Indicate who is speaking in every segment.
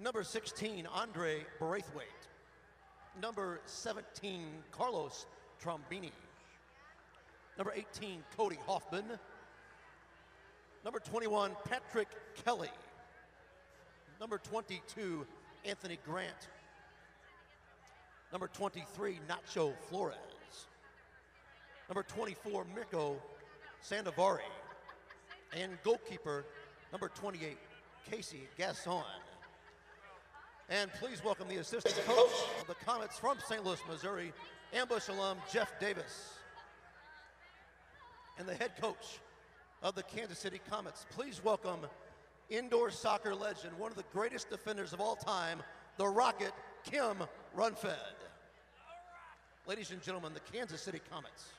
Speaker 1: Number 16, Andre Braithwaite. Number 17, Carlos Trombini. Number 18, Cody Hoffman. Number 21, Patrick Kelly. Number 22, Anthony Grant. Number 23, Nacho Flores. Number 24, Mirko Sandovari. And goalkeeper, number 28, Casey Gasson. And please welcome the assistant coach of the Comets from St. Louis, Missouri, Ambush alum Jeff Davis. And the head coach of the Kansas City Comets. Please welcome indoor soccer legend, one of the greatest defenders of all time, the Rocket, Kim Runfed. Ladies and gentlemen, the Kansas City Comets.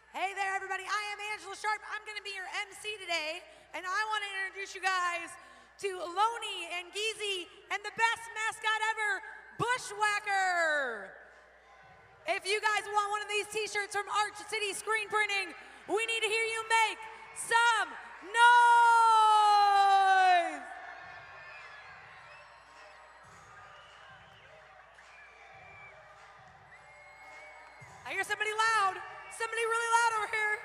Speaker 2: Hey there, everybody. I am Angela Sharp. I'm going to be your MC today, and I want to introduce you guys to Loney and Geezy and the best mascot ever, Bushwhacker. If you guys want one of these t-shirts from Arch City Screen Printing, we need to hear you make some noise. I hear somebody loud. Somebody really loud over here.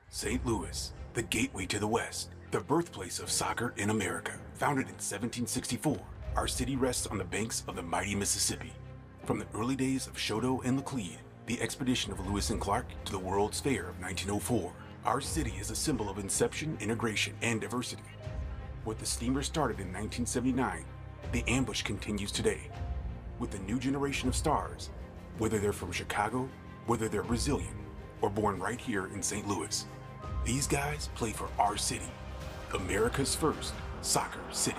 Speaker 3: St. Louis, the gateway to the West, the birthplace of soccer in America. Founded in 1764, our city rests on the banks of the mighty Mississippi. From the early days of Choteau and Laclede, the expedition of Lewis and Clark, to the World's Fair of 1904, our city is a symbol of inception, integration, and diversity. What the steamer started in 1979, the ambush continues today, with a new generation of stars, whether they're from Chicago, whether they're Brazilian, or born right here in St. Louis. These guys play for our city, America's first soccer city.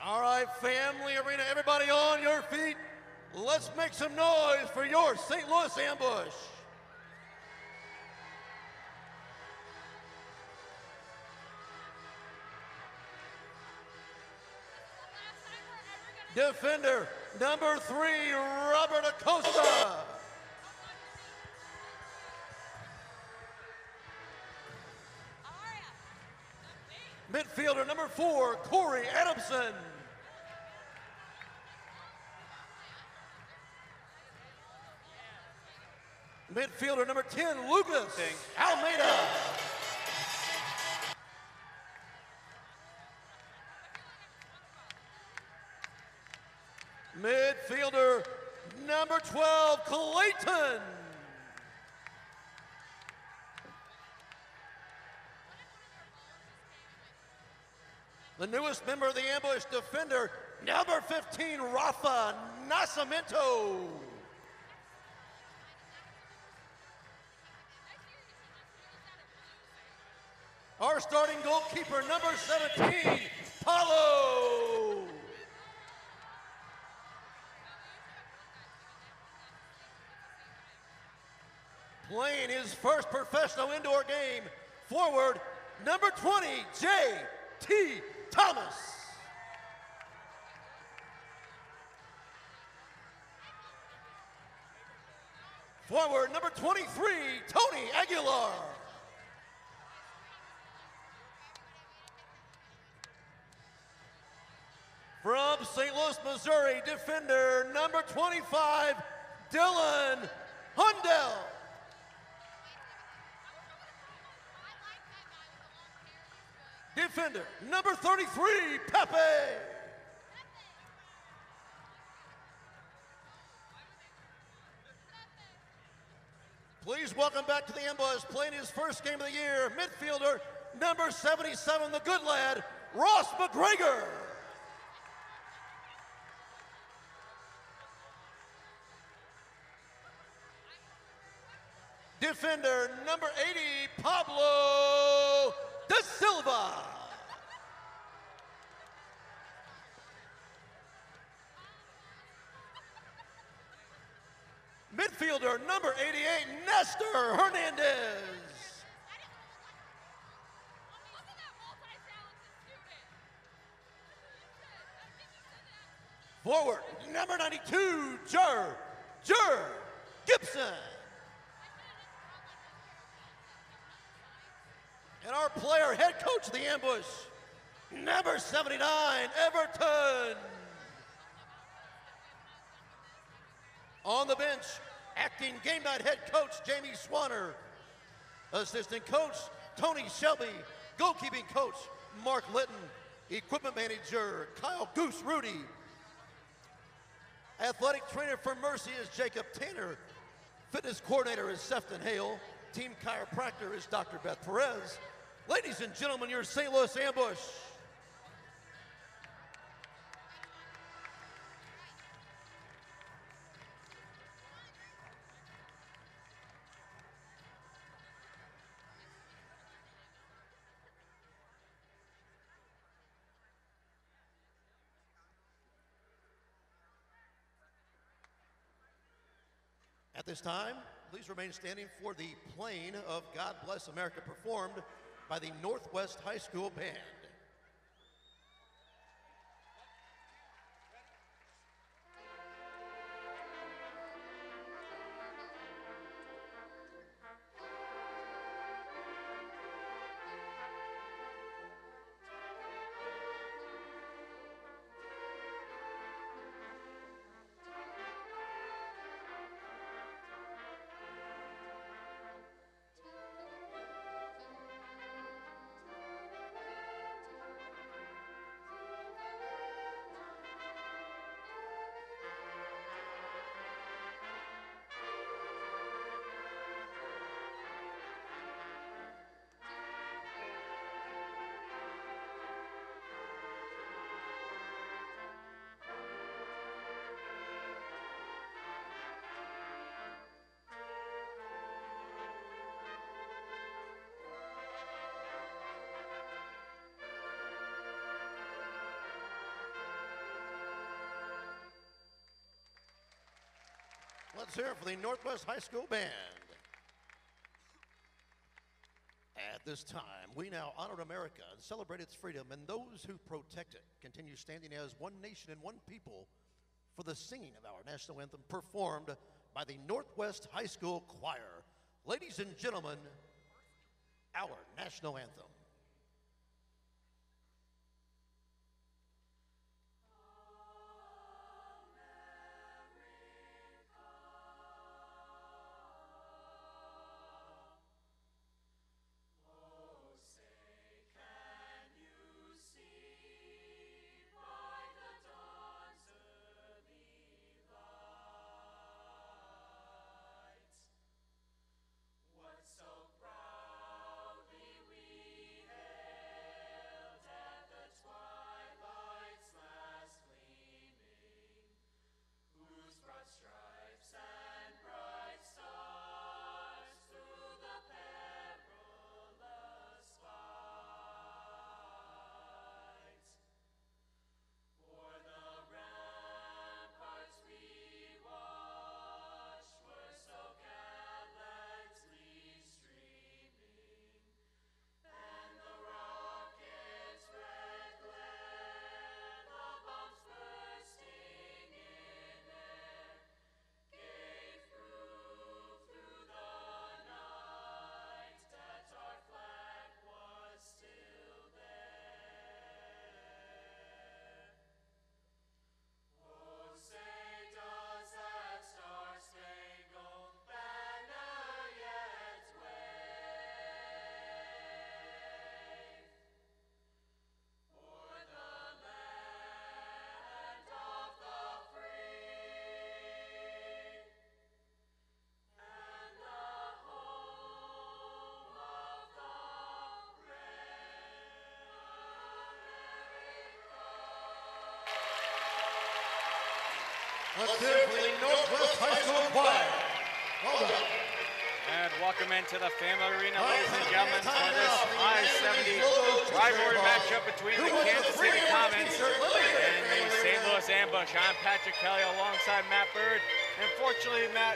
Speaker 1: All right, family arena, everybody on your feet. Let's make some noise for your St. Louis ambush. Defender, number 3, Robert Acosta. Midfielder, number 4, Corey Adamson. Midfielder, number 10, Lucas Almeida. Midfielder, number 12, Clayton. The newest member of the ambush, defender, number 15, Rafa Nascimento. Our starting goalkeeper, number 17, Paulo. Playing his first professional indoor game, forward, number 20, J.T. Thomas. Forward, number 23, Tony Aguilar. From St. Louis, Missouri, defender number 25, Dylan Hundell. Defender number 33, Pepe. Please welcome back to the ambush, playing his first game of the year, midfielder number 77, the good lad, Ross McGregor. Defender number 80, Pablo Da Silva. Midfielder number 88, Nestor Hernandez. Forward number 92, Jer Gibson. And our player, head coach of the ambush, number 79, Everton. On the bench, acting game night head coach, Jamie Swanner. Assistant coach, Tony Shelby. Goalkeeping coach, Mark Litton. Equipment manager, Kyle Goose Rudy. Athletic trainer for Mercy is Jacob Tanner. Fitness coordinator is Sefton Hale. Team chiropractor is Dr. Beth Perez. Ladies and gentlemen, your St. Louis ambush. At this time, please remain standing for the playing of God Bless America performed by the Northwest High School Band. Let's hear it for the Northwest High School Band. At this time, we now honor America and celebrate its freedom, and those who protect it continue standing as one nation and one people for the singing of our national anthem performed by the Northwest High School Choir. Ladies and gentlemen, our national anthem.
Speaker 4: So proudly we
Speaker 1: a kid for the Northwest High School Choir. Well done.
Speaker 4: And welcome into the Family Arena, ladies and gentlemen, for this I-70 rivalry matchup between the Kansas City Comets and the St. Louis Ambush. I'm Patrick Kelly alongside Matt Bird. Unfortunately, Matt,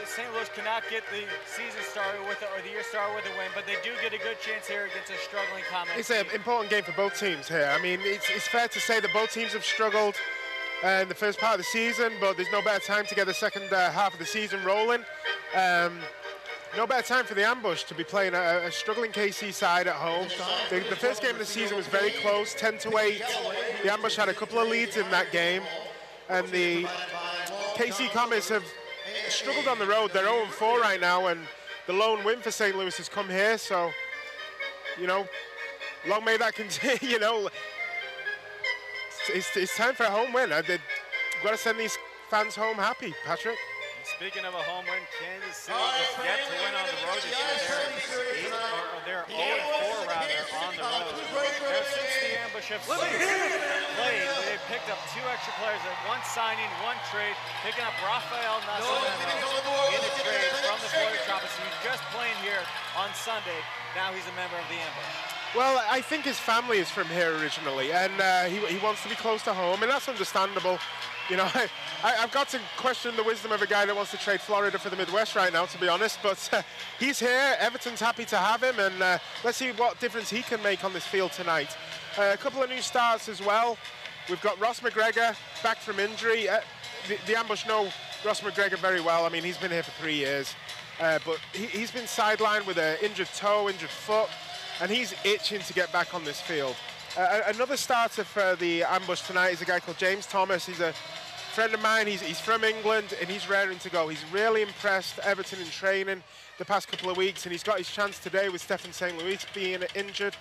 Speaker 4: St. Louis cannot get the season started with or the year started with a win, but they do get a good chance here against a struggling Comets.
Speaker 5: It's an important game for both teams here. I mean, it's fair to say that both teams have struggled in the first part of the season, but there's no better time to get the second half of the season rolling. No better time for the Ambush to be playing a struggling KC side at home. The first game of the season was very close, 10-8. The Ambush had a couple of leads in that game, and the KC Comets have struggled on the road. They're 0-4 right now, and the lone win for St. Louis has come here, so, you know, long may that continue. You know, it's time for a home win. We've got to send these fans home happy, Patrick.
Speaker 4: Speaking of a home win, Kansas City has yet to win on the road this year. They're 0-4 rather on the road. And since the Ambush have played, they've picked up 2 extra players, one signing, 1 trade, picking up Rafael Nascimento in a trade from the Florida Tropics. He's just playing here on Sunday. Now he's a member of the Ambush.
Speaker 5: Well, I think his family is from here originally, and he wants to be close to home, and that's understandable. You know, I've got to question the wisdom of a guy that wants to trade Florida for the Midwest right now, to be honest, but he's here. Everton's happy to have him, and let's see what difference he can make on this field tonight. A couple of new starts as well. We've got Ross McGregor back from injury. The Ambush know Ross McGregor very well. I mean, he's been here for 3 years, but he's been sidelined with an injured toe, injured foot, and he's itching to get back on this field. Another starter for the Ambush tonight is a guy called James Thomas. He's a friend of mine. He's from England, and he's raring to go. He's really impressed Everton in training the past couple of weeks, and he's got his chance today with Stephen St. Louis being injured.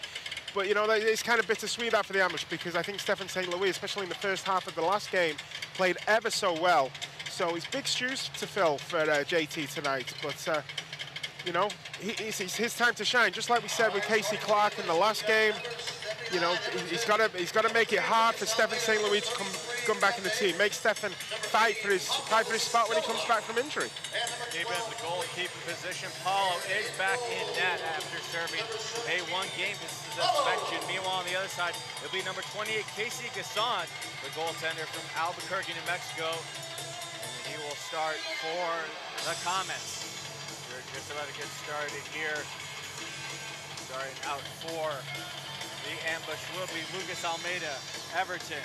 Speaker 5: But, you know, it's kind of bittersweet that for the Ambush, because I think Stephen St. Louis, especially in the first half of the last game, played ever so well. So it's big shoes to fill for JT tonight. But, you know, it's his time to shine. Just like we said with Casey Clark in the last game, you know, he's got to make it hard for Stephen St. Louis to come back in the team. Make Stephen fight for his spot when he comes back from injury.
Speaker 4: Keeping the goalkeeping position. Paulo is back in net after serving a 1-game suspension. Meanwhile, on the other side, it'll be number 28, Casey Gasson, the goaltender from Albuquerque, New Mexico. And he will start for the Comets. We're just about to get started here. Starting out for the Ambush will be Lucas Almeida, Everton,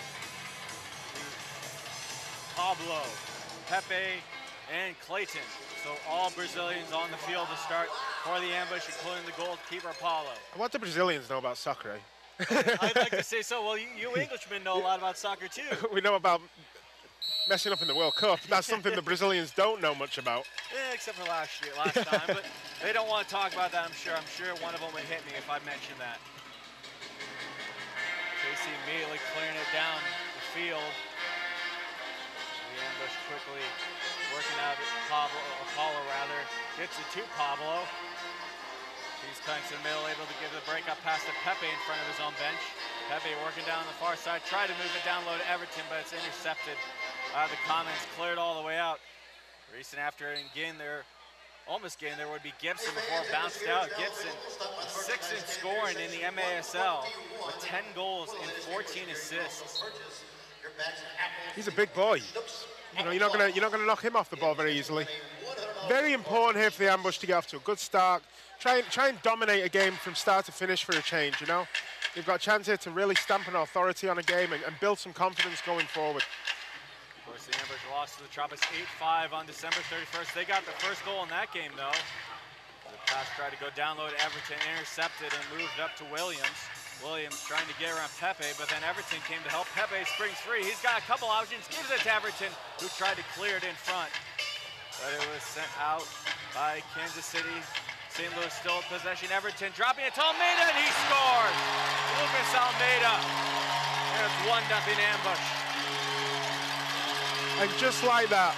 Speaker 4: Pablo, Pepe, and Clayton. So all Brazilians on the field to start for the Ambush, including the goalkeeper, Paulo.
Speaker 5: What do Brazilians know about soccer, eh?
Speaker 4: I'd like to say so. Well, you Englishmen know a lot about soccer, too.
Speaker 5: We know about messing up in the World Cup. That's something the Brazilians don't know much about.
Speaker 4: Yeah, except for last time. But they don't want to talk about that, I'm sure. I'm sure one of them would hit me if I mentioned that. Casey immediately clearing it down the field. The Ambush quickly working out Apollo rather. Gets it to Pablo. He's cutting to the middle, able to give the breakup pass to Pepe in front of his own bench. Pepe working down the far side, tried to move it down low to Everton, but it's intercepted. The Comets cleared all the way out. Recent after almost getting there would be Gibson before it bounced out. Gibson, 6th in scoring in the MASL with 10 goals and 14 assists.
Speaker 5: He's a big boy. You know, you're not gonna knock him off the ball very easily. Very important here for the Ambush to get off to a good start. Try and dominate a game from start to finish for a change. You know, they've got a chance here to really stamp an authority on a game and build some confidence going forward.
Speaker 4: Of course, the Ambush lost to the Tropics 8-5 on December 31st. They got the first goal in that game, though. The pass tried to go down low to Everton, intercepted and moved up to Williams. Williams trying to get around Pepe, but then Everton came to help. Pepe springs free. He's got a couple options, gives it to Everton, who tried to clear it in front. But it was sent out by Kansas City. St. Louis still in possession. Everton dropping it to Almeida, and he scores! Lucas Almeida. And it's 1-0 Ambush.
Speaker 5: And just like that,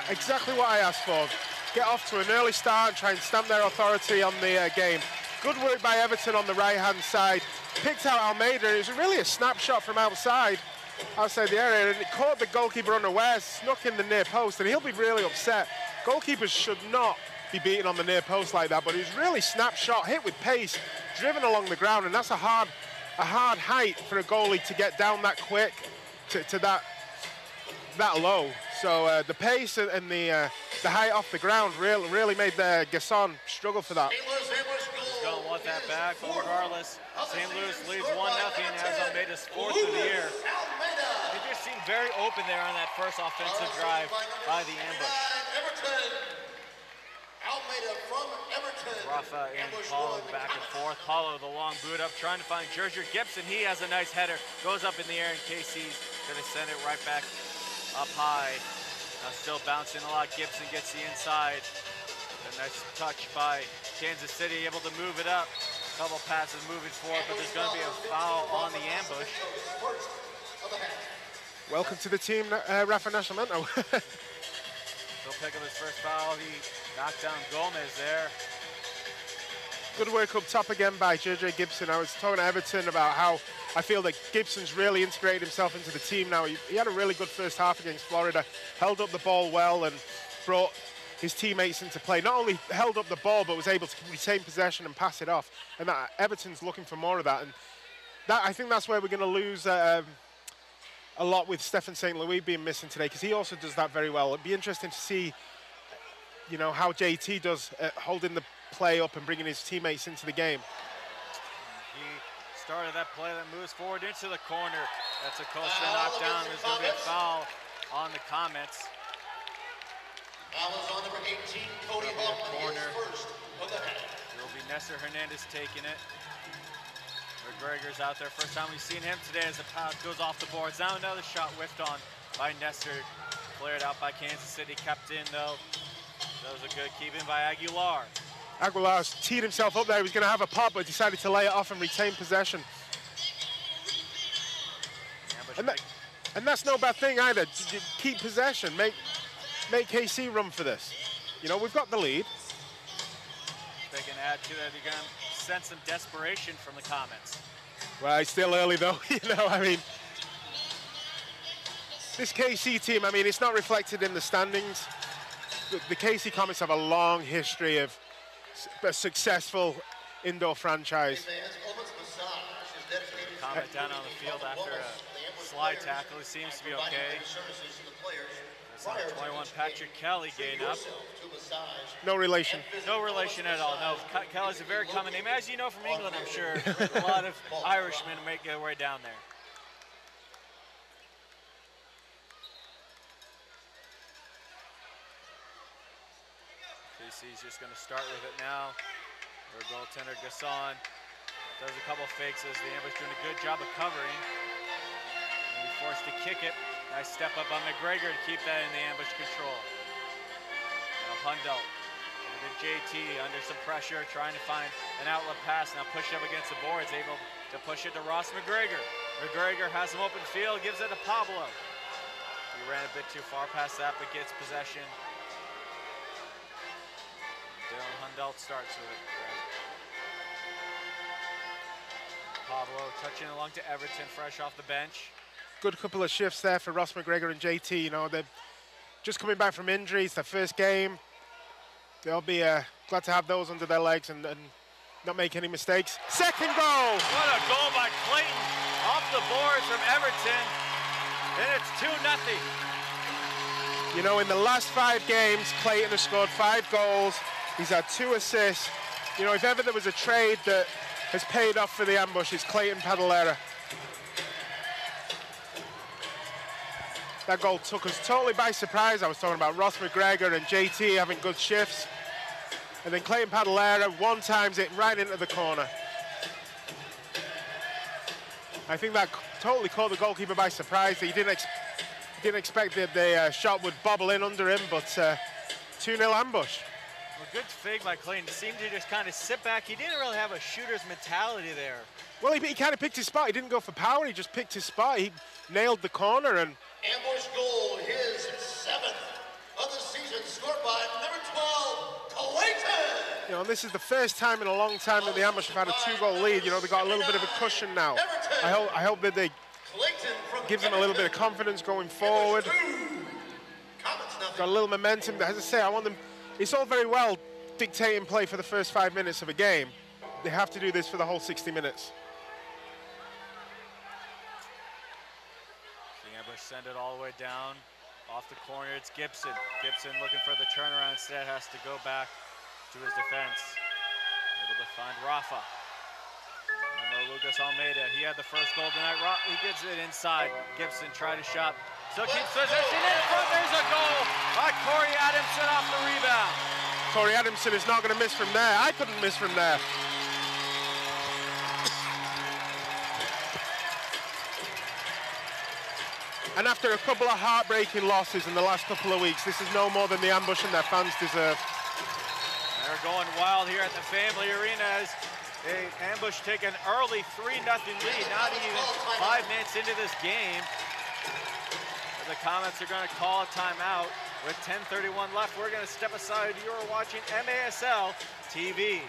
Speaker 5: exactly what I asked for. Get off to an early start and try and stamp their authority on the game. Good work by Everton on the right-hand side. Picked out Almeida. It was really a snapshot from outside. outside the area, and it caught the goalkeeper unaware, snuck in the near post, and he'll be really upset. Goalkeepers should not be beaten on the near post like that, but he was really snapshot, hit with pace, driven along the ground, and that's a hard height for a goalie to get down that quick to that low. So the pace and the height off the ground really made Gasson struggle for that.
Speaker 4: He's going to want that back, but regardless, St. Louis leads 1-0 as Almeida's fourth of the year. They just seemed very open there on that first offensive drive by the ambush. Rafa and Paulo back and forth. Paulo the long boot up, trying to find Gerger Gibson. He has a nice header, goes up in the air, and KC's gonna send it right back up high. Still bouncing a lot. Gibson gets the inside. A nice touch by Kansas City, able to move it up. A couple passes moving forward, but there's gonna be a foul on the ambush.
Speaker 5: Welcome to the team, Rafa Nascimento.
Speaker 4: He'll pick up his first foul. He knocked down Gomez there.
Speaker 5: Good work up top again by JJ Gibson. I was talking to Everton about how I feel that Gibson's really integrated himself into the team now. He had a really good first half against Florida, held up the ball well and brought his teammates into play. Not only held up the ball, but was able to retain possession and pass it off. And that, Everton's looking for more of that. And that, I think that's where we're going to lose a lot with Stephen St. Louis being missing today, because he also does that very well. It'd be interesting to see, you know, how JT does holding the play up and bringing his teammates into the game.
Speaker 4: He started that play that moves forward into the corner. That's a Costa knocked down. There's going to be a foul on the Comets.
Speaker 1: Foul is on number 18, Cody Hoffman, his first of the half.
Speaker 4: There will be Nestor Hernandez taking it. McGregor's out there. First time we've seen him today as the pass goes off the boards. Now another shot whiffed on by Nestor. Cleared out by Kansas City. Kept in though. That was a good keep in by Aguilar.
Speaker 5: Aguilar's teed himself up there. He was going to have a pop, but decided to lay it off and retain possession. And that's no bad thing either. Keep possession. Make KC run for this. You know, we've got the lead.
Speaker 4: They can add to that. You're going to sense some desperation from the Comets.
Speaker 5: Well, it's still early though. You know, I mean, this KC team, I mean, it's not reflected in the standings. The KC Comets have a long history of a successful indoor franchise.
Speaker 4: Comet down on the field after a slide tackle. He seems to be okay. That's number 21, Patrick Kelly getting up.
Speaker 5: No relation.
Speaker 4: No relation at all. No, Kelly's a very common name. As you know from England, I'm sure, a lot of Irishmen make their way down there. KC's just going to start with it now. Their goaltender, Gasson, does a couple fakes as the ambush doing a good job of covering. And be forced to kick it. Nice step up on McGregor to keep that in the ambush control. Now Hundelt, the JT under some pressure, trying to find an outlet pass. Now push up against the boards, able to push it to Ross McGregor. McGregor has some open field, gives it to Pablo. He ran a bit too far past that, but gets possession. Dylan Hundelt starts with it. Pablo touching along to Everton, fresh off the bench.
Speaker 5: Good couple of shifts there for Ross McGregor and JT. You know, they're just coming back from injuries, their first game. They'll be glad to have those under their legs and not make any mistakes. Second goal!
Speaker 4: What a goal by Clayton off the boards from Everton. And it's 2-0.
Speaker 5: You know, in the last 5 games, Clayton has scored 5 goals. He's had 2 assists. You know, if ever there was a trade that has paid off for the ambush, it's Clayton Padalera. That goal took us totally by surprise. I was talking about Ross McGregor and JT having good shifts. And then Clayton Padalera one-times it right into the corner. I think that totally caught the goalkeeper by surprise. He didn't expect that the shot would bobble in under him, but 2-0 ambush.
Speaker 4: Well, good fake by Clayton. Seemed to just kind of sit back. He didn't really have a shooter's mentality there.
Speaker 5: Well, he kind of picked his spot. He didn't go for power. He just picked his spot. He nailed the corner and...
Speaker 1: Ambush goal, his 7th of the season, scored by number 12, Clayton.
Speaker 5: You know, this is the first time in a long time that the ambush have had a 2-goal lead. You know, they got a little bit of a cushion now. I hope that they gives them a little bit of confidence going forward. Got a little momentum. As I say, I want them, it's all very well dictating play for the first 5 minutes of a game. They have to do this for the whole 60 minutes.
Speaker 4: The Ambush send it all the way down. Off the corner, it's Gibson. Gibson looking for the turnaround, instead has to go back to his defense. Able to find Rafa. And Lucas Almeida, he had the first goal tonight. He gets it inside. Gibson tried to shot. Still keeps possession in front. There's a goal by Corey Adamson off the rebound.
Speaker 5: Corey Adamson is not going to miss from there. I couldn't miss from there. And after a couple of heartbreaking losses in the last couple of weeks, this is no more than the Ambush and their fans deserve.
Speaker 4: They're going wild here at the Family Arena as Ambush take an early 3-0 lead, not even 5 minutes into this game. The Comets are going to call a timeout with 10:31 left. We're going to step aside. You're watching MASL TV.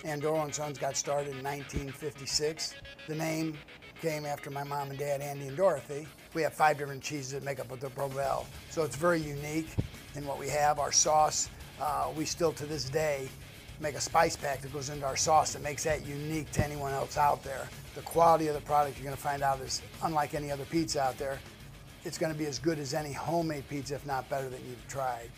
Speaker 6: Andorra & Sons got started in 1956. The name came after my mom and dad, Andy and Dorothy. We have 5 different cheeses that make up the Provel. So it's very unique in what we have. Our sauce, we still to this day make a spice pack that goes into our sauce that makes that unique to anyone else out there. The quality of the product you're going to find out is unlike any other pizza out there. It's going to be as good as any homemade pizza, if not better, that you've tried.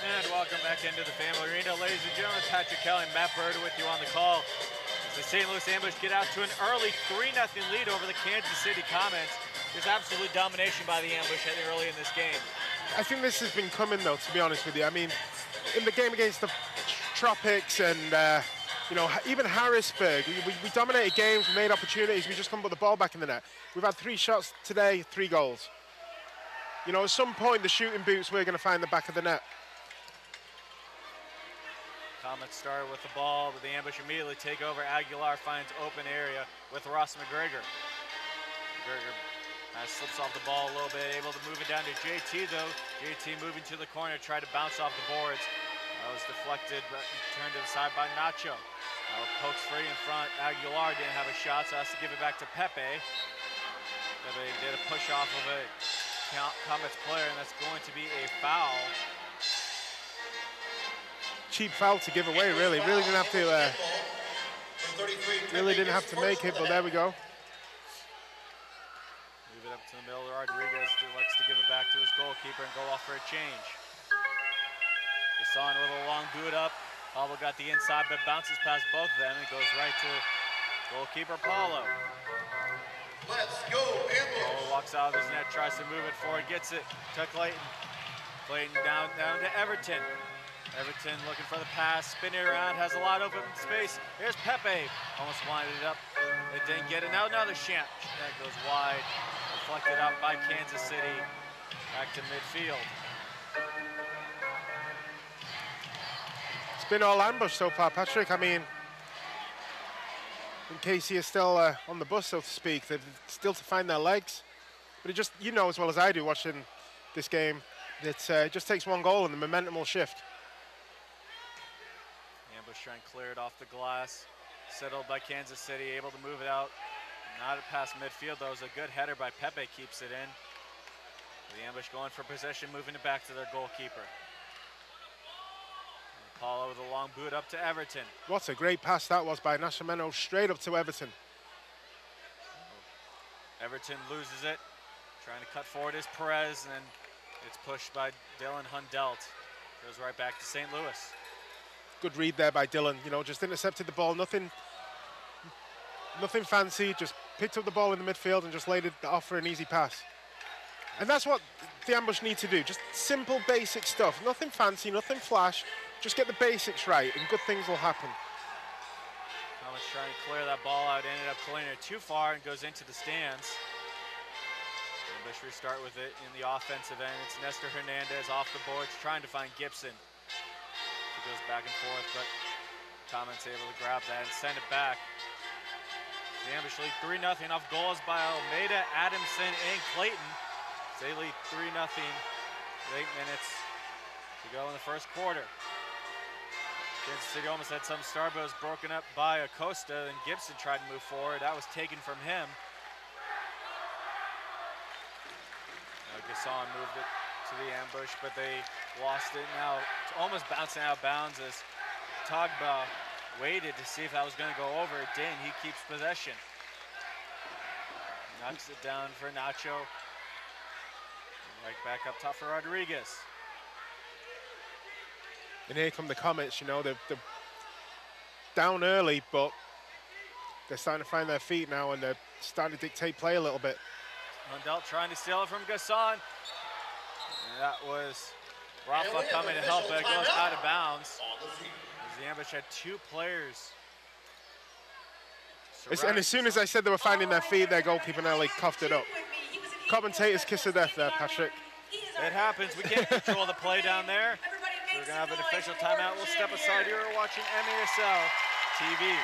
Speaker 4: And welcome back into the Family Arena. Ladies and gentlemen, Patrick Kelly and Matt Bird with you on the call. The St. Louis Ambush get out to an early 3-0 lead over the Kansas City Comets. There's absolute domination by the Ambush early in this game.
Speaker 5: I think this has been coming, though, to be honest with you. I mean, in the game against the Tropics and, you know, even Harrisburg, we dominated games, we made opportunities, we just couldn't put the ball back in the net. We've had 3 shots today, 3 goals. You know, at some point, the shooting boots, we're going to find the back of the net.
Speaker 4: Comets started with the ball, but the Ambush immediately take over. Aguilar finds open area with Ross McGregor. McGregor slips off the ball a little bit, able to move it down to JT though. JT moving to the corner, tried to bounce off the boards. That was deflected, but turned to the side by Nacho. Pokes free in front. Aguilar didn't have a shot, so has to give it back to Pepe. Pepe did a push off of a Comets player, and that's going to be a foul.
Speaker 5: Cheap foul to give away, really. Really didn't have to. Really didn't have to make it, but there we go.
Speaker 4: Move it up to the middle. Rodriguez likes to give it back to his goalkeeper and go off for a change. Gasson with a long boot up. Pablo got the inside, but bounces past both of them and goes right to goalkeeper Paulo.
Speaker 1: Let's go, Ambush.
Speaker 4: Paulo walks out of his net, tries to move it forward, gets it to Clayton. Clayton down to Everton. Everton looking for the pass, spinning around, has a lot of open space. Here's Pepe, almost winded it up. It didn't get it. Now another shot. That goes wide, deflected out by Kansas City. Back to midfield.
Speaker 5: It's been all Ambush so far, Patrick. I mean, in case you're still on the bus, so to speak, they're still to find their legs. But it just, you know as well as I do watching this game, that it just takes one goal and the momentum will shift.
Speaker 4: Ambush trying to clear it off the glass. Settled by Kansas City, able to move it out. Not past midfield, though. It was a good header by Pepe, keeps it in. The ambush going for possession, moving it back to their goalkeeper. Paulo with a long boot up to Everton.
Speaker 5: What a great pass that was by Nascimento, straight up to Everton.
Speaker 4: Everton loses it. Trying to cut forward is Perez, and it's pushed by Dylan Hundelt. Goes right back to St. Louis.
Speaker 5: Good read there by Dylan. You know, just intercepted the ball, nothing fancy, just picked up the ball in the midfield and just laid it off for an easy pass. And that's what the ambush need to do, just simple, basic stuff. Nothing fancy, nothing flash, just get the basics right and good things will happen.
Speaker 4: Comets trying to clear that ball out, ended up clearing it too far and goes into the stands. Ambush restart with it in the offensive end. It's Nestor Hernandez off the boards, trying to find Gibson. He goes back and forth, but Comets able to grab that and send it back. The ambush lead 3-0 off goals by Almeida, Adamson, and Clayton. They lead 3-0 with 8 minutes to go in the first quarter. Kansas City almost had some start, but was broken up by Acosta, and Gibson tried to move forward. That was taken from him. Gasson moved it to the ambush, but they lost it. Now it's almost bouncing out of bounds as Togba waited to see if that was going to go over. It didn't. He keeps possession. Knocks it down for Nacho. Right back up top for Rodriguez.
Speaker 5: And here come the Comets, you know, they're down early, but they're starting to find their feet now and they're starting to dictate play a little bit.
Speaker 4: Hundelt trying to steal it from Gasson. And that was Rafa coming to help, but it goes out of bounds. As the ambush had 2 players.
Speaker 5: And as soon as I said they were finding their feet, their goalkeeper nearly coughed it up. Commentators kiss of death there, Patrick.
Speaker 4: It happens. We can't control the play down there. So we're going to have an official timeout. We'll step aside here. We're watching MASL TV.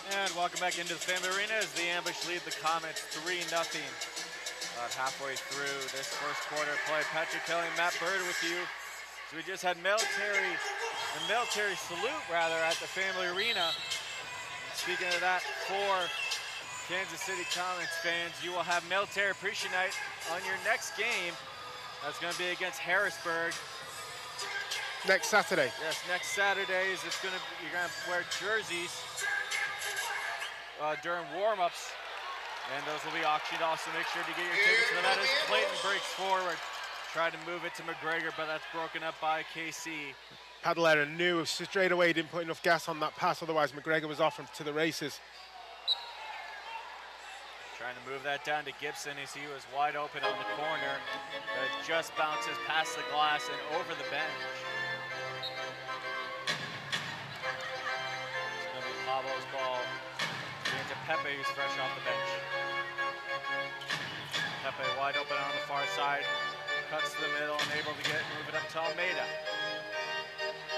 Speaker 4: And welcome back into the Family Arena as the ambush lead the Comets 3-0. About halfway through this first quarter play. Patrick Kelly and Matt Bird with you. So we just had the military salute at the Family Arena. And speaking of that, for Kansas City Comets fans, you will have Military Appreciation Night on your next game. That's going to be against Harrisburg.
Speaker 5: Next Saturday.
Speaker 4: Yes, next Saturday. You're going to wear jerseys during warm-ups, and those will be auctioned. Also, make sure to get your tickets to that as Clayton breaks forward, tried to move it to McGregor, but that's broken up by KC.
Speaker 5: Padalera knew straight away he didn't put enough gas on that pass, otherwise McGregor was off to the races.
Speaker 4: Trying to move that down to Gibson as he was wide open on the corner, but it just bounces past the glass and over the bench. It's going to be Pablo's ball. Pepe, who's fresh off the bench. Pepe wide open on the far side, cuts to the middle and able to move it up to Almeida.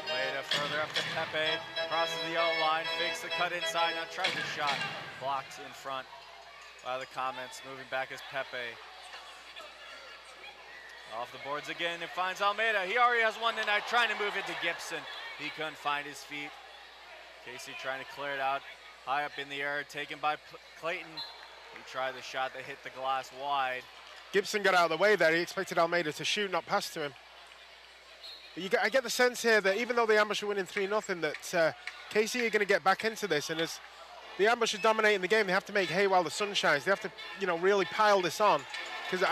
Speaker 4: Almeida further up to Pepe, crosses the outline, fakes the cut inside, now tries the shot. Blocked in front by the Comets, moving back is Pepe. Off the boards again, and finds Almeida. He already has one tonight, trying to move into Gibson. He couldn't find his feet. Casey trying to clear it out, high up in the air, taken by Clayton. He tried the shot that hit the glass wide.
Speaker 5: Gibson got out of the way there. He expected Almeida to shoot, not pass to him. But I get the sense here that even though the Ambush are winning 3-0, that Casey are going to get back into this. And as the Ambush are dominating the game, they have to make hay while the sun shines. They have to, really pile this on. Because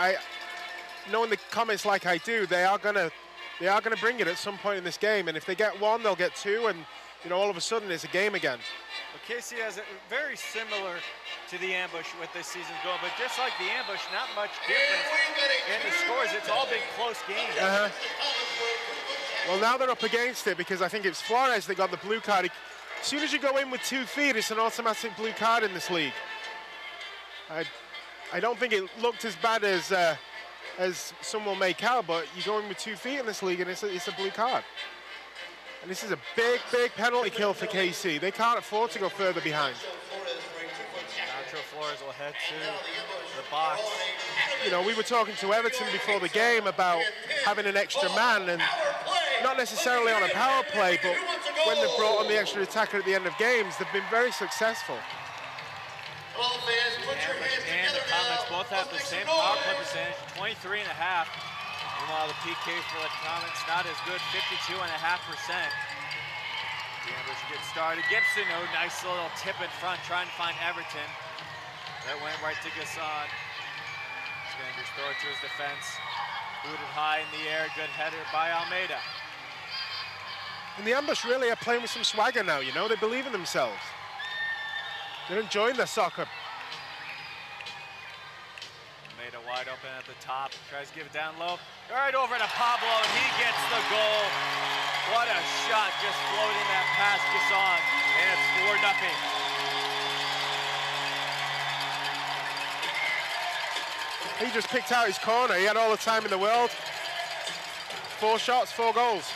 Speaker 5: knowing the Comets like I do, they are gonna bring it at some point in this game. And if they get one, they'll get two, and all of a sudden it's a game again.
Speaker 4: Well, Casey has very similar to the Ambush with this season going, but just like the Ambush, not much difference in the scores. It's all been close games.
Speaker 5: Well, now they're up against it because I think it's Flores that got the blue card. As soon as you go in with 2 feet, it's an automatic blue card in this league. I don't think it looked as bad as some will make out, but you go in with 2 feet in this league and it's a blue card. And this is a big, big penalty kill for KC. They can't afford to go further behind.
Speaker 4: Nacho Flores will head to the box.
Speaker 5: We were talking to Everton before the game about having an extra man, and not necessarily on a power play, but when they've brought on the extra attacker at the end of games, they've been very successful.
Speaker 4: And the Comets both have the same power play percentage, 23.5. Meanwhile, the PK for the Comets not as good, 52.5%. The Ambush gets started. Gibson, nice little tip in front, trying to find Everton. That went right to Gasson. He's going to restore it to his defense. Booted high in the air, good header by Almeida.
Speaker 5: And the Ambush really are playing with some swagger now, they believe in themselves. They're enjoying their soccer.
Speaker 4: Almeida wide open at the top, tries to give it down low. Right over to Pablo, and he gets the goal. What a shot, just floating that past Gasson, and it's 4-0.
Speaker 5: He just picked out his corner. He had all the time in the world. 4 shots, 4 goals.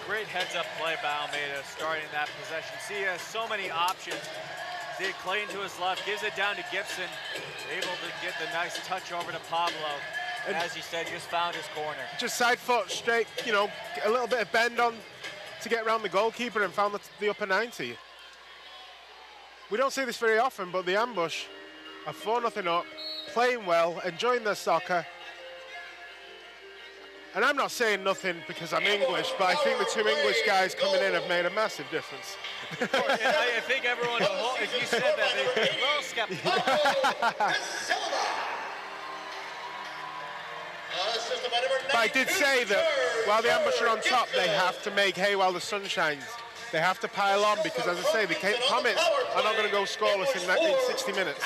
Speaker 4: Great heads-up play by Almeida, starting that possession. See, he has so many options. See it Clayton to his left, gives it down to Gibson. Able to get the nice touch over to Pablo. And as you said, just found his corner. Just
Speaker 5: side foot straight, a little bit of bend on to get around the goalkeeper and found the upper 90. We don't see this very often, but the Ambush are 4-0 up, playing well, enjoying their soccer. And I'm not saying nothing because I'm English, but I think the 2 English guys coming in have made a massive difference.
Speaker 4: I think everyone, if you said that, they'd be a little skeptical.
Speaker 5: But I did say that while the Ambush are on top, they have to make hay while the sun shines. They have to pile on because, as I say, the Comets are not going to go scoreless in 60 minutes.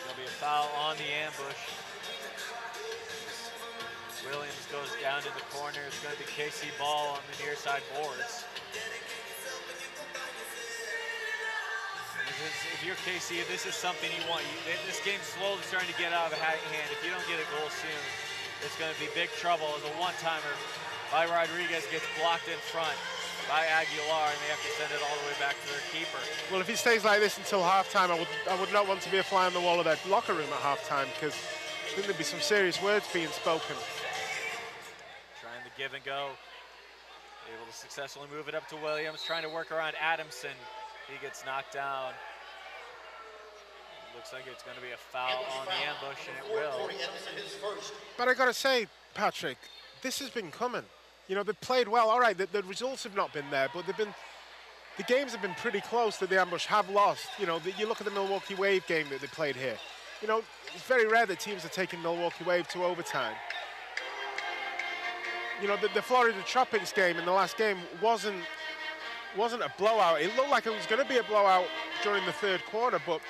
Speaker 4: There'll be a foul on the Ambush. Williams goes down in the corner. It's going to be KC ball on the near side boards. If you're KC, this is something you want. This game's slowly starting to get out of hand. If you don't get a goal soon, it's going to be big trouble as a one-timer by Rodriguez gets blocked in front by Aguilar, and they have to send it all the way back to their keeper.
Speaker 5: Well, if he stays like this until halftime, I would not want to be a fly on the wall of their locker room at halftime, because I think there'd be some serious words being spoken.
Speaker 4: Trying to give and go. Able to successfully move it up to Williams, trying to work around Adamson. He gets knocked down. Looks like it's going to be a foul on the Ambush, and it will.
Speaker 5: But I got to say, Patrick, this has been coming. They've played well. All right, the results have not been there, but the games have been pretty close that the Ambush have lost. You look at the Milwaukee Wave game that they played here. It's very rare that teams are taking Milwaukee Wave to overtime. The Florida Tropics game in the last game wasn't a blowout. It looked like it was going to be a blowout during the 3rd quarter, but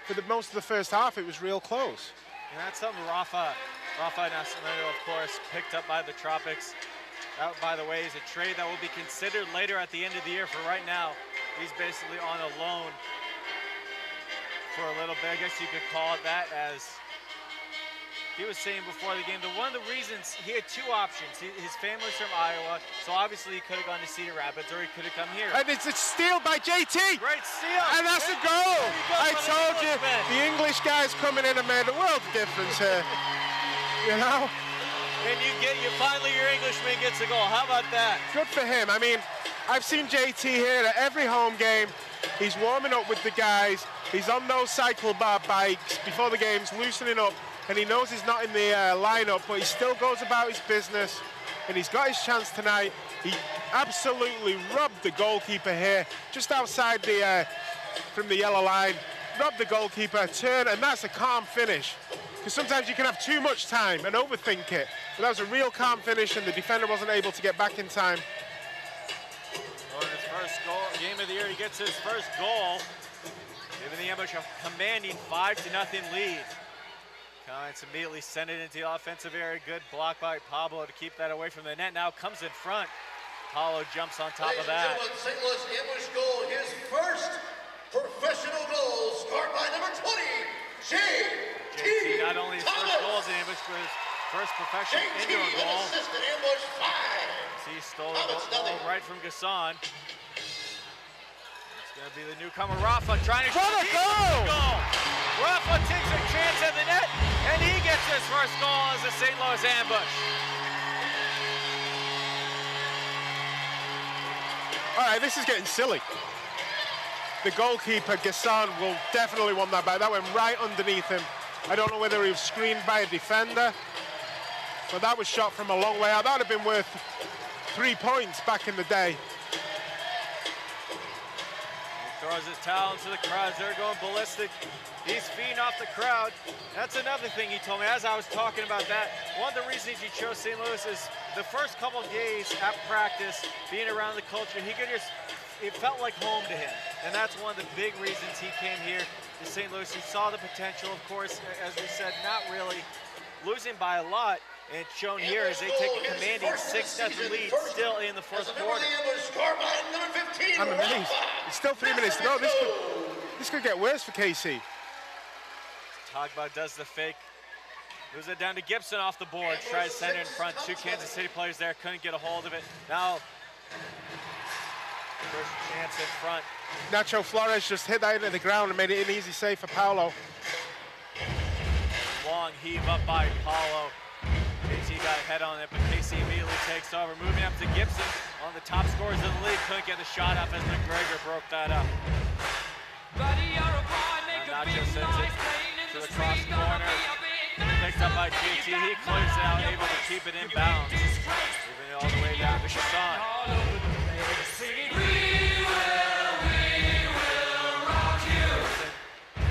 Speaker 5: for most of the first half, it was real close.
Speaker 4: And that's something Rafa Nascimento, of course, picked up by the Tropics. That, by the way, is a trade that will be considered later at the end of the year. For right now, he's basically on a loan for a little bit. I guess you could call it that, as he was saying before the game, that one of the reasons he had two options. His family's from Iowa, so obviously he could have gone to Cedar Rapids or he could have come here.
Speaker 5: And it's a steal by JT.
Speaker 4: Great steal.
Speaker 5: And that's a goal. I told you, the English guys coming in and made a world of difference here. You know?
Speaker 4: And you finally your Englishman gets a goal. How about that?
Speaker 5: Good for him. I mean, I've seen JT here at every home game. He's warming up with the guys. He's on those cycle bar bikes before the games, loosening up. And he knows he's not in the lineup, but he still goes about his business. And he's got his chance tonight. He absolutely robbed the goalkeeper here, just outside the from the yellow line. Robbed the goalkeeper, turn, and that's a calm finish. Because sometimes you can have too much time and overthink it. But that was a real calm finish, and the defender wasn't able to get back in time.
Speaker 4: On his first goal, game of the year, he gets his first goal, giving the Ambush a commanding 5-0 lead. Comets immediately send it into the offensive area. Good block by Pablo to keep that away from the net. Now comes in front. Pablo jumps on top of that.
Speaker 1: St. Louis Ambush goal, his first professional goal, scored by number 20, JT.
Speaker 4: Not only his first goal as an Ambush, but his first professional indoor goal.
Speaker 1: Assistant Ambush 5.
Speaker 4: He stole the goal right from Gasson. It's going to be the newcomer, Rafa, trying to shoot.
Speaker 5: What a goal!
Speaker 4: Rafa takes a chance at the net, and he gets his first goal as a St. Louis Ambush.
Speaker 5: All right, this is getting silly. The goalkeeper, Gasson, will definitely want that back. That went right underneath him. I don't know whether he was screened by a defender, but that was shot from a long way out. That would have been worth 3 points back in the day.
Speaker 4: Throws his towel into the crowd. They're going ballistic. He's feeding off the crowd. That's another thing he told me as I was talking about that. One of the reasons he chose St. Louis is the first couple of days at practice, being around the culture, it felt like home to him. And that's one of the big reasons he came here to St. Louis. He saw the potential, of course, as we said, not really losing by a lot. And it's shown here as they take a commanding 6-0 lead still in the first quarter.
Speaker 5: I'm amazed. It's still 3 minutes to go. This could get worse for KC.
Speaker 4: Togba does the fake. Moves it down to Gibson off the board. Tries to send it in front. Two Kansas City players there. Couldn't get a hold of it. Now, first chance in front.
Speaker 5: Nacho Flores just hit that into the ground and made it an easy save for Paulo.
Speaker 4: Long heave up by Paulo. KC got a head on it, but KC immediately takes over. Moving up to Gibson, one of the top scorers in the league. Couldn't get the shot up as McGregor broke that up. Nacho sends it to the cross corner. Picked up by JT. He clears it out, able to keep it in bounds. Moving it all the way down to Gasson.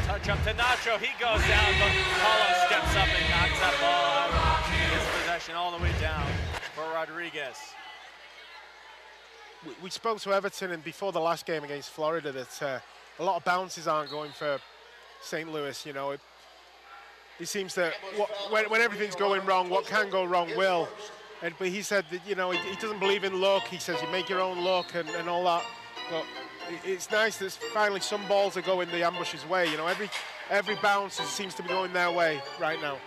Speaker 4: Touch up to Nacho. He goes down, but Paulo steps up and knocks that ball out. His possession all the way down for Rodriguez.
Speaker 5: We spoke to Everton and before the last game against Florida that a lot of bounces aren't going for St. Louis. You know, it seems that when everything's going wrong, what can go wrong will. But he said that, you know, he doesn't believe in luck. He says you make your own luck and all that. But it's nice that finally some balls are going the Ambush's way. You know, every bounce seems to be going their way right now.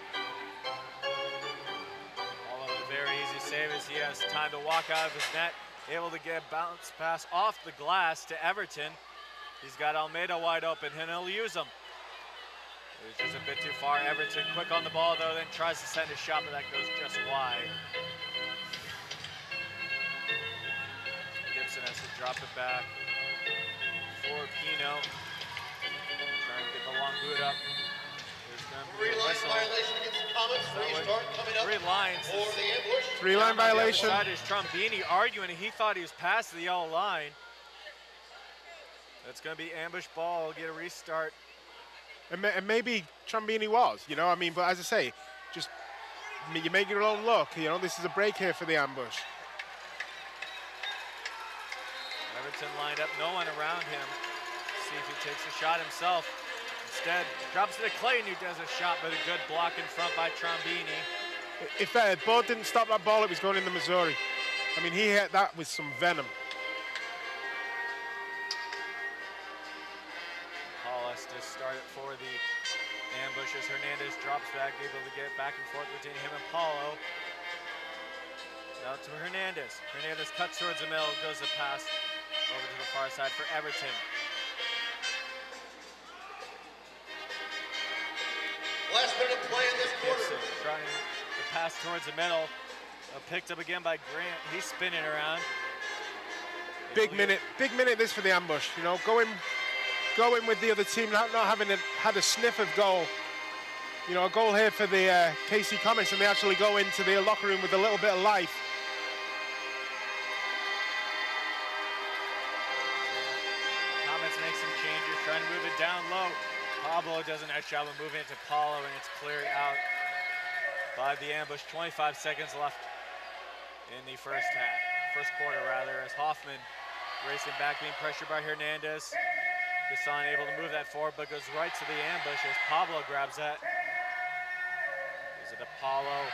Speaker 4: All of a very easy save as he has time to walk out of his net. Able to get a bounce pass off the glass to Everton. He's got Almeida wide open, and he'll use him. It was just a bit too far. Everton quick on the ball, though, then tries to send a shot, but that goes just wide. Gibson has to drop it back for Pino. Trying to get the long boot up. There's going to be a whistle.
Speaker 1: Violation against the Comets. Restart coming up.
Speaker 4: 3 lines.
Speaker 1: For the Ambush.
Speaker 5: 3-line violation.
Speaker 4: On the other side is Trombini arguing, and he thought he was past the yellow line. That's going to be Ambush ball. We'll get a restart.
Speaker 5: And maybe Trombini was, you know, I mean, but as I say, just you make your own luck. You know, this is a break here for the Ambush.
Speaker 4: Everton lined up, no one around him. See if he takes a shot himself. Instead, drops it to Clayton, who does a shot, but a good block in front by Trombini.
Speaker 5: If Bud didn't stop that ball, it was going in the Missouri. I mean, he hit that with some venom.
Speaker 4: Paul has to start it for the ambush as Hernandez drops back, able to get back and forth between him and Paulo. Now to Hernandez. Hernandez cuts towards the middle, goes the pass over to the far side for Everton.
Speaker 1: Last minute of play in this quarter.
Speaker 4: Gibson trying to pass towards the middle. Picked up again by Grant. He's spinning around.
Speaker 5: Big minute this for the ambush. You know, going with the other team, not having had a sniff of goal. You know, a goal here for the KC Comets, and they actually go into the locker room with a little bit of life.
Speaker 4: Comets make some changes, trying to move it down low. Pablo does a nice job of moving it to Paulo, and it's cleared out by the ambush. 25 seconds left in the first quarter, as Hoffman racing back, being pressured by Hernandez. Gasson able to move that forward, but goes right to the ambush as Pablo grabs that. Is it Apollo?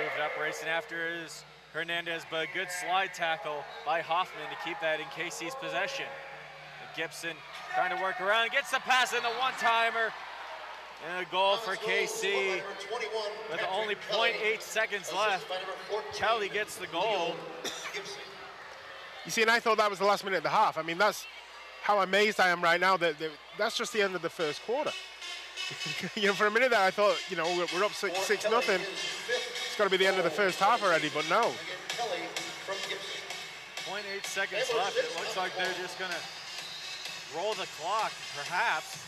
Speaker 4: Moved up, racing after is Hernandez, but a good slide tackle by Hoffman to keep that in KC's possession. And Gibson trying to work around, gets the pass in the one-timer. And a goal for KC with only 0.8 seconds left. Kelly gets the goal.
Speaker 5: You see, and I thought that was the last minute of the half. I mean, that's how amazed I am right now that that's just the end of the first quarter. You know, for a minute there, I thought, you know, we're up 6-0. It's got to be the end of the first half already, but no.
Speaker 4: 0.8 seconds left. It looks like they're just going to roll the clock, perhaps.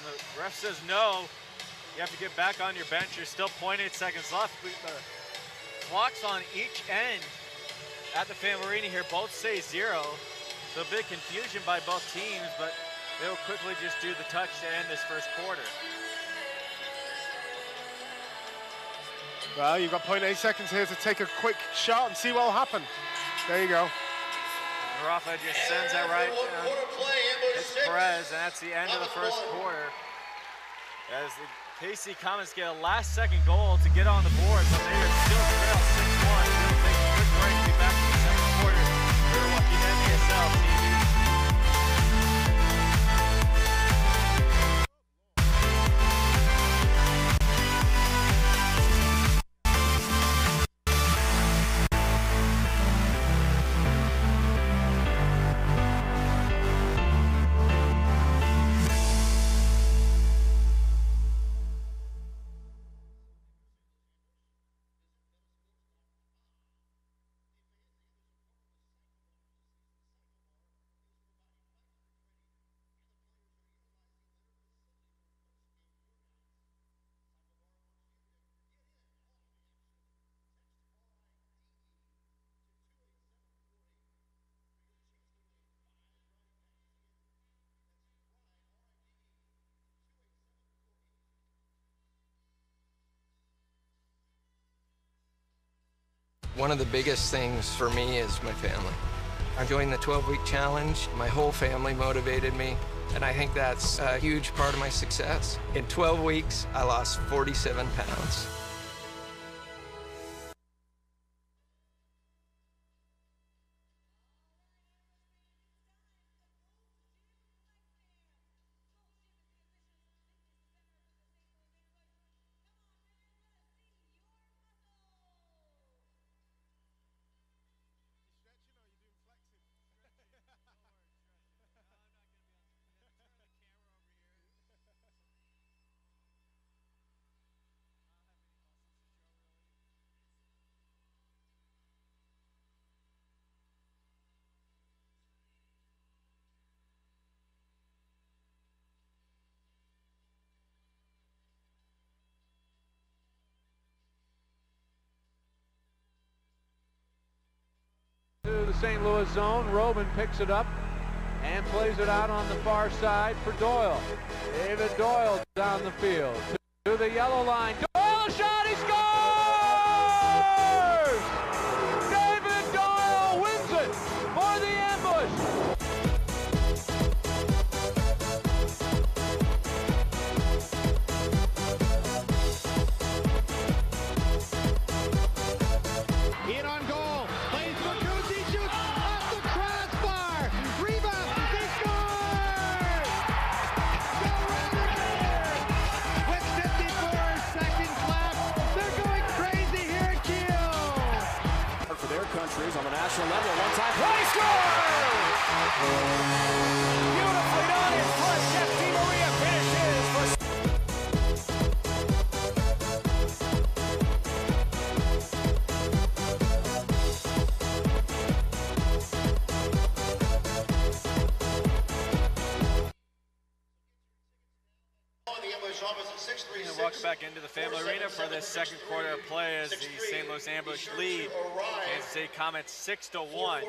Speaker 4: And the ref says no. You have to get back on your bench. There's still 0.8 seconds left. The clocks on each end at the Fan Arena here both say 0. So a bit confusion by both teams, but they'll quickly just do the touch to end this first quarter.
Speaker 5: Well, you've got 0.8 seconds here to take a quick shot and see what will happen. There you go.
Speaker 4: And Rafa just sends that right down. It's Perez, and that's the end of the first quarter. As the KC Comets get a last-second goal to get on the board, but they are still trail 6-1. They'll take a quick break and be back in the second quarter. You're watching NASL TV.
Speaker 7: One of the biggest things for me is my family. I joined the 12-week challenge. My whole family motivated me, and I think that's a huge part of my success. In 12 weeks, I lost 47 pounds.
Speaker 8: To the St. Louis zone, Robin picks it up and plays it out on the far side for Doyle. David Doyle down the field to the yellow line. Doyle, a shot, he scores! David Doyle wins it for the ambush.
Speaker 9: Series on the national level. One-time play, score! Beautifully done in front. Jeff DiMaria finishes for...
Speaker 4: And welcome back into the Family Arena for this second quarter of play as the St. Louis Ambush lead Kansas City Comets 6-1. I'd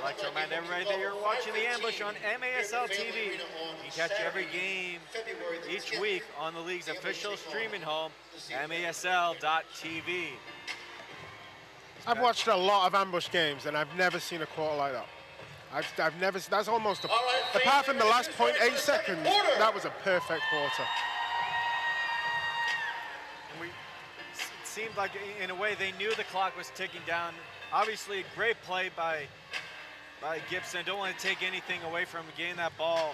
Speaker 4: like to remind everybody that you're watching the Ambush on MASL TV. You can catch every game each week on the league's official streaming home, MASL.tv.
Speaker 5: I've watched a lot of Ambush games, and I've never seen a quarter like that. I've never, that's almost, apart from the last 0.8 seconds, that was a perfect quarter.
Speaker 4: It seemed like, in a way, they knew the clock was ticking down. Obviously, a great play by Gibson. Don't want to take anything away from him, getting that ball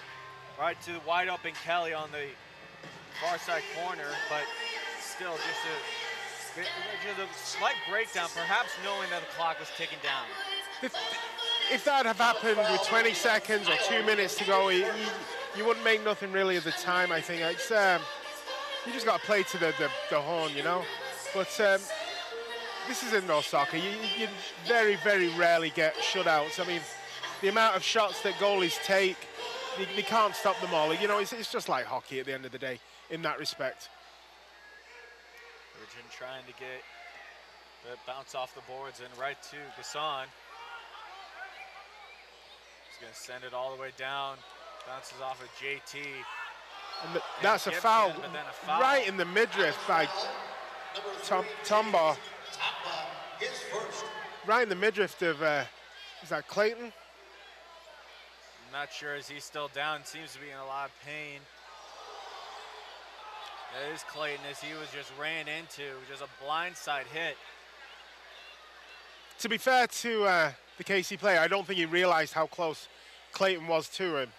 Speaker 4: right to wide open Kelly on the far side corner, but still just a slight breakdown, perhaps knowing that the clock was ticking down.
Speaker 5: If that had happened with 20 seconds or 2 minutes to go, you wouldn't make nothing really of the time, I think. It's, you just got to play to the horn, you know? But this is indoor soccer. You very, very rarely get shutouts. I mean, the amount of shots that goalies take, they can't stop them all. You know, it's just like hockey at the end of the day in that respect.
Speaker 4: Virgin trying to get the bounce off the boards and right to Gasson. He's going to send it all the way down. Bounces off of JT.
Speaker 5: And that's a foul right in the midriff by Tombaugh. Right in the midriff of, is that Clayton?
Speaker 4: I'm not sure, as he's still down, seems to be in a lot of pain. That is Clayton, as he was just ran into, just a blindside hit.
Speaker 5: To be fair to the KC player, I don't think he realized how close Clayton was to him.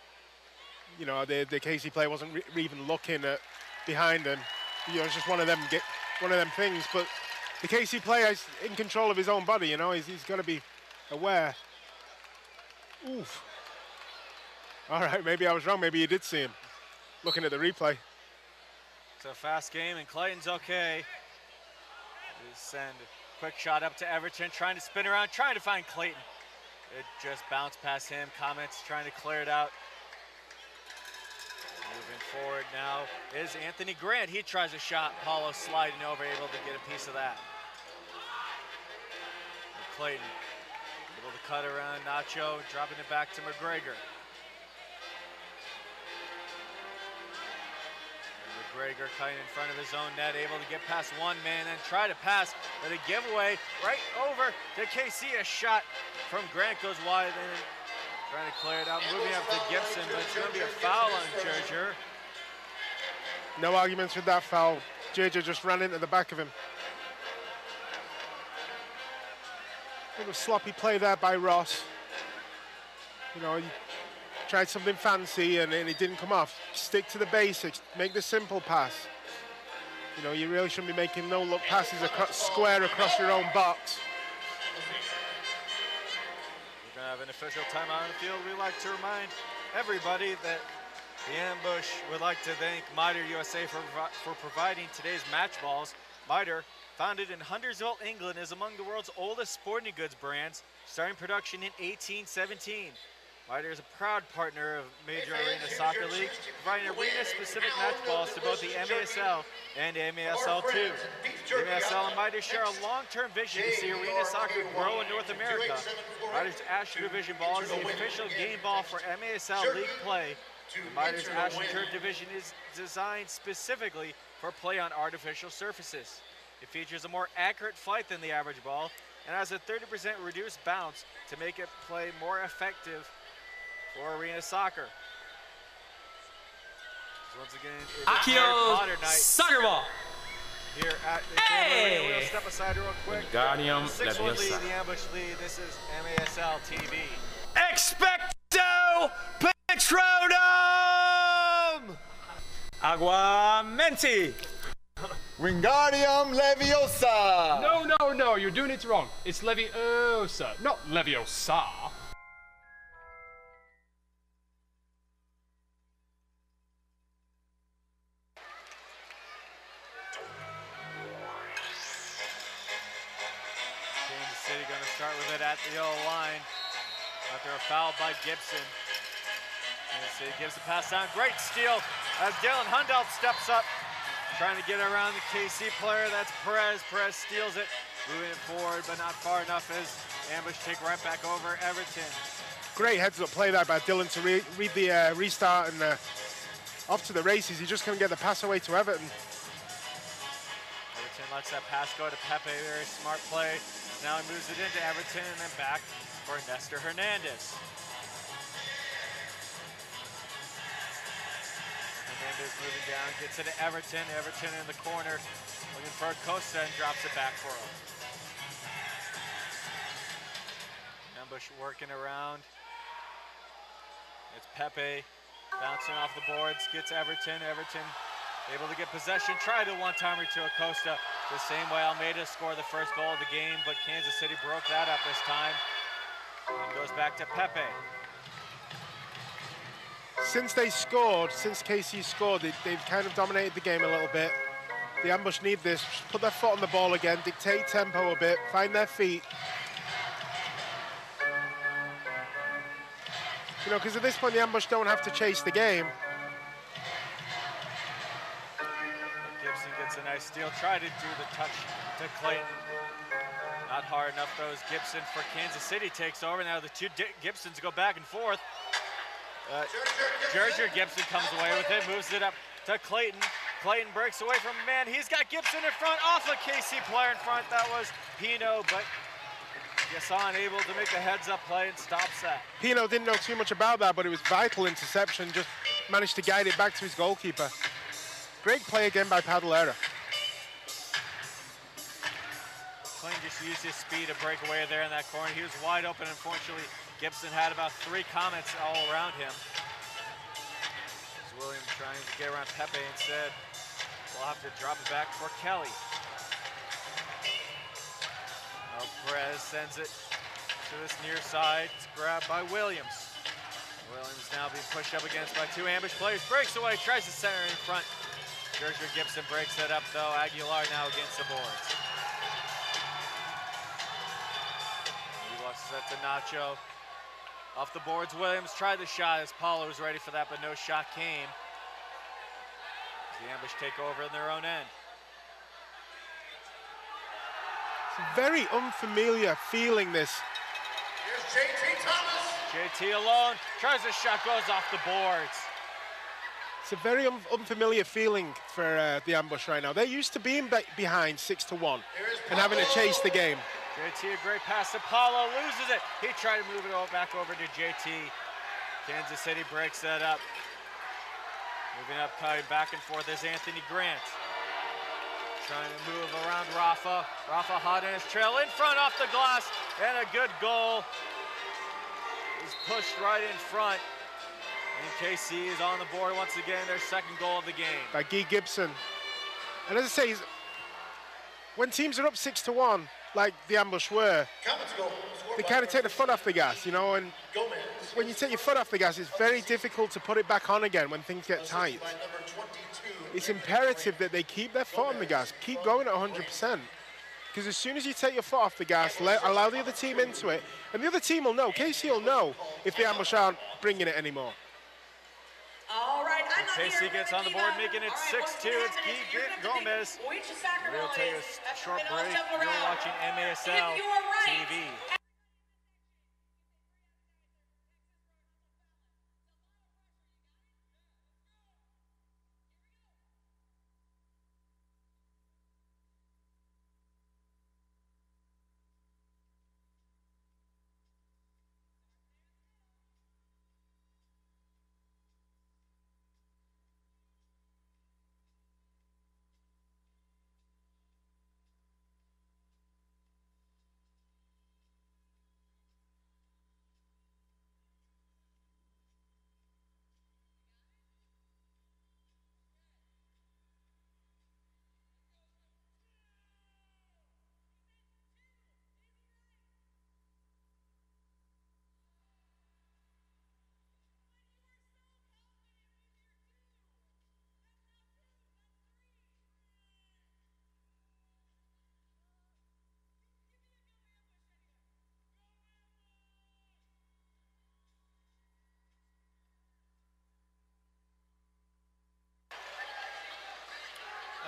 Speaker 5: You know, the KC player wasn't even looking at behind him. You know, it's just one of them things. But the KC player is in control of his own body. You know, he's got to be aware. Oof. All right, maybe I was wrong. Maybe you did see him looking at the replay.
Speaker 4: It's a fast game, and Clayton's okay. They send a quick shot up to Everton, trying to spin around, trying to find Clayton. It just bounced past him. Comets trying to clear it out. Moving forward now is Anthony Grant. He tries a shot. Paulo sliding over, able to get a piece of that. And Clayton able to cut around Nacho, dropping it back to McGregor. McGregor cutting in front of his own net, able to get past one man and try to pass, but a giveaway right over to KC. A shot from Grant goes wide and trying to clear it out, moving up to Gibson, but it's going to be a foul on Gerger.
Speaker 5: No arguments with that foul. Gerger just ran into the back of him. A little sloppy play there by Ross. You know, he tried something fancy and it didn't come off. Stick to the basics, make the simple pass. You know, you really shouldn't be making no-look passes square across your own box.
Speaker 4: We're going to have an official timeout on the field. We'd like to remind everybody that the Ambush would like to thank Mitre USA for providing today's match balls. Mitre, founded in Huntersville, England, is among the world's oldest sporting goods brands, starting production in 1817. Mitre is a proud partner of Major Arena Soccer League, providing arena-specific match balls to both the MASL and MASL2. The MASL and Mitre share a long-term vision to see arena soccer grow in North America. Mitre's Ashen Division ball is the official game ball for MASL League play. Mitre's Ashen Turf Division is designed specifically for play on artificial surfaces. It features a more accurate flight than the average ball and has a 30% reduced bounce to make it play more effective for arena soccer. Once again,
Speaker 9: Akio soccer ball.
Speaker 4: Here at the arena, we'll step aside real quick. 6-1 lead, the Ambush lead. This is MASL TV.
Speaker 9: Expecto Patronum! Aguamenti!
Speaker 10: Wingardium Leviosa!
Speaker 11: No, you're doing it wrong. It's Leviosa, not Leviosa.
Speaker 4: Kansas City going to start with it at the yellow line. After a foul by Gibson. Kansas City gives the pass down. Great steal as Dylan Hundelt steps up. Trying to get around the KC player. That's Perez. Perez steals it. Moving it forward, but not far enough as ambush take right back over Everton.
Speaker 5: Great heads-up play there by Dylan to read the restart and off to the races. He just couldn't get the pass away to Everton.
Speaker 4: Everton lets that pass go to Pepe. Very smart play. Now he moves it into Everton and then back for Nestor Hernandez. Hernandez moving down, gets it to Everton. Everton in the corner, looking for Acosta and drops it back for him. Ambush working around. It's Pepe bouncing off the boards, gets Everton. Everton able to get possession, tried a one-timer to Acosta. The same way Almeida scored the first goal of the game, but Kansas City broke that up this time. And goes back to Pepe.
Speaker 5: Since KC scored, they've kind of dominated the game a little bit. The ambush need this, just put their foot on the ball again, dictate tempo a bit, find their feet. You know, because at this point the ambush don't have to chase the game.
Speaker 4: Gibson gets a nice steal, tried to do the touch to Clayton. Not hard enough though as Gibson for Kansas City takes over. Now the two Gibsons go back and forth. Gerger Gibson comes away with it, moves it up to Clayton. Clayton breaks away from a man. He's got Gibson in front, off a KC player in front. That was Pino, but Gasson able to make a heads-up play and stops that.
Speaker 5: Pino didn't know too much about that, but it was vital interception. Just managed to guide it back to his goalkeeper. Great play again by Padalera.
Speaker 4: Clayton just used his speed to break away there in that corner. He was wide open. Unfortunately, Gibson had about 3 Comets all around him. As Williams trying to get around Pepe instead. We'll have to drop it back for Kelly. Now Perez sends it to this near side. It's grabbed by Williams. Williams now being pushed up against by 2 ambush players. Breaks away, tries to center in front. Gerger Gibson breaks that up though. Aguilar now against the boards. He loses that to Nacho. Off the boards, Williams tried the shot as Paulo was ready for that, but no shot came. The ambush take over in their own end.
Speaker 5: It's a very unfamiliar feeling, this.
Speaker 1: Here's JT Thomas.
Speaker 4: JT alone, tries a shot, goes off the boards.
Speaker 5: It's a very unfamiliar feeling for the ambush right now. They're used to being behind 6-1 and having to chase the game.
Speaker 4: JT, a great pass to Paulo, loses it. He tried to move it back over to JT. Kansas City breaks that up. Moving up, cutting back and forth is Anthony Grant. Trying to move around Rafa. Rafa hot in his trail, in front off the glass, and a good goal. He's pushed right in front. And KC is on the board once again, their second goal of the game.
Speaker 5: By Guy Gibson. And as I say, when teams are up 6-1, like the ambush were, they kind of take the foot off the gas, you know, and when you take your foot off the gas, it's very difficult to put it back on again when things get tight. It's imperative that they keep their foot on the gas, keep going at 100%. Because as soon as you take your foot off the gas, allow the other team into it, and the other team will know, KC will know if the ambush aren't bringing it anymore.
Speaker 2: All right, I'm not
Speaker 4: KC
Speaker 2: here
Speaker 4: gets on the board, making it 6-2. It's Guy Gomez. We'll take a short break. You're watching MASL TV.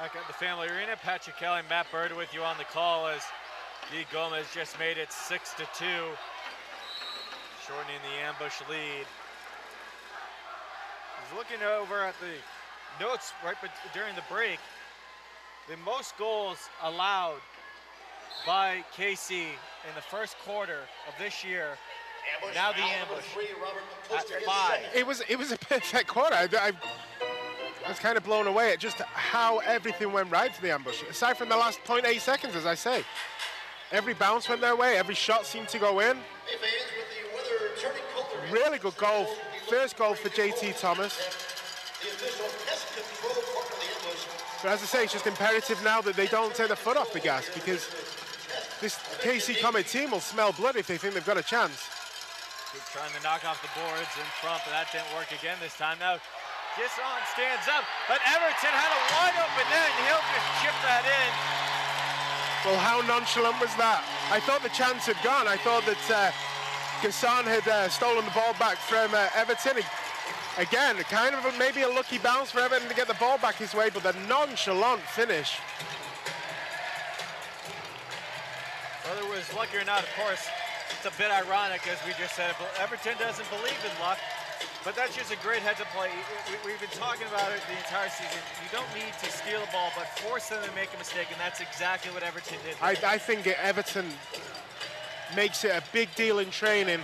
Speaker 4: Back at the Family Arena, Patrick Kelly, Matt Bird with you on the call as Guy Gomez just made it 6-2, shortening the ambush lead. He's looking over at the notes right during the break. The most goals allowed by KC in the first quarter of this year. Now the ambush at 5.
Speaker 5: It was a perfect quarter. I was kind of blown away at just how everything went right for the ambush. Aside from the last 0.8 seconds, as I say. Every bounce went their way, every shot seemed to go in. Really good goal. First goal for JT Thomas. But as I say, it's just imperative now that they don't take the foot off the gas, because this KC Comet team will smell blood if they think they've got a chance.
Speaker 4: Keep trying to knock off the boards in front, but that didn't work again this time. Now, Gisson stands up, but Everton had a wide open net, and he'll just chip that in.
Speaker 5: Well, how nonchalant was that? I thought the chance had gone. I thought that Gisson had stolen the ball back from Everton. Again, kind of maybe a lucky bounce for Everton to get the ball back his way, but the nonchalant finish.
Speaker 4: Whether it was lucky or not, of course, it's a bit ironic, as we just said, but Everton doesn't believe in luck, but that's just a great head to play. We've been talking about it the entire season. You don't need to steal the ball, but force them to make a mistake, and that's exactly what Everton did.
Speaker 5: I think Everton makes it a big deal in training.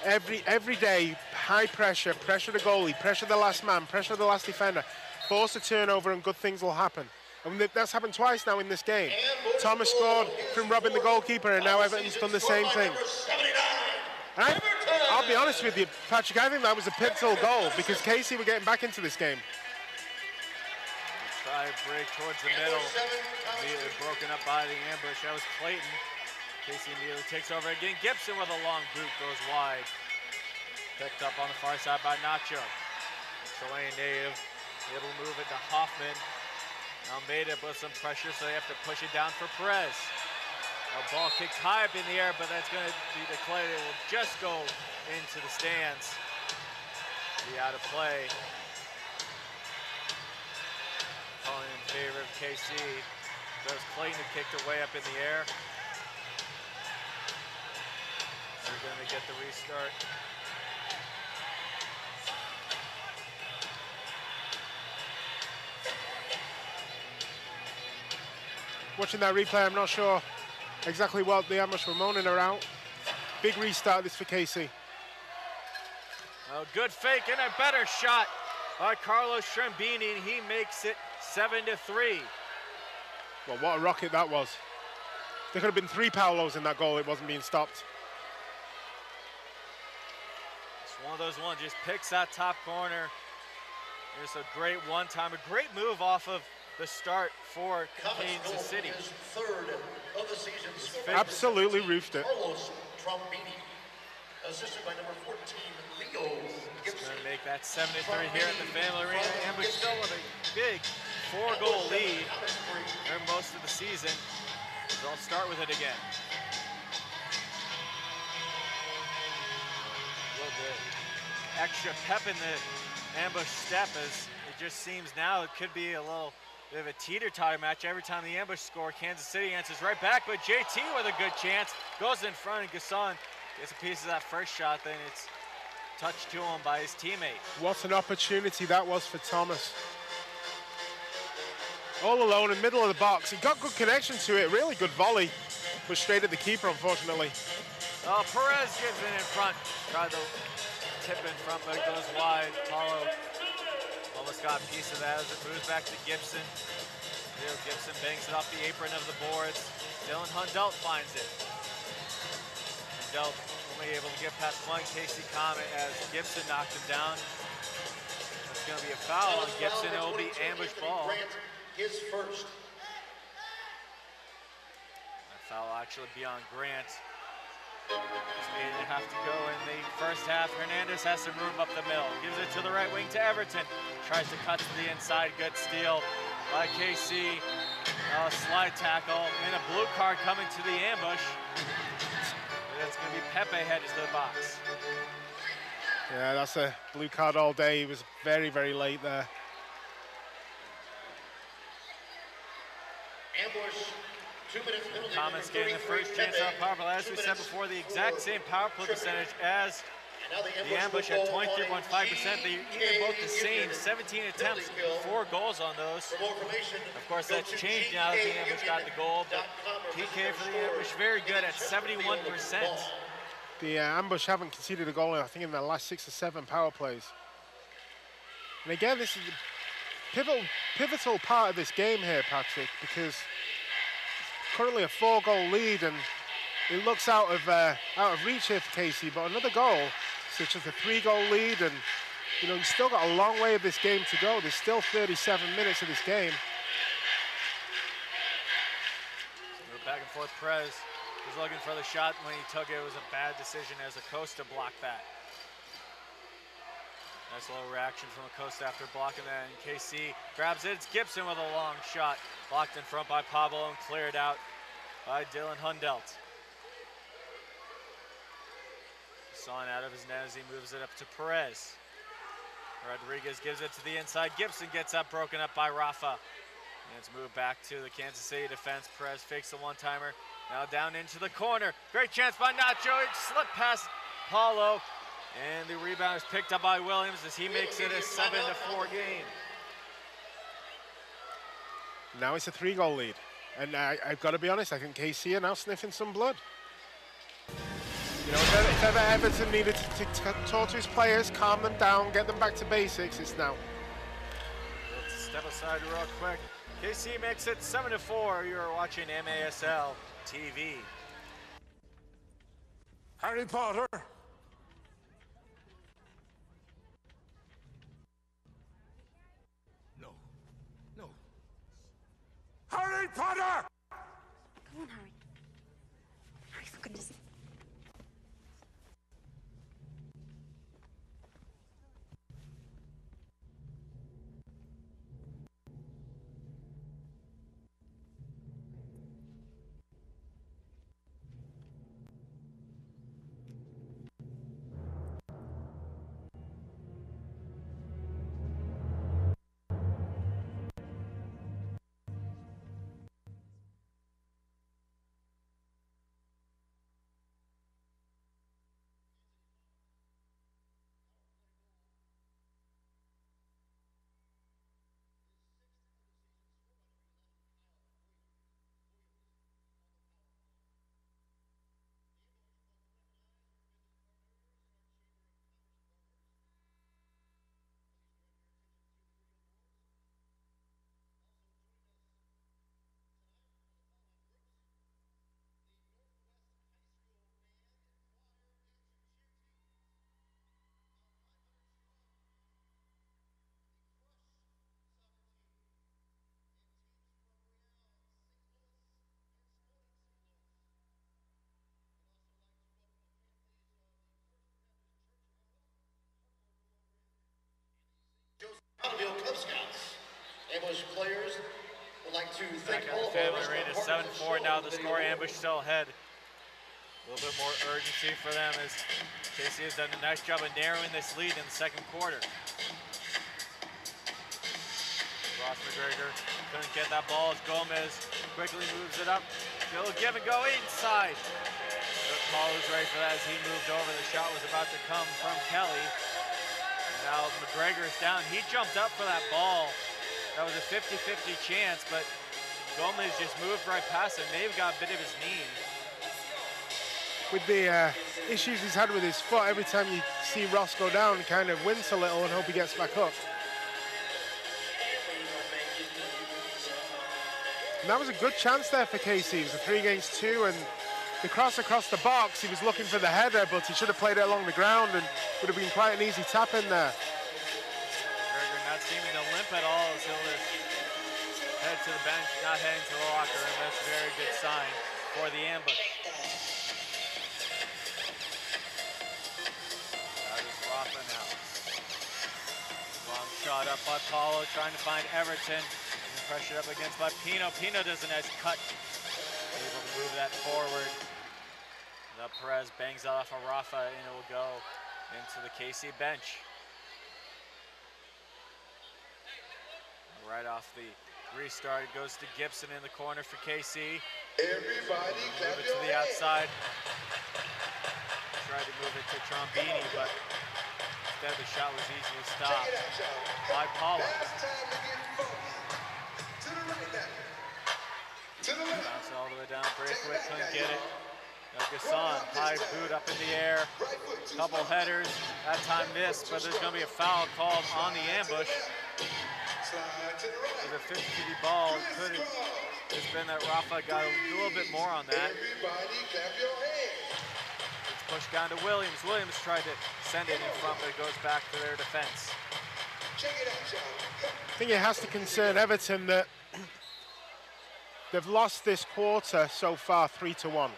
Speaker 5: Every day, high pressure, pressure the goalie, pressure the last man, pressure the last defender, force a turnover and good things will happen. And that's happened twice now in this game. Thomas scored from robbing the goalkeeper, and now Everton's done the same thing. And I'll be honest with you, Patrick, I think that was a pivotal goal because KC were getting back into this game.
Speaker 4: Try a break towards the middle, immediately broken up by the ambush. That was Clayton. KC immediately takes over again. Gibson with a long boot goes wide. Picked up on the far side by Nacho. Chilean native able to move it to Hoffman. Almeida with some pressure, so they have to push it down for Perez. A ball kicked high up in the air, but that's going to be declared. It will just go into the stands. Be out of play. Calling in favor of KC. That was Clayton who kicked it way up in the air. They're going to get the restart.
Speaker 5: Watching that replay, I'm not sure exactly what the ambush were moaning around. Big restart this for KC.
Speaker 4: Oh, good fake and a better shot by Carlos Trembini, and he makes it 7-3.
Speaker 5: Well, what a rocket that was. There could have been 3 Paolos in that goal. It wasn't being stopped.
Speaker 4: It's one of those ones, just picks that top corner. There's a great one-time, a great move off of the start for Kansas City.
Speaker 1: Third of the season.
Speaker 5: Absolutely roofed it.
Speaker 1: Carlos Trombini, assisted by number 14, Leo
Speaker 4: It's going to make that 7-3 here at the Family Arena. Ambush still with a big 4-goal lead for most of the season. So I'll start with it again. A little bit extra pep in the ambush step, as it just seems now it could be a little bit of a teeter-totter match. Every time the ambush score, Kansas City answers right back, but JT with a good chance goes in front, and Gasson gets a piece of that first shot, then it's touched to him by his teammate.
Speaker 5: What an opportunity that was for Thomas. All alone in the middle of the box. He got good connection to it, really good volley, but straight at the keeper, unfortunately.
Speaker 4: Oh, Perez gives it in front. Tried to tip in front, but it goes wide. Paulo almost got a piece of that as it moves back to Gibson. Leo Gibson bangs it off the apron of the boards. Dylan Hundelt finds it. Hundelt only able to get past one KC Comet as Gibson knocked him down. It's going to be a foul on Gibson. It will be ambush ball.
Speaker 1: His first.
Speaker 4: That foul will actually be on Grant. Just 8.5 to go in the first half. Hernandez has some room up the middle. Gives it to the right wing to Everton. Tries to cut to the inside. Good steal by KC. Slide tackle and a blue card coming to the ambush. It's going to be Pepe headed to the box.
Speaker 5: Yeah, that's a blue card all day. He was very, very late there.
Speaker 4: Comets getting the first chance on power play. As we said before, the exact same power play percentage as the ambush at 23.5%. They even both the same, 17 attempts, 4 goals on those. Of course, that's changed now that the ambush got the goal, but PK for the ambush very good at 71%.
Speaker 5: The ambush haven't conceded a goal, I think, in their last 6 or 7 power plays. And again, this is the pivotal part of this game here, Patrick, because currently a 4-goal lead, and it looks out of reach here for KC. But another goal, such as a 3-goal lead, and you know, you've still got a long way of this game to go. There's still 37 minutes of this game.
Speaker 4: Move back and forth. Perez was looking for the shot. When he took it, it was a bad decision as Acosta blocked that. Nice little reaction from Acosta after blocking that, and KC grabs it. It's Gibson with a long shot. Blocked in front by Pablo and cleared out by Dylan Hundelt. Sawing out of his net as he moves it up to Perez. Rodriguez gives it to the inside. Gibson gets up, broken up by Rafa. And it's moved back to the Kansas City defense. Perez fakes the one-timer. Now down into the corner. Great chance by Nacho. It slipped past Paulo. And the rebound is picked up by Williams as he makes it a 7-4 game.
Speaker 5: Now it's a 3-goal lead. And I've got to be honest, I think KC are now sniffing some blood. You know, if ever Everton needed to talk to his players, calm them down, get them back to basics, it's now.
Speaker 4: Let's step aside real quick. KC makes it 7-4. You're watching MASL TV.
Speaker 12: Harry Potter. No. Harry Potter!
Speaker 13: Come on, Harry. Harry, for goodness sake.
Speaker 1: Cub Scouts. Ambush players would like to thank all of
Speaker 4: Family Arena 7-4 now. The score. Ambush still ahead. A little bit more urgency for them as KC has done a nice job of narrowing this lead in the second quarter. Ross McGregor couldn't get that ball as Gomez quickly moves it up. Still give and go inside. Paul was ready for that as he moved over. The shot was about to come from Kelly. Now McGregor's down. He jumped up for that ball. That was a 50-50 chance, but Gomez just moved right past him. May have got a bit of his knee.
Speaker 5: With the issues he's had with his foot, every time you see Ross go down, kind of wince a little and hope he gets back up. And that was a good chance there for KC. It was a 3-against-2, and the cross across the box, he was looking for the header, but he should have played it along the ground and would have been quite an easy tap in there.
Speaker 4: McGregor not seeming to limp at all as he'll just head to the bench, not heading to the locker room. That's a very good sign for the ambush. That is Rafa now. Long shot up by Paulo, trying to find Everton. And pressured up against by Pino. Pino does a nice cut. Able to move that forward. Now Perez bangs that off of Rafa, and it will go into the KC bench. Right off the restart, it goes to Gibson in the corner for KC.
Speaker 10: Everybody clap
Speaker 4: move it
Speaker 10: your
Speaker 4: to the
Speaker 10: hands.
Speaker 4: outside. Tried to move it to Trombini, but instead the shot was easily stopped by Paulo.
Speaker 10: Last time to get funky. To the right now. To the left.
Speaker 4: Bounce all the way down, breakaway, couldn't get it. Gasson, high boot up in the air. Couple headers, that time missed, but there's gonna be a foul called on the ambush. It was a 50-50 ball. Could have just been that Rafa got a little bit more on that.
Speaker 10: Everybody clap your hands.
Speaker 4: It's pushed down to Williams. Williams tried to send it in front, but it goes back to their defense.
Speaker 10: Check it out, y'all.
Speaker 5: I think it has to concern Everton that they've lost this quarter so far 3-1.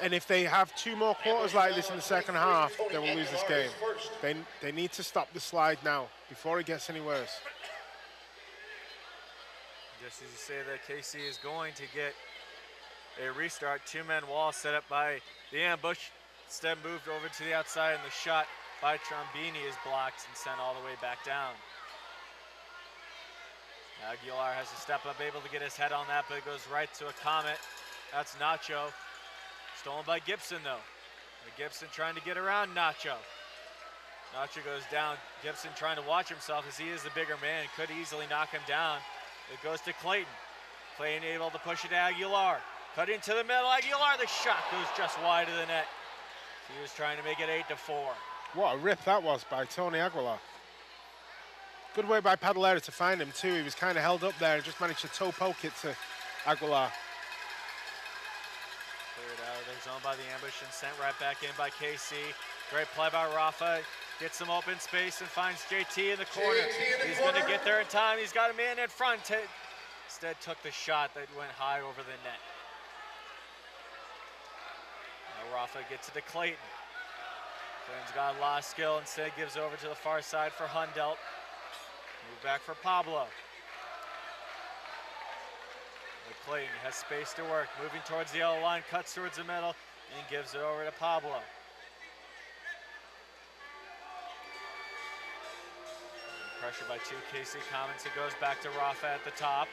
Speaker 5: And if they have 2 more quarters like this in the second half, they will lose this game. They need to stop the slide now before it gets any worse.
Speaker 4: Just as you say that, KC is going to get a restart. 2-man wall set up by the ambush. Instead moved over to the outside, and the shot by Trombini is blocked and sent all the way back down. Aguilar has to step up, able to get his head on that, but it goes right to a Comet. That's Nacho. Stolen by Gibson, though. Gibson trying to get around Nacho. Nacho goes down. Gibson trying to watch himself as he is the bigger man. Could easily knock him down. It goes to Clayton. Clayton able to push it to Aguilar. Cut into the middle. Aguilar, the shot goes just wide of the net. He was trying to make it 8-4.
Speaker 5: What a rip that was by Tony Aguilar. Good way by Padalera to find him, too. He was kind of held up there and just managed to toe poke it to Aguilar.
Speaker 4: Cleared out of their zone by the ambush and sent right back in by KC. Great play by Rafa. Gets some open space and finds JT in the corner. He's going to get there in time. He's got a man in front. Instead took the shot that went high over the net. Now Rafa gets it to Clayton. Clayton's got a lot of skill. Instead gives over to the far side for Hundelt. Move back for Pablo. Clayton has space to work, moving towards the yellow line, cuts towards the middle, and gives it over to Pablo. Pressure by 2 KC Comets. It goes back to Rafa at the top.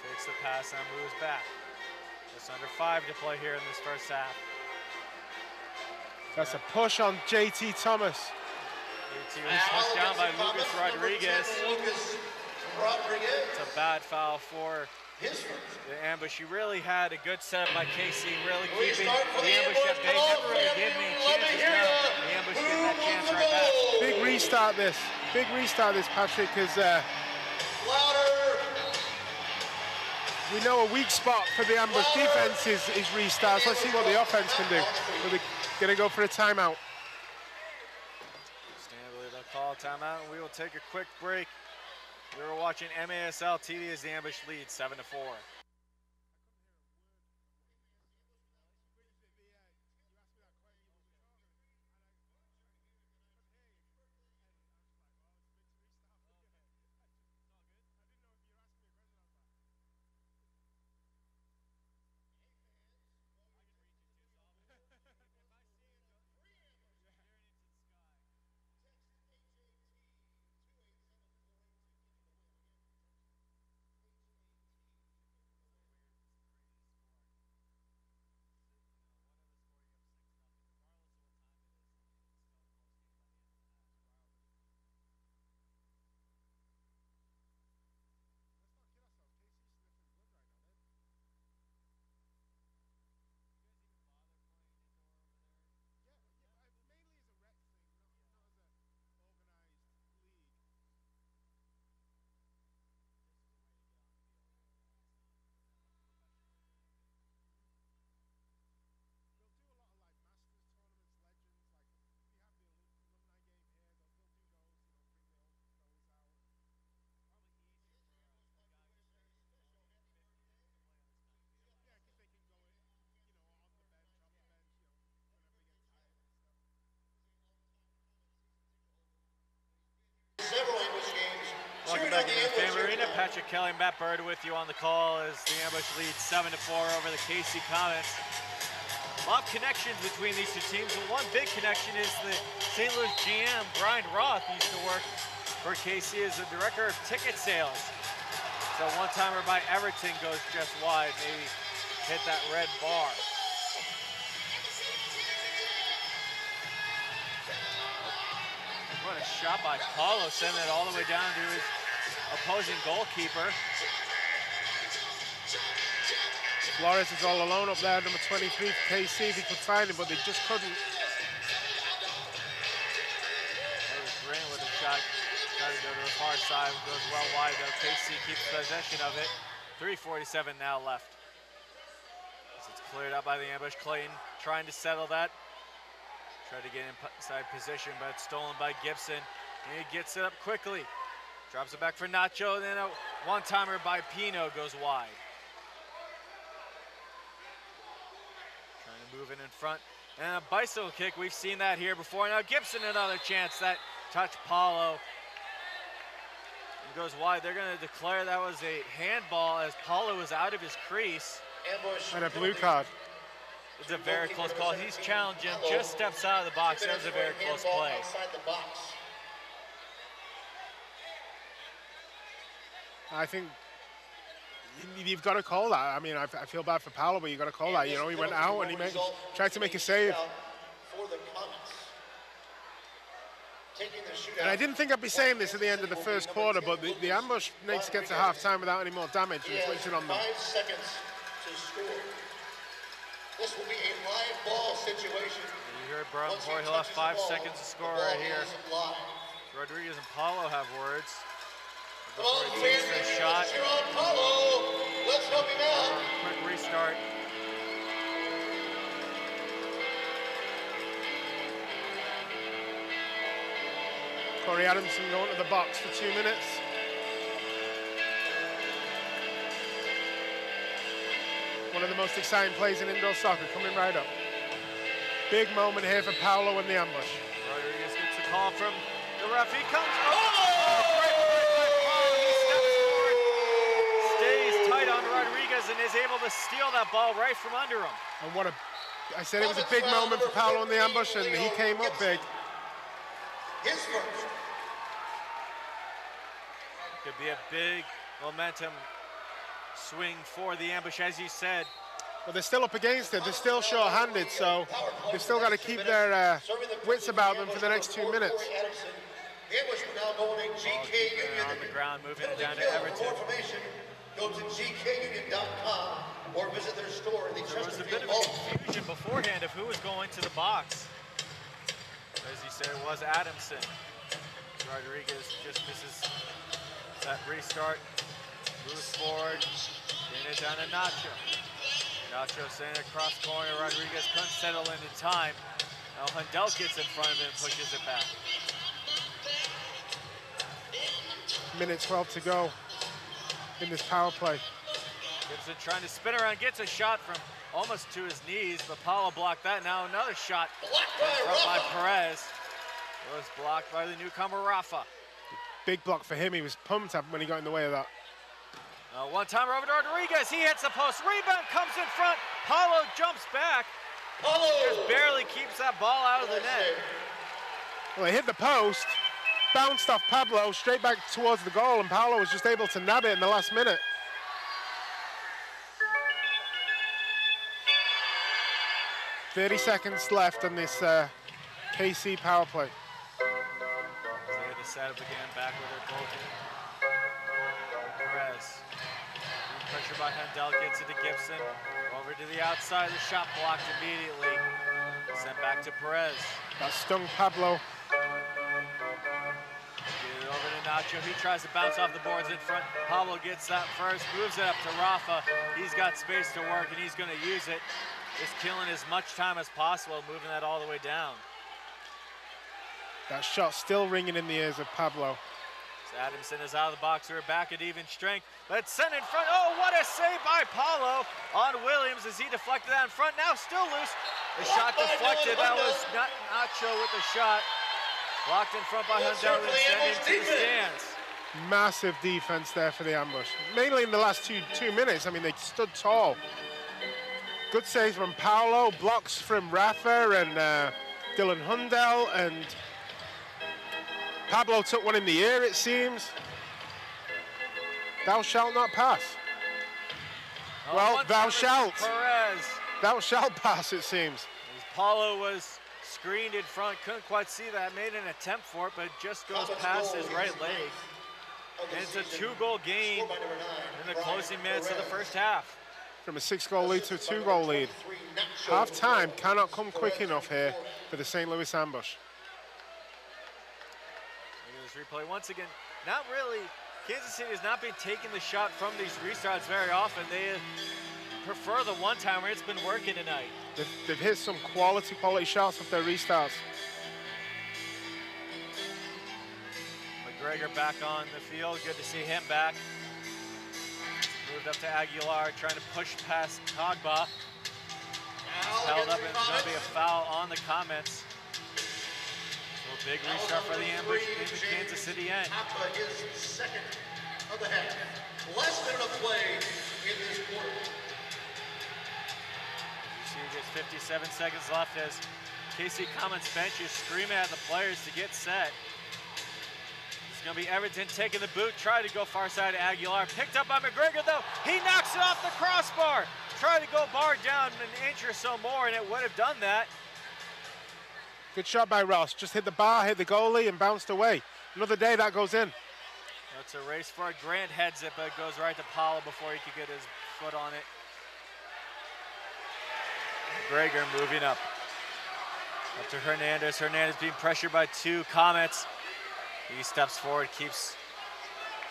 Speaker 4: Takes the pass and moves back. Just under 5 to play here in this first half.
Speaker 5: That's a push on JT Thomas.
Speaker 4: JT was pushed down by Lucas Rodriguez. It's a bad foul for the ambush. He really had a good setup by KC, really keeping the ambush at bay. Never really gave me chances now. The ambush getting that chance right back.
Speaker 5: Big restart this. Big restart this, Patrick, because we know a weak spot for the ambush defense is restarts. Let's see what the offense can do. They're going to go for a timeout.
Speaker 4: Stanley, they'll call a timeout, and we will take a quick break. You're watching MASL TV as the ambush leads 7-4. Welcome back into the Fame Arena. Patrick Kelly and Matt Bird with you on the call as the ambush leads 7-4 over the KC Comets. A lot of connections between these two teams, but one big connection is the St. Louis GM, Brian Roth, used to work for KC as the director of ticket sales. So one-timer by Everton goes just wide, maybe hit that red bar. What a shot by Paulo, sending it all the way down to his opposing goalkeeper.
Speaker 5: Flores is all alone up there, number 23 for KC, if he could find him, but they just couldn't.
Speaker 4: There's Green with a shot. Trying to go to the far side, goes well wide though. KC keeps possession of it. 3:47 now left. As it's cleared out by the ambush. Clayton trying to settle that. Tried to get inside position, but it's stolen by Gibson. And he gets it up quickly. Drops it back for Nacho, then a one-timer by Pino goes wide. Trying to move it in front. And a bicycle kick, we've seen that here before. Now Gibson, another chance, that touch Paulo. It goes wide. They're going to declare that was a handball as Paulo was out of his crease.
Speaker 5: And a blue card.
Speaker 4: It's a very close call. He's challenging, just steps out of the box. That was a very close play.
Speaker 5: I think you've got to call that. I mean, I feel bad for Paulo, but you've got to call that. You know, he went out and he tried to make a save. And I didn't think I'd be saying this at the end of the first quarter, but the ambush needs to get to half-time without any more damage inflicted on them.
Speaker 1: 5 seconds to score. This will be a live ball situation.
Speaker 4: You heard Brown before he left 5 seconds to score right here. Rodriguez and Paulo have words. Before he takes the shot.
Speaker 1: Paulo. Let's help him out.
Speaker 4: Quick restart.
Speaker 5: Corey Adamson going to the box for 2 minutes. One of the most exciting plays in indoor soccer coming right up. Big moment here for Paulo in the ambush.
Speaker 4: Rodriguez gets a call from the ref. He comes. Great play by Paulo. He steps forward, stays tight on Rodriguez, and is able to steal that ball right from under him.
Speaker 5: And what I said it was a big moment for Paulo in the ambush, and he came up big.
Speaker 1: His first.
Speaker 4: Could be a big momentum swing for the ambush, as you said.
Speaker 5: But they're still up against it. They're still short-handed, so they've still got to keep their wits about them for the next 2 minutes.
Speaker 4: On the ground, moving it down to Everton.
Speaker 1: Go to gkunion.com or visit their store in the
Speaker 4: There was a bit of confusion beforehand of who was going to the box. As you said, it was Adamson. Rodriguez just misses that restart. Moves forward, getting it down to Nacho. Nacho sending it across corner. Rodriguez couldn't settle into time. Now Hundell gets in front of him and pushes it back.
Speaker 5: Minute 12 to go in this power play.
Speaker 4: Gibson trying to spin around, gets a shot from almost to his knees, but Paulo blocked that. Now another shot by Perez. It was blocked by the newcomer, Rafa.
Speaker 5: Big block for him. He was pumped up when he got in the way of that.
Speaker 4: One-timer over to Rodriguez. He hits the post. Rebound comes in front. Paulo jumps back. Just barely keeps that ball out of the net.
Speaker 5: Well, he hit the post, bounced off Pablo, straight back towards the goal, and Paulo was just able to nab it in the last minute. "30 seconds left on this KC power play.
Speaker 4: They had to set up again, back with their goalkeeper. Perez. Pressure by Handel, gets it to Gibson. Over to the outside, the shot blocked immediately. Sent back to Perez.
Speaker 5: That stung Pablo.
Speaker 4: Get it over to Nacho. He tries to bounce off the boards in front. Pablo gets that first, moves it up to Rafa. He's got space to work, and he's going to use it. Just killing as much time as possible, moving that all the way down.
Speaker 5: That shot still ringing in the ears of Pablo.
Speaker 4: Adamson is out of the box. We're back at even strength. But it's sent in front. Oh, what a save by Paulo on Williams as he deflected that in front. Now still loose. The shot deflected. That was Nacho with the shot. Blocked in front by Hundell and sent into the stands.
Speaker 5: Massive defense there for the ambush. Mainly in the last two minutes. I mean, they stood tall. Good saves from Paulo, blocks from Rafa and Dylan Hundell, and Pablo took one in the air, it seems. Thou shalt not pass.
Speaker 4: Oh,
Speaker 5: Well,
Speaker 4: once
Speaker 5: thou
Speaker 4: comes
Speaker 5: shalt.
Speaker 4: Perez.
Speaker 5: Thou shalt pass, it seems.
Speaker 4: As Paulo was screened in front, couldn't quite see that, made an attempt for it, but just goes past his right leg. And it's a 2-goal game in the closing minutes of the first half.
Speaker 5: From a 6-goal lead to a 2-goal lead. Half time cannot come quick enough here for the St. Louis Ambush.
Speaker 4: Look at this replay once again. Not really, Kansas City has not been taking the shot from these restarts very often. They prefer the one-timer. It's been working tonight.
Speaker 5: They've hit some quality shots off their restarts.
Speaker 4: McGregor back on the field. Good to see him back. Moved up to Aguilar, trying to push past Togba. Held up, and it's going to be a foul on the Comets. So a big restart for the Ambush in the Kansas City end.
Speaker 1: His second of the half. Last minute of play in this quarter.
Speaker 4: You see, there's 57 seconds left as KC Comets bench is screaming at the players to get set. It's going to be Everton taking the boot, try to go far side to Aguilar. Picked up by McGregor, though. He knocks it off the crossbar. Tried to go bar down an inch or so more, and it would have done that.
Speaker 5: Good shot by Ross. Just hit the bar, hit the goalie, and bounced away. Another day that goes in.
Speaker 4: It's a race for it. Grant heads it, but it goes right to Paulo before he could get his foot on it. McGregor moving up. Up to Hernandez. Hernandez being pressured by 2 Comets. He steps forward, keeps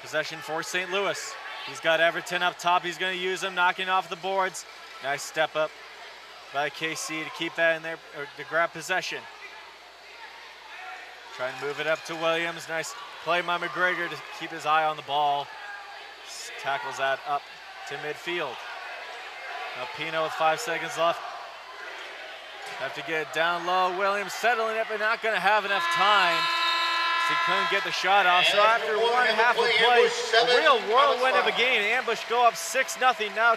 Speaker 4: possession for St. Louis. He's got Everton up top. He's going to use them, knocking off the boards. Nice step up by KC to keep that in there, or to grab possession. Trying to move it up to Williams. Nice play by McGregor to keep his eye on the ball. Tackles that up to midfield. Now Pino with 5 seconds left. Have to get it down low. Williams settling it, but not going to have enough time. He couldn't get the shot off, so after one half of play, a real whirlwind of a game. Ambush go up 6-0, now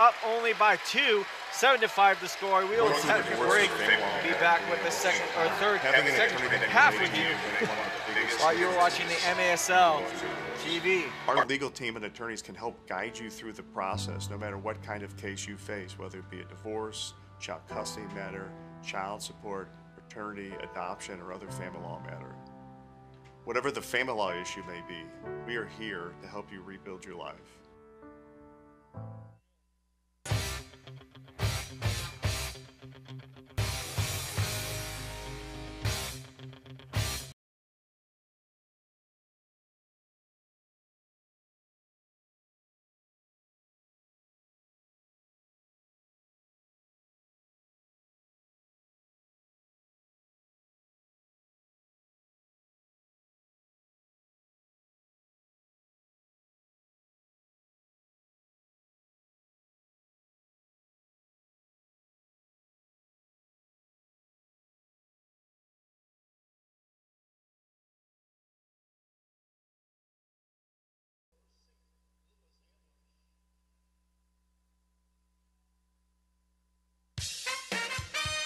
Speaker 4: up only by 2, 7-5 the score. We will take a break. Be back with the second half with you while you're watching the MASL TV.
Speaker 14: Our legal team and attorneys can help guide you through the process, no matter what kind of case you face, whether it be a divorce, child custody matter, child support, paternity, adoption, or other family law matter. Whatever the family law issue may be, we are here to help you rebuild your life.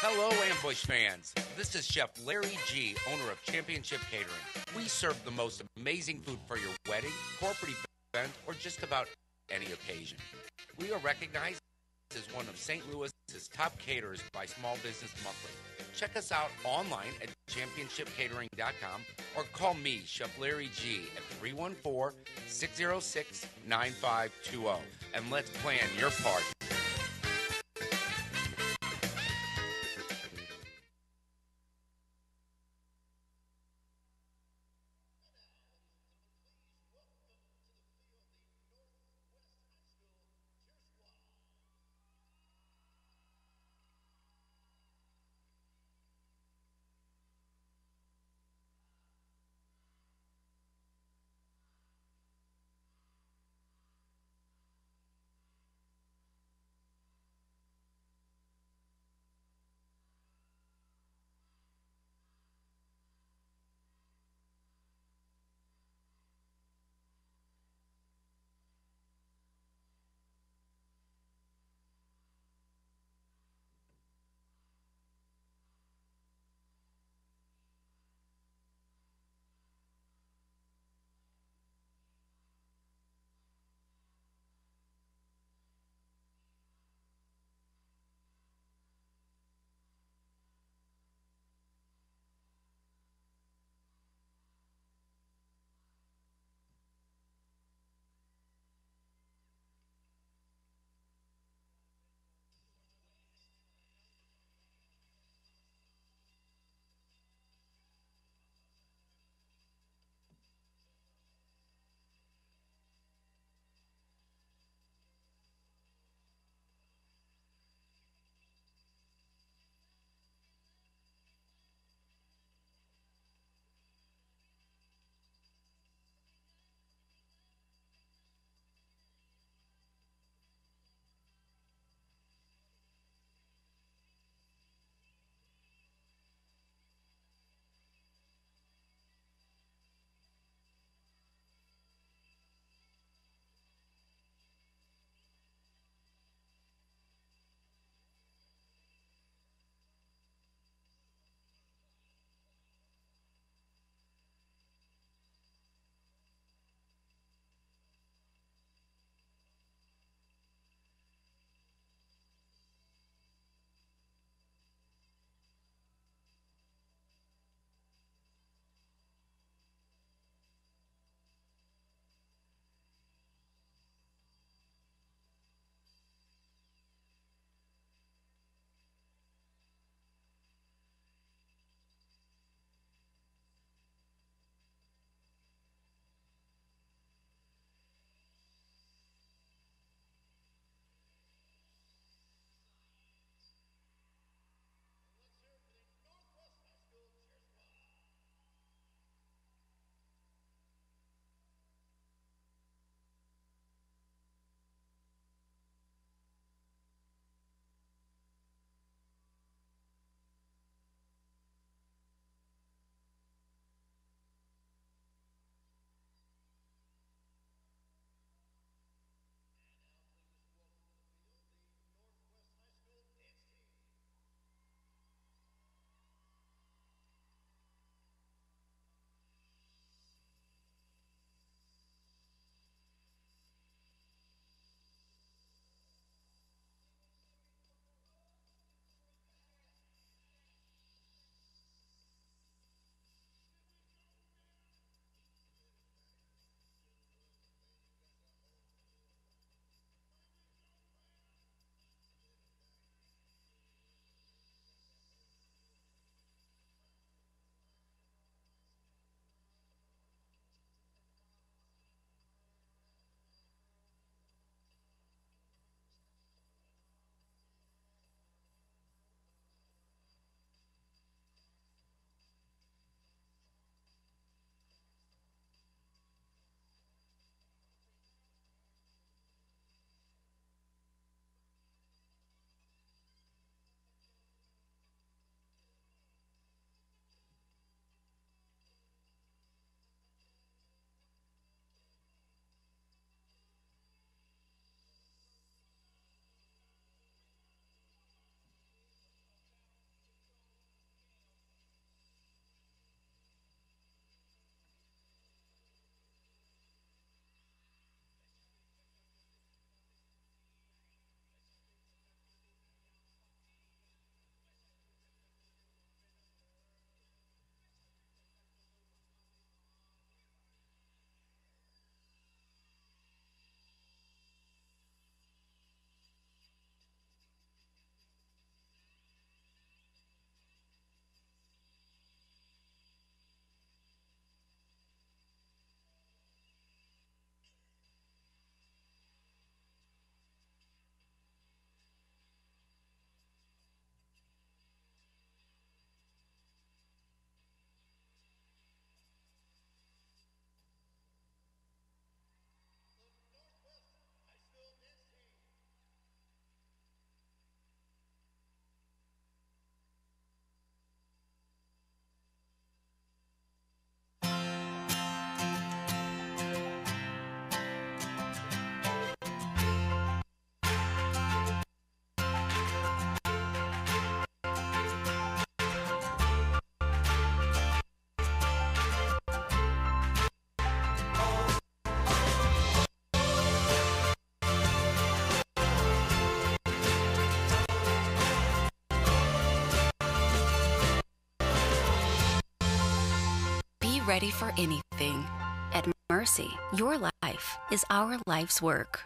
Speaker 15: Hello, Ambush fans. This is Chef Larry G., owner of Championship Catering. We serve the most amazing food for your wedding, corporate event, or just about any occasion. We are recognized as one of St. Louis's top caterers by Small Business Monthly. Check us out online at championshipcatering.com or call me, Chef Larry G., at 314-606-9520. And let's plan your party.
Speaker 16: ready for anything. At Mercy, your life is our life's work.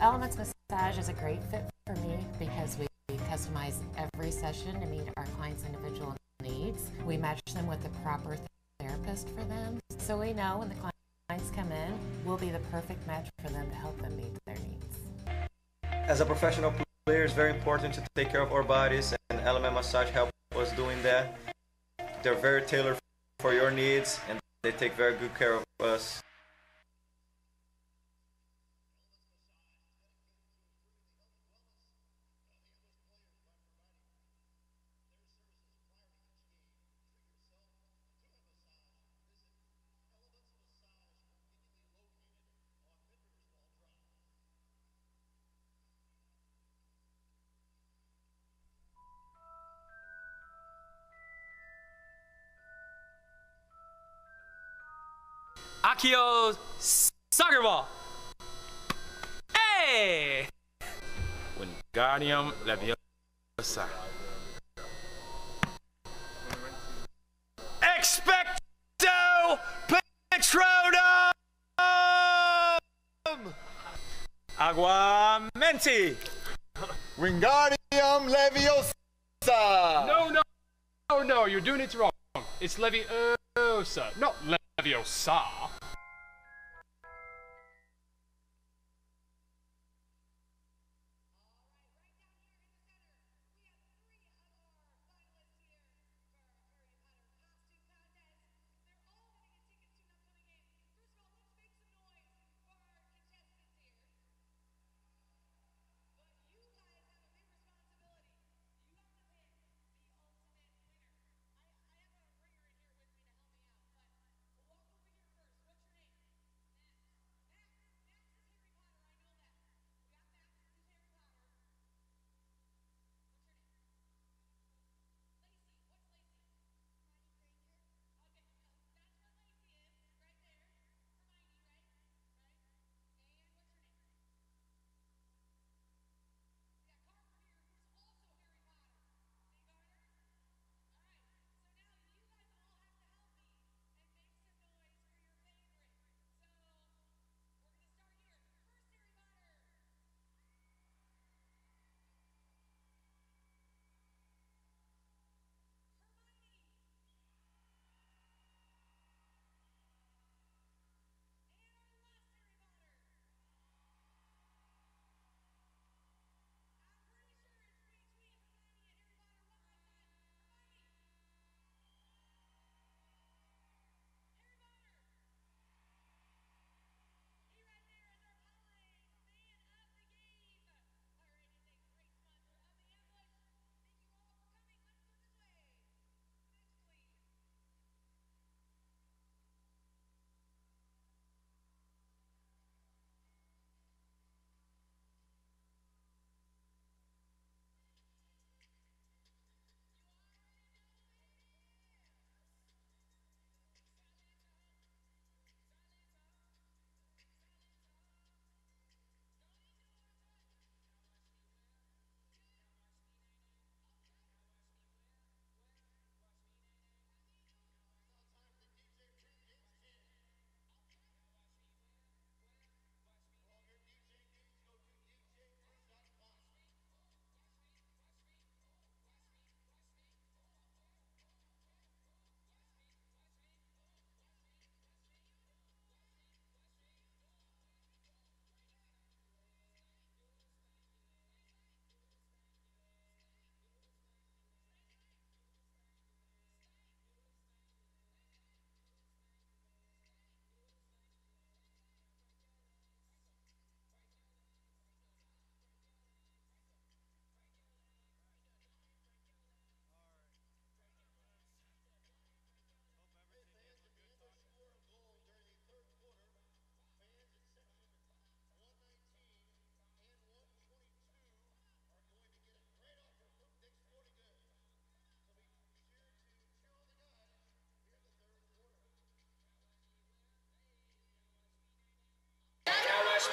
Speaker 17: Elements Massage is a great fit for me because we customize every session to meet our clients' individual needs. We match them with the proper therapist for them. So we know when the clients come in, we'll be the perfect match for them to help them meet their needs.
Speaker 18: As a professional player, it's very important to take care of our bodies, and Element Massage help us doing that. They're very tailored for your needs, and they take very good care of us.
Speaker 9: Akio soccer ball. Hey!
Speaker 19: Wingardium Leviosa.
Speaker 9: Expecto Patronum! Aguamenti!
Speaker 20: Wingardium Leviosa!
Speaker 11: No, you're doing it wrong. It's Leviosa, not Leviosa.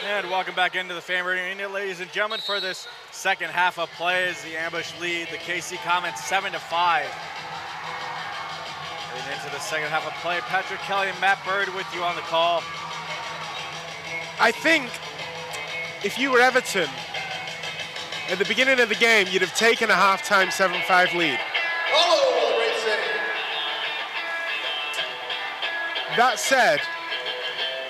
Speaker 4: And welcome back into the Fan Arena, ladies and gentlemen, for this second half of play as the ambush lead the KC Comets 7-5. Heading into the second half of play, Patrick Kelly and Matt Bird with you on the call.
Speaker 5: I think if you were Everton, at the beginning of the game, you'd have taken a halftime 7-5 lead.
Speaker 10: Oh, great save.
Speaker 5: That said,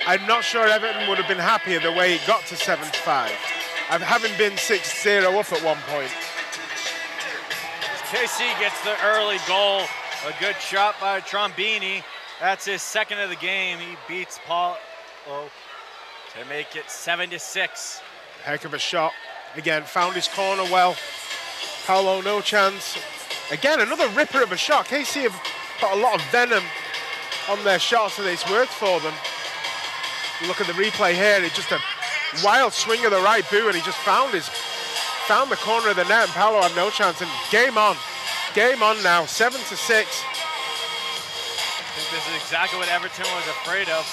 Speaker 5: I'm not sure Everton would have been happier the way it got to 7-5. Having been 6-0 up at one point.
Speaker 4: KC gets the early goal. A good shot by Trombini. That's his second of the game. He beats Paulo to make it 7-6.
Speaker 5: Heck of a shot. Again, found his corner well. Paulo, no chance. Again, another ripper of a shot. KC have got a lot of venom on their shots, and it's worked for them. You look at the replay here, it's just a wild swing of the right boot, and he just found the corner of the net, and Paulo had no chance. And game on now, 7-6.
Speaker 4: I think this is exactly what Everton was afraid of.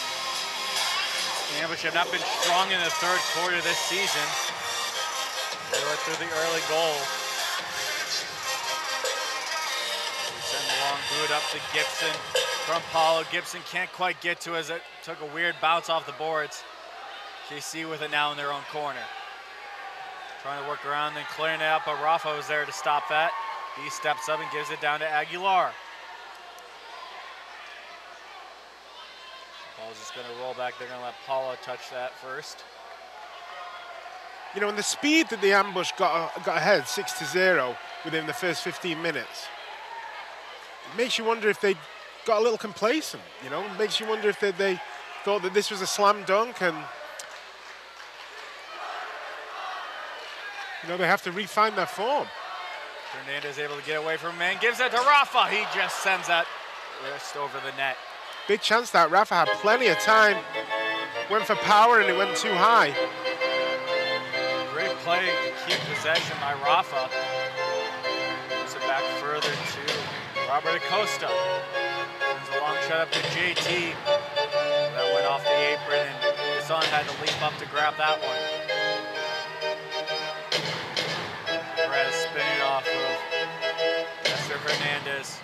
Speaker 4: The Ambush have not been strong in the third quarter this season. They went through the early goal. They send a long boot up to Gibson from Paulo. Gibson can't quite get to it as it took a weird bounce off the boards. KC with it now in their own corner. Trying to work around, then clearing it out, but Rafa was there to stop that. He steps up and gives it down to Aguilar. Ball's just going to roll back. They're going to let Paula touch that first.
Speaker 5: You know, and the speed that the Ambush got ahead 6-0 within the first 15 minutes, it makes you wonder if they got a little complacent. You know, it makes you wonder if they thought that this was a slam dunk, and you know, they have to refine their form.
Speaker 4: Hernandez able to get away from him and gives it to Rafa. He just sends that wrist over the net.
Speaker 5: Big chance that Rafa had plenty of time. Went for power and it went too high.
Speaker 4: Great play to keep possession by Rafa. Moves it back further to Robert Acosta. Sends a long shot up to JT. That went off the apron and Gasson had to leap up to grab that one. Perez spinning off of Esther Hernandez.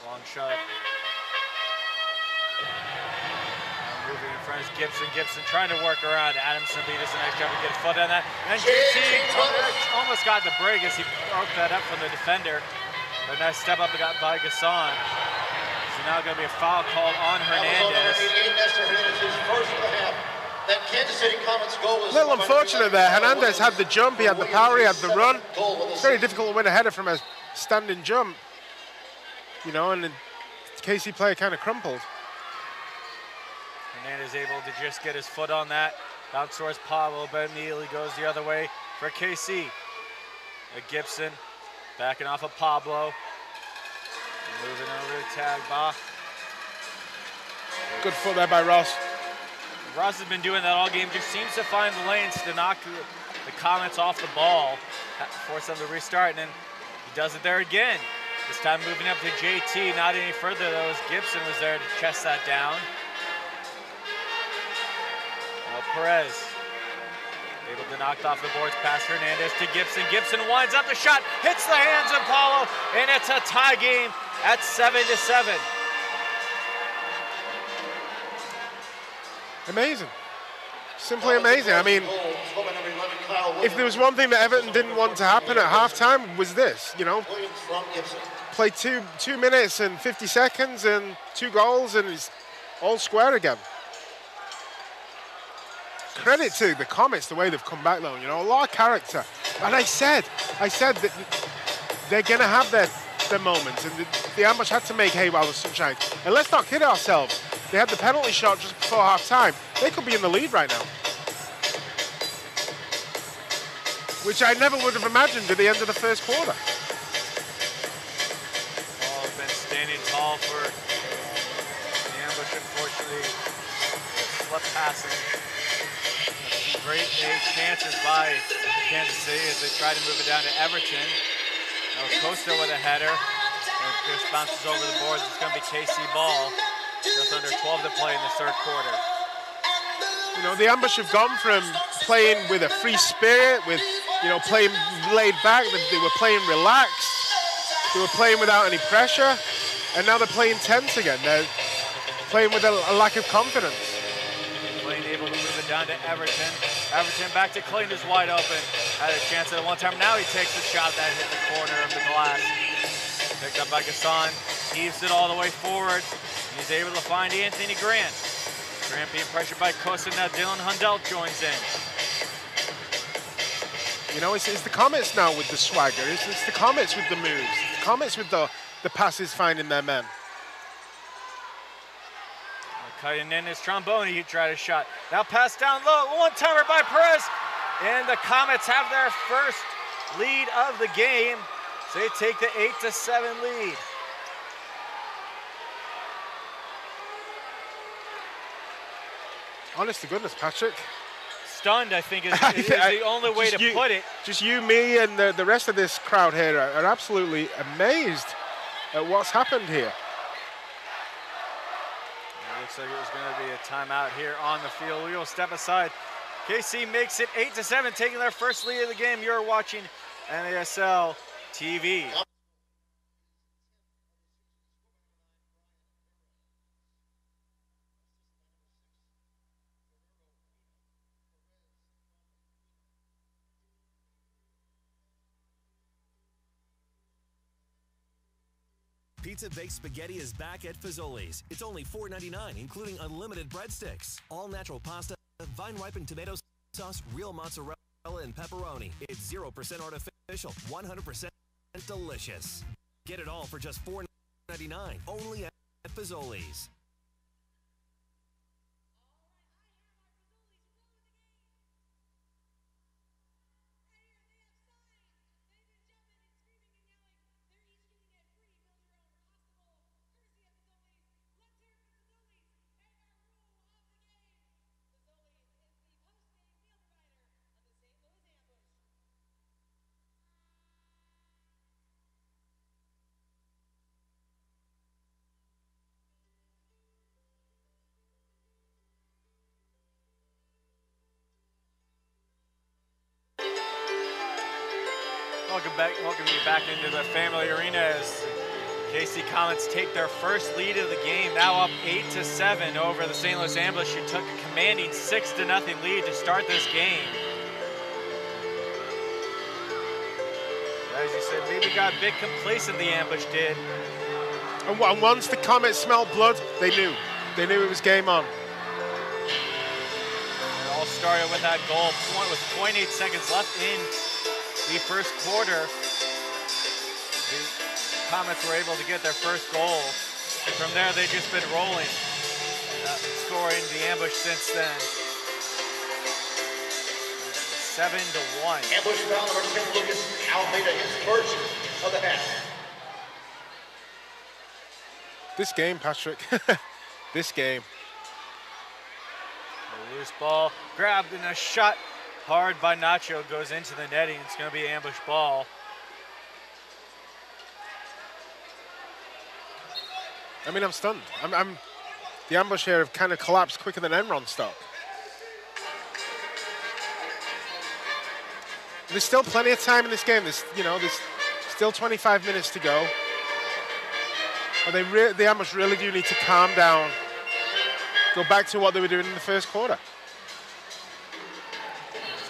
Speaker 4: Long shot. Moving in front is Gibson. Gibson trying to work around Adamson, but he does a nice job to get a foot on that. And JT almost got the break as he broke that up from the defender. But a nice step up by Gasson. So now going to be a foul called on Hernandez.
Speaker 1: That Kansas City Comets goal was
Speaker 5: a little unfortunate there. Hernandez had the jump, he had the power, he had the run. It's very difficult to win a header from a standing jump. You know, and the KC player kind of crumpled.
Speaker 4: Hernandez able to just get his foot on that. Bounce towards Pablo, but immediately goes the other way for KC. Gibson backing off of Pablo. Moving over to Tagba.
Speaker 5: Good foot there by Ross.
Speaker 4: Ross has been doing that all game, just seems to find the lanes to knock the Comets off the ball, force them to restart, and then he does it there again. This time moving up to JT, not any further though, as Gibson was there to chest that down. Now Perez able to knock off the boards past Hernandez to Gibson. Gibson winds up the shot, hits the hands of Paulo, and it's a tie game at 7-7.
Speaker 5: Amazing. Simply amazing. I mean, if there was one thing that Everton didn't want to happen at halftime, was this, you know, play two minutes and 50 seconds and 2 goals and it's all square again. Credit to the Comets, the way they've come back though, you know, a lot of character. And I said that they're going to have their moments, and the Ambush had to make hay while the sun shines. And let's not kid ourselves. They had the penalty shot just before half-time. They could be in the lead right now. Which I never would have imagined at the end of the first quarter.
Speaker 4: Ball has been standing tall for the Ambush, unfortunately. Slip passing. Some great chances by Kansas City as they try to move it down to Everton. Now Costa with a header. And just bounces over the boards. It's going to be KC ball. Just under 12 to play in the third quarter.
Speaker 5: You know, the Ambush have gone from playing with a free spirit, with, you know, playing laid back. They were playing relaxed. They were playing without any pressure. And now they're playing tense again. They're playing with a lack of confidence.
Speaker 4: Clayton able to move it down to Everton. Everton back to Clayton, who's wide open. Had a chance at it one time. Now he takes a shot that hit the corner of the glass. Picked up by Gasson. Heaves it all the way forward. He's able to find Anthony Grant. Grant being pressured by Costa. Now Dylan Hundell joins in.
Speaker 5: You know, it's the Comets now with the swagger. It's the Comets with the moves. It's the Comets with the passes finding their men.
Speaker 4: Cutting in his Trombone. He tried a shot. Now pass down low. One-timer by Perez. And the Comets have their first lead of the game. So they take the 8-7 lead.
Speaker 5: Honest to goodness, Patrick.
Speaker 4: Stunned, I think, is the only way to put it.
Speaker 5: Just you, me, and the rest of this crowd here are absolutely amazed at what's happened here.
Speaker 4: The Looks like it was going to be a timeout here on the field. We will step aside. KC makes it 8-7, taking their first lead of the game. You're watching NASL TV.
Speaker 21: Pizza-baked spaghetti is back at Fazoli's. It's only $4.99, including unlimited breadsticks. All-natural pasta, vine-ripened tomato sauce, real mozzarella, and pepperoni. It's 0% artificial, 100% delicious. Get it all for just $4.99, only at Fazoli's.
Speaker 4: Welcome you back into the family arena as KC Comets take their first lead of the game, now up 8-7 over the St. Louis Ambush, who took a commanding 6-0 lead to start this game. As you said, maybe got a bit complacent, the Ambush did.
Speaker 5: And once the Comets smelled blood, they knew. They knew it was game on.
Speaker 4: It all started with that goal point with 0.8 seconds left in the first quarter. The Comets were able to get their first goal. And from there, they've just been rolling, scoring the Ambush since then. 7-1.
Speaker 1: Ambush foul number 10, Lucas Almeida, his first of the half.
Speaker 5: This game, Patrick. This game.
Speaker 4: A loose ball, grabbed in a shot hard by Nacho, goes into the netting. It's going to be Ambush ball.
Speaker 5: I mean, I'm stunned. The Ambush here have kind of collapsed quicker than Enron stopped. There's still plenty of time in this game. There's still 25 minutes to go. But the Ambush really do need to calm down, go back to what they were doing in the first quarter.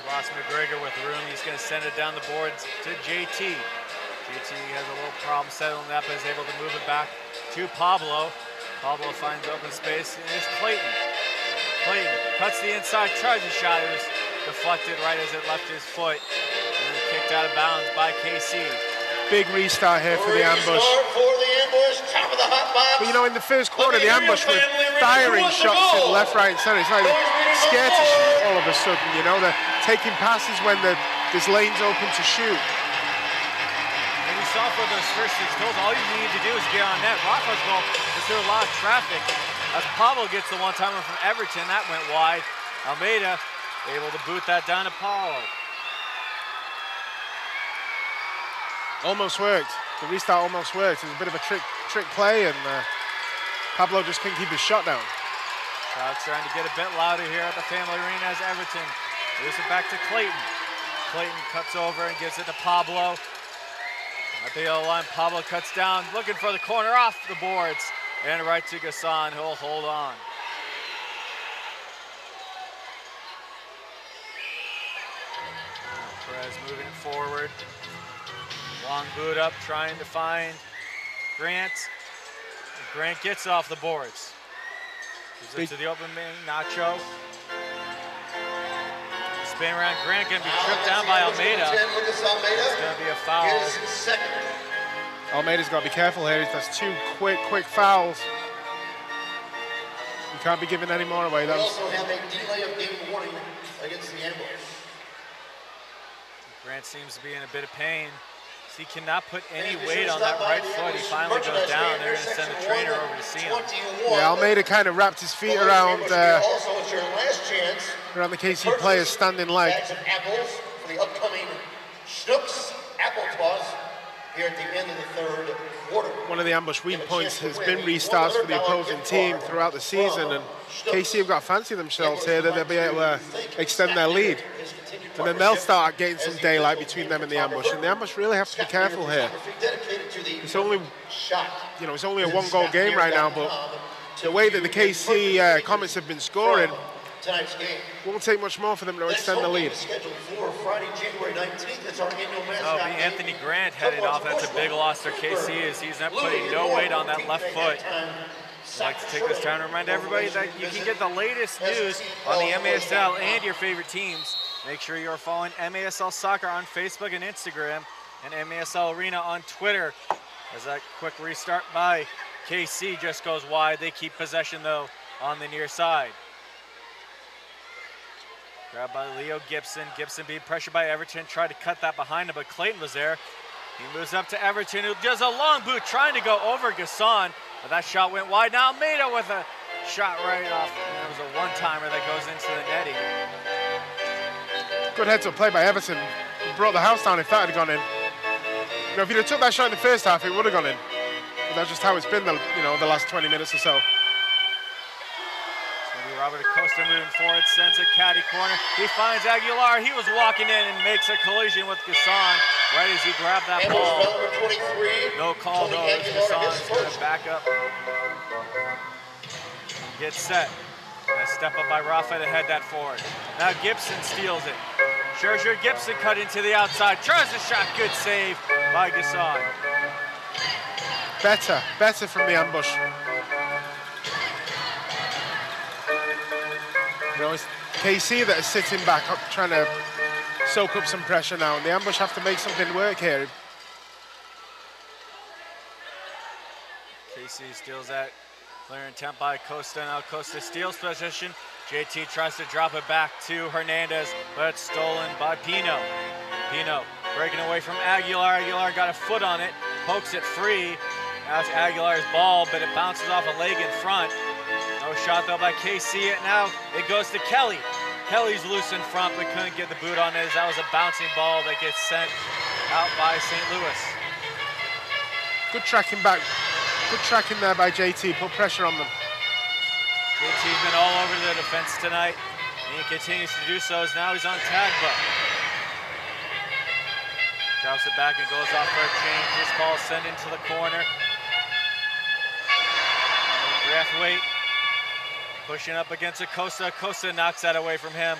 Speaker 4: Ross McGregor with room. He's going to send it down the boards to JT. JT has a little problem settling that, but is able to move it back to Pablo. Pablo finds open space, and it's Clayton. Clayton cuts the inside, tries a shot. It was deflected right as it left his foot, and then kicked out of bounds by KC.
Speaker 5: Big restart here for the Ambush.
Speaker 1: Top of the hot box.
Speaker 5: But in the first quarter, the Ambush were firing shots to the left, right, and center. It's like they're scared to shoot all of a sudden, They're taking passes when there's lanes open to shoot.
Speaker 4: And you saw for those first 6 goals, all you need to do is get on net. Rafa's goal is through a lot of traffic. As Pablo gets the one-timer from Everton, that went wide. Almeida able to boot that down to Paulo.
Speaker 5: Almost worked. The restart almost worked. It was a bit of a trick play, and Pablo just couldn't keep his shot down.
Speaker 4: Crowd's trying to get a bit louder here at the family arena as Everton moves it back to Clayton. Clayton cuts over and gives it to Pablo. At the yellow line, Pablo cuts down, looking for the corner off the boards. And right to Gassan, who'll hold on. Perez moving it forward. Long boot up, trying to find Grant. Grant gets off the boards. Gives it to the open man, Nacho. Spin around, Grant gonna be tripped down by Almeida. It's gonna be a foul.
Speaker 5: Almeida's got to be careful here. That's 2 quick fouls. You can't be giving any more away.
Speaker 1: We also have a delay of game warning against the Ambush.
Speaker 4: Grant seems to be in a bit of pain. He cannot put any weight on that right foot. He finally goes down. They're going to send the trainer over to see him.
Speaker 5: Yeah, Almeida kind of wrapped his feet around the KC player's standing leg.
Speaker 1: Bags of apples for the upcoming Schnooks Apple Claus here at the end of the third quarter.
Speaker 5: One of the ambush weak points has been restarts for the opposing team throughout the season, and KC have got to fancy themselves here that they'll be able to extend their lead. And then they'll start getting some daylight between them and the ambush. And the ambush really have to be careful here. It's only, you know, it's only a one-goal game right now, but the way that the KC Comets have been scoring, won't take much more for them to extend the lead.
Speaker 4: Oh, Anthony Grant headed off. That's a big loss for KC as he's not putting no weight on that left foot. I'd like to take this time to remind everybody that you can get the latest news on the MASL and your favorite teams. Make sure you're following MASL Soccer on Facebook and Instagram and MASL Arena on Twitter. As that quick restart by KC just goes wide. They keep possession though on the near side. Grabbed by Leo Gibson. Gibson being pressured by Everton, tried to cut that behind him, but Clayton was there. He moves up to Everton, who does a long boot trying to go over Gasson, but that shot went wide. Now Almeida with a shot right off. It was a one-timer that goes into the netting.
Speaker 5: Good heads-up play by Everton. He brought the house down if that had gone in. You know, if he'd have took that shot in the first half, it would have gone in. But that's just how it's been, the last 20 minutes or so.
Speaker 4: Robert Acosta moving forward, sends a caddy corner. He finds Aguilar. He was walking in and makes a collision with Gasson right as he grabbed that ball. No call though. Gasson's going to back up. Get set. A step up by Rafa to head that forward. Now Gibson steals it. Scherzer Gibson cut into the outside. Tries the shot. Good save by Gasson.
Speaker 5: Better from the ambush. You know, it's KC that is sitting back up, trying to soak up some pressure now, and the ambush have to make something work here.
Speaker 4: KC steals that. Clear intent by Costa. Now Costa steals possession. JT tries to drop it back to Hernandez, but it's stolen by Pino. Pino breaking away from Aguilar. Aguilar got a foot on it, pokes it free. Now it's Aguilar's ball, but it bounces off a leg in front. No shot though by KC. Now it goes to Kelly. Kelly's loose in front, but couldn't get the boot on it. That was a bouncing ball that gets sent out by St. Louis.
Speaker 5: Good tracking back. Good tracking there by JT. Put pressure on them.
Speaker 4: JT's been all over the defense tonight, and he continues to do so as now he's on Tagba. Drops it back and goes off for a change. This ball is sent into the corner. Brathwaite pushing up against Acosta. Acosta knocks that away from him.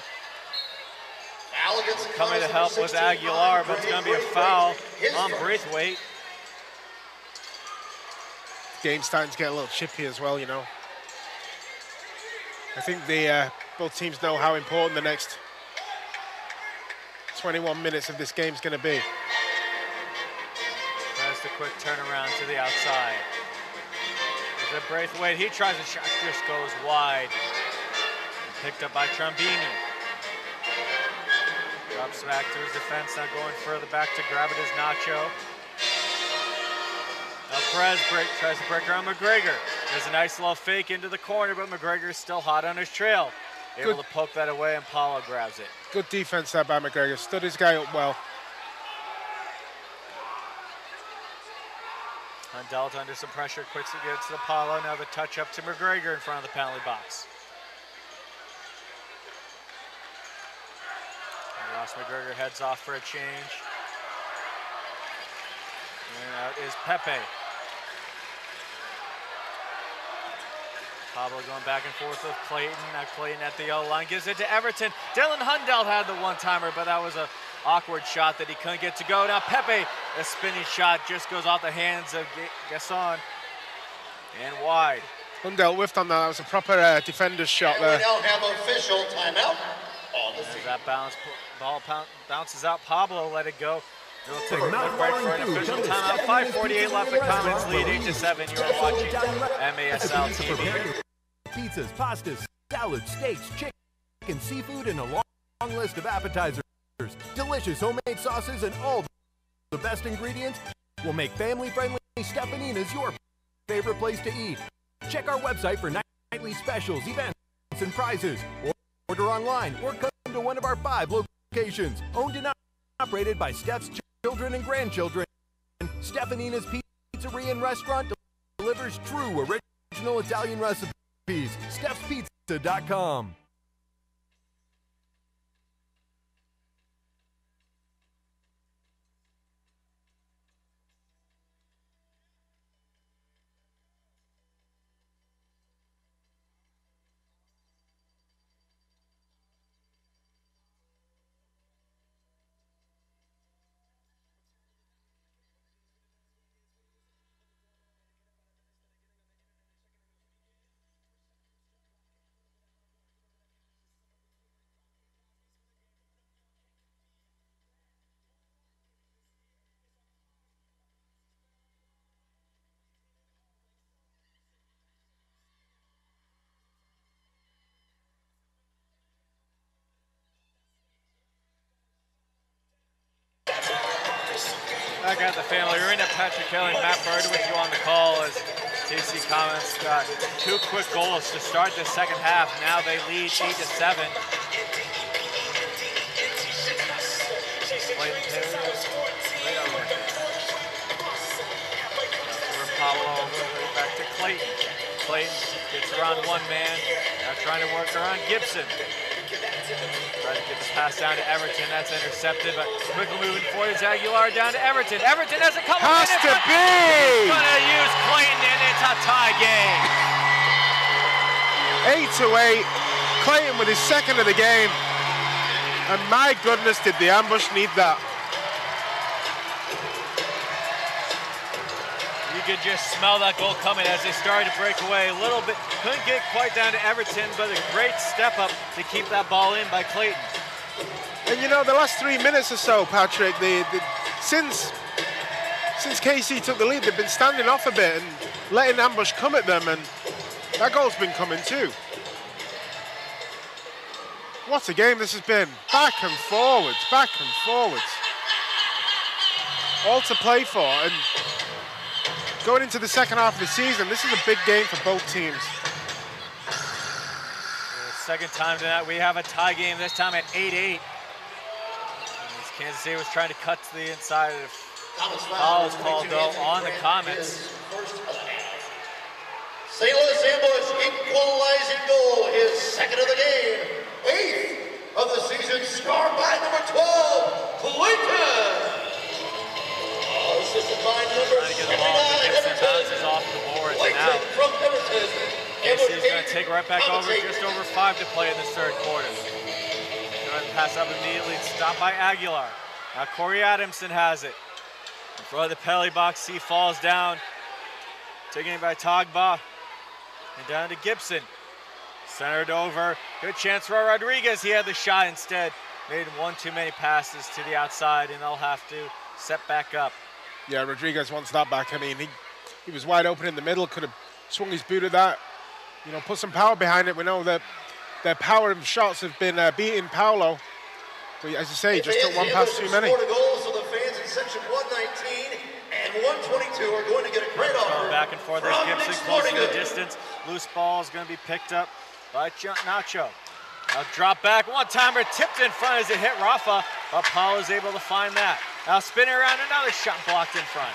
Speaker 4: Coming to help with Aguilar, but it's going to be a foul on Brathwaite.
Speaker 5: Game's starting to get a little chippy as well, you know. I think both teams know how important the next 21 minutes of this game's going to be.
Speaker 4: Tries the quick turnaround to the outside. There's a Braithwaite. He tries a shot, just goes wide. Picked up by Trombini. Drops back to his defense, now going further back to grab it is Nacho. Now Perez tries to break around McGregor. There's a nice little fake into the corner, but McGregor's still hot on his trail. Able to poke that away, and Paulo grabs it.
Speaker 5: Good defense there by McGregor. Stood his guy up well.
Speaker 4: Hundelt under some pressure, quick to get to the Paulo. Now the touch up to McGregor in front of the penalty box. And Ross McGregor heads off for a change. And out is Pepe. Pablo going back and forth with Clayton. Now Clayton at the yellow line gives it to Everton. Dylan Hundelt had the one-timer, but that was an awkward shot that he couldn't get to go. Now Pepe, a spinning shot, just goes off the hands of Gasson and wide.
Speaker 5: Hundelt whiffed on that. That was a proper defender's shot there.
Speaker 1: We now have official timeout on the field.
Speaker 4: That ball bounces out. Pablo let it go. It'll take a quick break for an official timeout. 5:48 left. The Comets lead 8-7. You are watching MASL TV.
Speaker 3: Pizzas, pastas, salads, steaks, chicken, seafood, and a long list of appetizers. Delicious homemade sauces and all the best ingredients will make family-friendly Stefanina's your favorite place to eat. Check our website for nightly specials, events, and prizes. Or order online or come to one of our 5 locations. Owned and operated by Steph's children and grandchildren. Stefanina's Pizzeria and Restaurant delivers true original Italian recipes. Stef'sPizza.com.
Speaker 4: Back at the family arena, Patrick Kelly and Matt Bird with you on the call as TC Comets got 2 quick goals to start the second half. Now they lead 8-7. Clayton Taylor, right over there. Pablo back to Clayton. Clayton gets around one man, now trying to work around Gibson. Tries to get this pass down to Everton. That's intercepted, but quickly moving forward is Aguilar down to Everton. Everton has a couple
Speaker 5: Has
Speaker 4: minutes.
Speaker 5: to be!
Speaker 4: He's gonna use Clayton, and it's a tie game.
Speaker 5: 8-8. Clayton with his second of the game. And my goodness, did the ambush need that?
Speaker 4: You could just smell that goal coming as they started to break away a little bit. Couldn't get quite down to Everton, but a great step up to keep that ball in by Clayton.
Speaker 5: And you know, the last 3 minutes or so, Patrick, since KC took the lead, they've been standing off a bit and letting ambush come at them, and that goal's been coming too. What a game this has been. Back and forwards, back and forwards. All to play for, and going into the second half of the season, this is a big game for both teams.
Speaker 4: Second time tonight, we have a tie game, this time at 8-8. Kansas City was trying to cut to the inside. Foul is called, though, on the Comets.
Speaker 1: St. Louis ambush equalizing goal, his second of the game, 8th of the season, scored by number 12, Clayton. Assisted by number 79,
Speaker 4: bounces off the boards and out.
Speaker 1: From Everton.
Speaker 4: KC is going to take right back over, just over 5 to play in this third quarter. Going to pass up immediately, stopped by Aguilar. Now Corey Adamson has it. In front of the penalty box, he falls down. Taken it by Togba. And down to Gibson. Centered over. Good chance for Rodriguez. He had the shot instead. Made one too many passes to the outside, and they'll have to set back up.
Speaker 5: Yeah, Rodriguez wants that back. I mean, he was wide open in the middle, could have swung his boot at that. You know, put some power behind it. We know that their power of shots have been beating Paolo. But as you say, just took one pass too many.
Speaker 1: Goals, so the fans in section 119 and 122 are going to get a great offer.
Speaker 4: Back and forth, there's Gibson closing the distance. Loose ball is going to be picked up by Nacho. Now drop back, one-timer tipped in front as it hit Rafa, but Paolo is able to find that. Now spinning around, another shot blocked in front.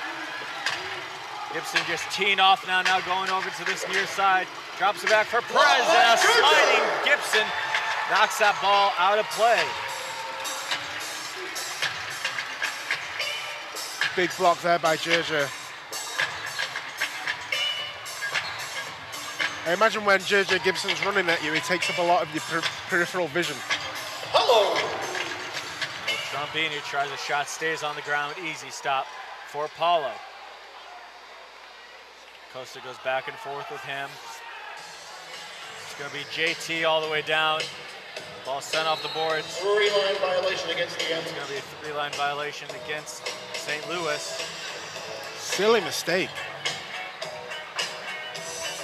Speaker 4: Gibson just teeing off now going over to this near side. Drops it back for Perez, and a sliding Gibson knocks that ball out of play.
Speaker 5: Big block there by JJ. I imagine when JJ Gibson's running at you, he takes up a lot of your peripheral vision.
Speaker 1: Hello.
Speaker 4: Trombini tries a shot, stays on the ground, easy stop for Paulo. Costa goes back and forth with him. It's going to be JT all the way down. Ball sent off the boards.
Speaker 1: 3-line violation against the end.
Speaker 4: It's going to be a 3-line violation against St. Louis.
Speaker 5: Silly mistake.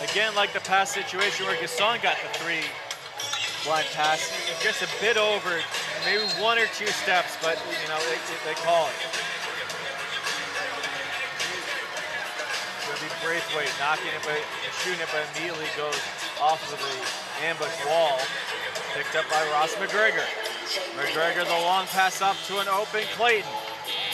Speaker 4: Again, like the past situation where Gasson got the 3-line pass, just a bit over, maybe 1 or 2 steps, but you know, they call it. It's going to be Braithwaite knocking it, but shooting it, but immediately goes off of the ambush wall. Picked up by Ross McGregor. McGregor, the long pass up to an open Clayton.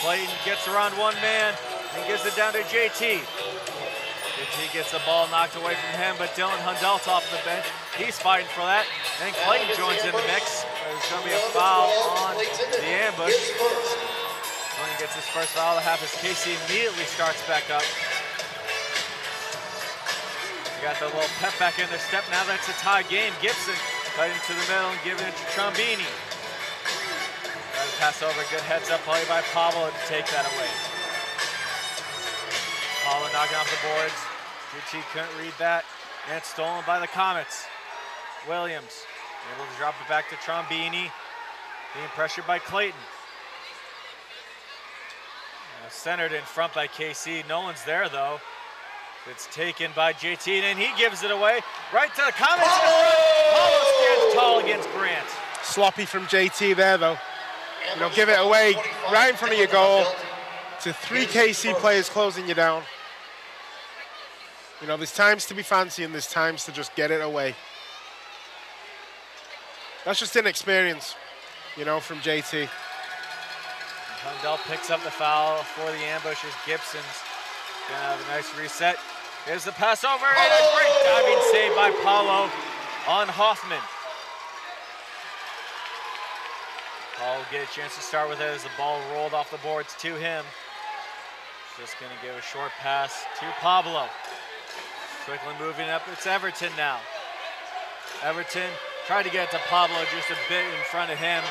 Speaker 4: Clayton gets around one man, and gives it down to JT. JT gets the ball knocked away from him, but Dylan Hundelt's off the bench. He's fighting for that. And Clayton joins in the mix. There's going to be a foul on the ambush. Clayton gets his first foul of the half as Casey immediately starts back up. We got the little pep back in their step. Now that's a tie game. Gibson cutting to the middle and giving it to Trombini. Try to pass over. Good heads up play by Pablo to take that away. Pablo knocking off the boards. JT couldn't read that. And it's stolen by the Comets. Williams able to drop it back to Trombini. Being pressured by Clayton. Centered in front by KC. No one's there though. It's taken by JT and he gives it away right to the Comets. Pablo stands tall against Grant.
Speaker 5: Sloppy from JT there though. You know, give it away right in front of your goal to 3 KC players closing you down. You know, there's times to be fancy and there's times to just get it away. That's just inexperience, you know, from JT.
Speaker 4: Hundell picks up the foul for the ambush as Gibson's gonna have a nice reset. Here's the pass over and a great diving save by Paulo on Hoffman. Paulo will get a chance to start with it as the ball rolled off the boards to him. Just gonna give a short pass to Pablo. Quickly moving up, it's Everton now. Everton tried to get it to Pablo just a bit in front of him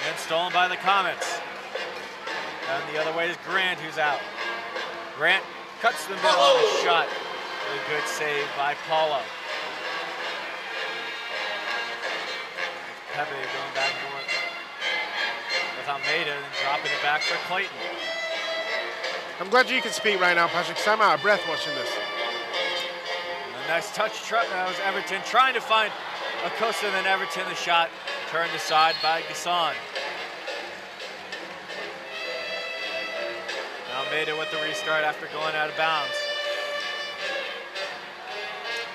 Speaker 4: and stolen by the Comets. And the other way is Grant, who's out. Grant cuts the middle on a shot. Really good save by Paulo. Pepe going back and forth with Almeida and dropping it back for Clayton.
Speaker 5: I'm glad you can speak right now, Patrick, because I'm out of breath watching this.
Speaker 4: And a nice touch. That was Everton trying to find Acosta, then Everton the shot turned aside by Gasson. Almeida with the restart after going out of bounds.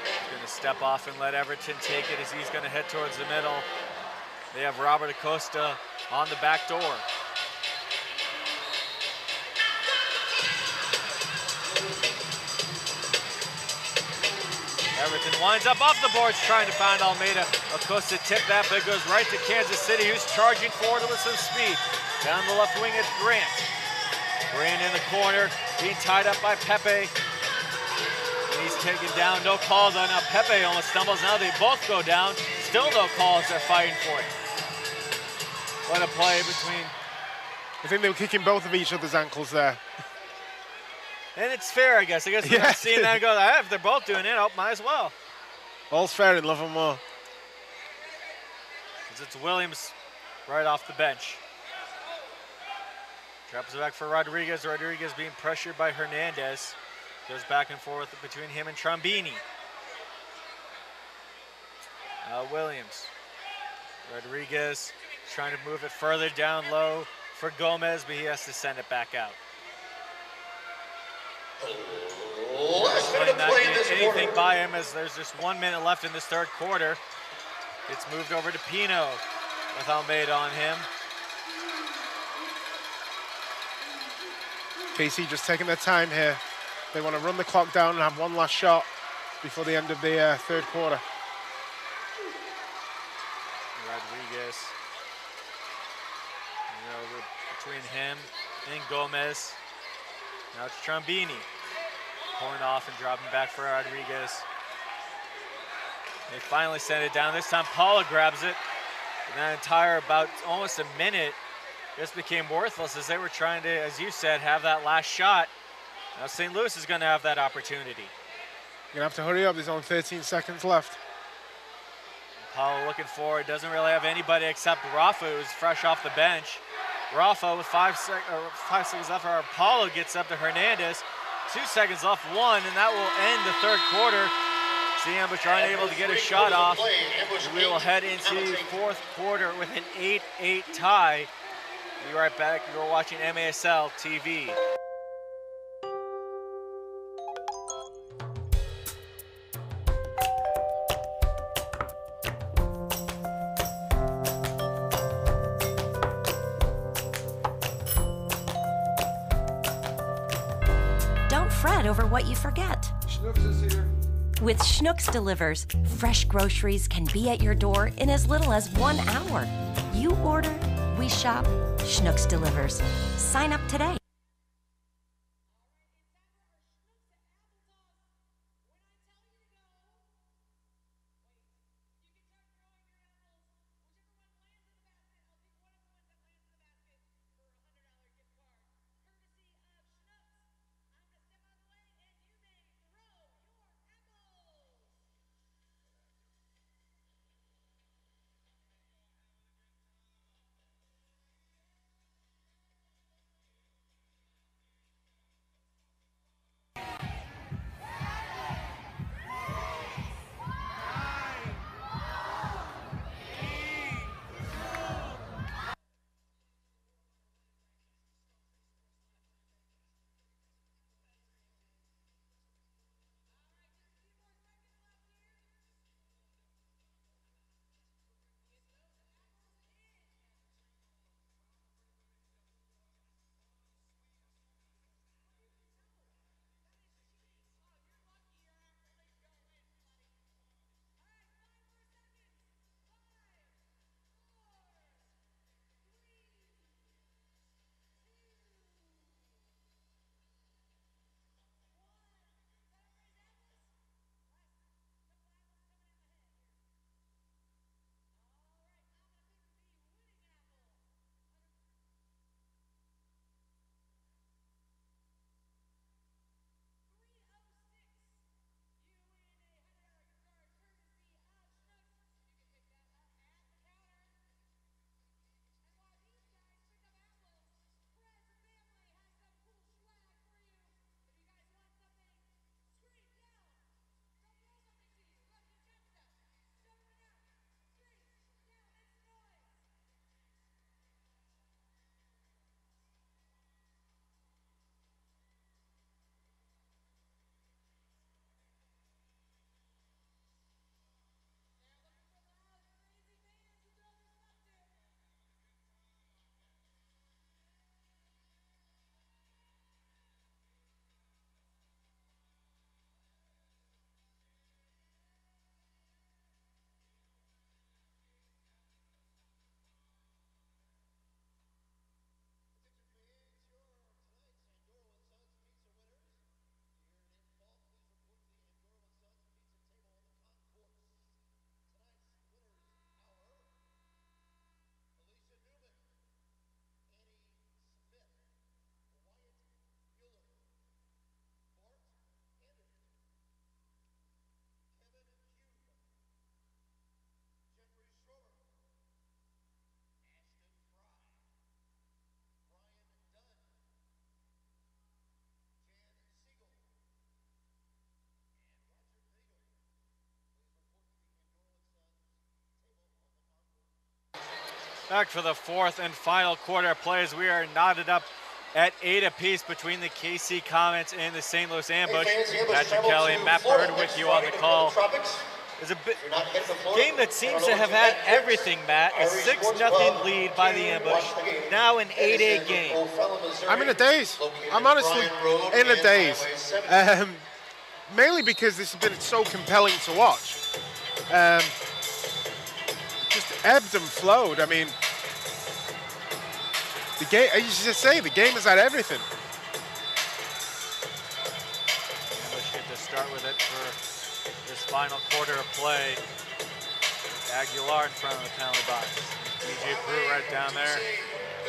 Speaker 4: He's going to step off and let Everton take it as he's going to head towards the middle. They have Robert Acosta on the back door. Everton winds up off the boards trying to find Almeida. Acosta tipped that, but it goes right to Kansas City, who's charging forward with some speed. Down the left wing is Grant. Grant in the corner, being tied up by Pepe. And he's taken down, no call though. Now Pepe almost stumbles, now they both go down. Still no calls, they're fighting for it. What a play between.
Speaker 5: I think they were kicking both of each other's ankles there.
Speaker 4: And it's fair, I guess. We're not seeing that and go, if they're both doing it, might as well.
Speaker 5: All's fair in love and war.
Speaker 4: It's Williams right off the bench. Drops it back for Rodriguez. Rodriguez being pressured by Hernandez. Goes back and forth between him and Trombini. Williams. Rodriguez trying to move it further down low for Gomez, but he has to send it back out. Not anything by him as there's just 1 minute left in this third quarter. It's moved over to Pino with Almeida on him.
Speaker 5: KC just taking their time here. They want to run the clock down and have one last shot before the end of the third quarter.
Speaker 4: Rodriguez. Over between him and Gomez. Now it's Trombini. Pulling off and dropping back for Rodriguez. They finally send it down. This time Paula grabs it. And that entire about almost a minute just became worthless as they were trying to, as you said, have that last shot. Now St. Louis is going to have that opportunity.
Speaker 5: You're going to have to hurry up. There's only 13 seconds left.
Speaker 4: Paula looking forward. Doesn't really have anybody except Rafa, who's fresh off the bench. Rafa with 5 seconds left. Paulo gets up to Hernandez. 2 seconds left, 1, and that will end the third quarter. The ambush unable to get a shot off. We will head into fourth quarter with an 8-8 tie. Be right back. You're watching MASL TV.
Speaker 6: fret over what you forget.
Speaker 12: Schnooks is here.
Speaker 6: With Schnucks Delivers, fresh groceries can be at your door in as little as 1 hour. You order, we shop, Schnucks Delivers. Sign up today.
Speaker 4: Back for the fourth and final quarter plays. We are knotted up at 8 apiece between the KC Comets and the St. Louis Ambush. Patrick Kelly and Matt Bird with you on the call. It's a game that seems to have had everything, Matt. A 6-0 lead by the Ambush. Now an 8-8 game.
Speaker 5: I'm in a daze. I'm honestly in a daze. Mainly because this has been so compelling to watch. Just ebbed and flowed. I mean, the game, as you just say, the game has had everything.
Speaker 4: Ambush get to start with it for this final quarter of play. Aguilar in front of the penalty box. DJ Brew right down there.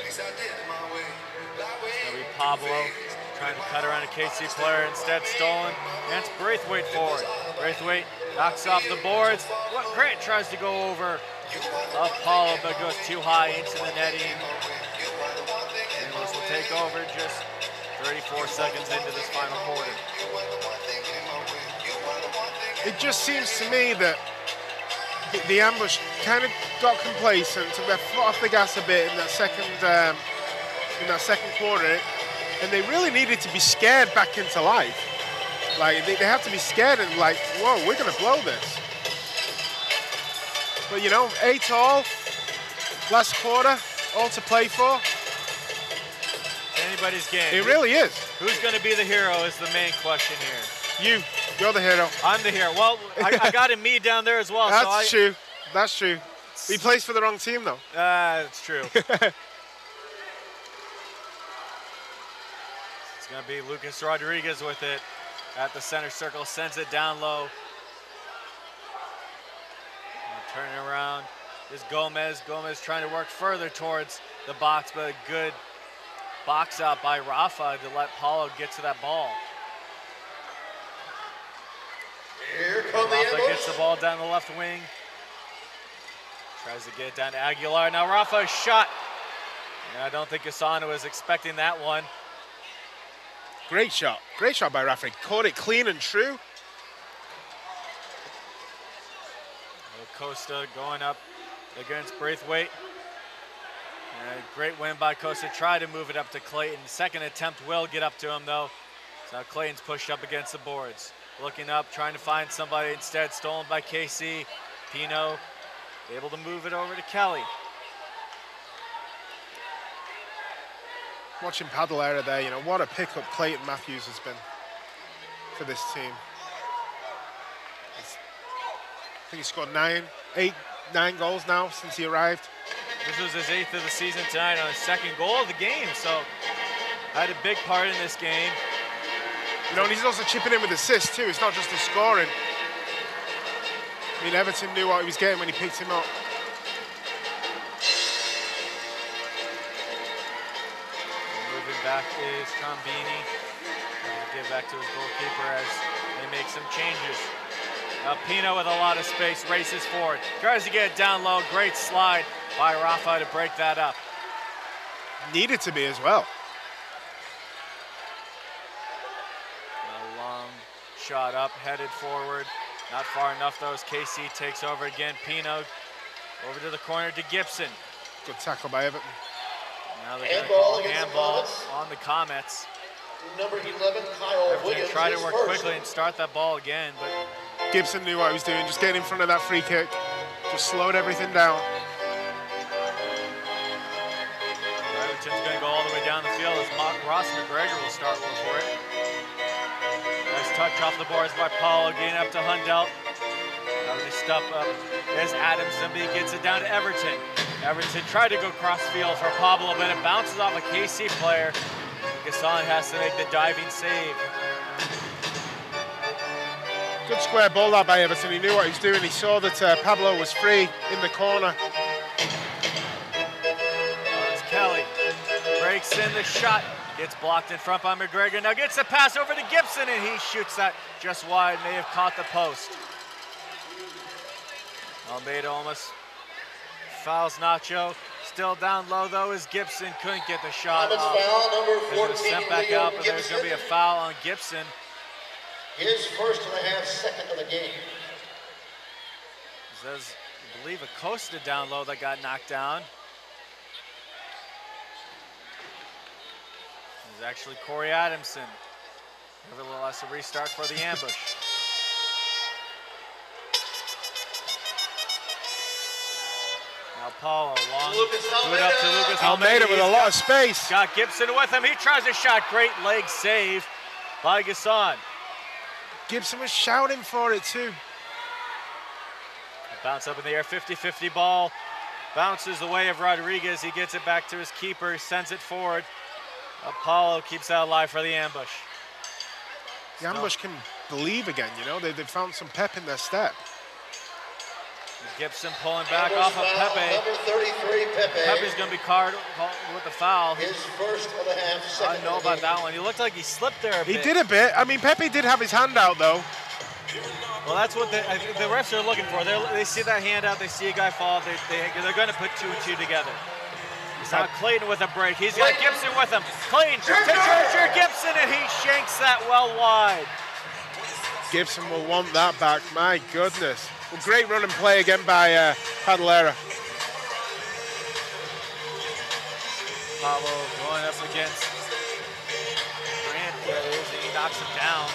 Speaker 4: It's going to be Pablo trying to cut around a KC player, instead stolen. And it's Braithwaite forward. Braithwaite knocks off the boards. Grant tries to go over Apollo, but goes too high into the netting. St. Louis will take over just 34 seconds into this final quarter.
Speaker 5: It just seems to me that the Ambush kind of got complacent, took their foot off the gas a bit in that second quarter, and they really needed to be scared back into life. Like, they have to be scared and like, whoa, we're going to blow this. But, you know, 8-all, last quarter, all to play for.
Speaker 4: Danny anybody's game.
Speaker 5: It really is.
Speaker 4: Who's going to be the hero is the main question here.
Speaker 5: You're the hero.
Speaker 4: I'm the hero. Well, I got a me down there as well.
Speaker 5: That's true. That's true. He plays for the wrong team, though.
Speaker 4: That's true. It's going to be Lucas Rodriguez with it at the center circle. Sends it down low. Turning around is Gomez. Gomez trying to work further towards the box, but a good box out by Rafa to let Paulo get to that ball.
Speaker 1: Here comes the
Speaker 4: Rafa
Speaker 1: ambush.
Speaker 4: gets the ball down the left wing. Tries to get it down to Aguilar. Now Rafa's shot. I don't think Asano was expecting that one.
Speaker 5: Great shot. Great shot by Rafa. He caught it clean and true.
Speaker 4: Costa going up against Braithwaite. Great win by Costa. Try to move it up to Clayton. Second attempt will get up to him though. So now Clayton's pushed up against the boards. Looking up, trying to find somebody instead. Stolen by KC. Pino able to move it over to Kelly.
Speaker 5: Watching Padalera there, what a pickup Clayton Matthews has been for this team. I think he scored 9 goals now since he arrived.
Speaker 4: This was his 8th of the season tonight on his 2nd goal of the game, so had a big part in this game.
Speaker 5: And he's also chipping in with assists too. It's not just the scoring. I mean, Everton knew what he was getting when he picked him up.
Speaker 4: Moving back is Trombini. Give back to his goalkeeper as they make some changes. Now Pino with a lot of space, races forward. Tries to get it down low. Great slide by Rafa to break that up.
Speaker 5: Needed to be as well.
Speaker 4: A long shot up, headed forward. Not far enough though as KC takes over again. Pino over to the corner to Gibson.
Speaker 5: Good tackle by Everton.
Speaker 4: Now they're going to call handball on the Comets.
Speaker 1: Number 11, Kyle Williams.
Speaker 4: Try to work quickly and start that ball again, but
Speaker 5: Gibson knew what he was doing, just getting in front of that free kick. Just slowed everything down.
Speaker 4: Everton's going to go all the way down the field as Ross McGregor will start for it. Nice touch off the boards by Paulo, getting up to Hundelt. Having to step up as Adamson gets it down to Everton. Everton tried to go cross field for Pablo, but it bounces off a KC player. Gasson has to make the diving save.
Speaker 5: Good square ball that by Everton. He knew what he was doing. He saw that Pablo was free in the corner.
Speaker 4: It's Kelly. Breaks in the shot. Gets blocked in front by McGregor. Now gets the pass over to Gibson, and he shoots that just wide. May have caught the post. Almeida almost fouls Nacho. Still down low though as Gibson couldn't get the shot off.
Speaker 1: Foul, number 14,
Speaker 4: sent back
Speaker 1: Leo
Speaker 4: out, but there's going to be a foul on Gibson.
Speaker 1: His first and a half, second of the game.
Speaker 4: There's, I believe, Acosta down low that got knocked down. It was actually Corey Adamson. Nevertheless, a restart for the ambush. Now Paulo, long boot up to Lucas
Speaker 5: Almeida with a lot of space.
Speaker 4: Got Gibson with him. He tries a shot. Great leg save by Gasson.
Speaker 5: Gibson was shouting for it too.
Speaker 4: Bounce up in the air, 50-50 ball. Bounces the way of Rodriguez. He gets it back to his keeper, sends it forward. Apollo keeps that alive for the ambush.
Speaker 5: The ambush can believe again, They've found some pep in their step.
Speaker 4: Gibson pulling back off of Pepe.
Speaker 1: Number 33, Pepe.
Speaker 4: Pepe's going to be carded with the foul.
Speaker 1: His first of the half, second.
Speaker 4: I don't know about that one. He looked like he slipped there a bit.
Speaker 5: He did a bit. I mean, Pepe did have his hand out, though.
Speaker 4: Well, that's what the refs are looking for. They see that hand out. They see a guy fall. They're going to put 2 and 2 together. It's now Clayton with a break. He's got Gibson with him. Clayton to Treasure Gibson, and he shanks that well wide.
Speaker 5: Gibson will want that back. My goodness. Well, great run and play again by Padalera.
Speaker 4: Pablo going up against Grant. He knocks him down.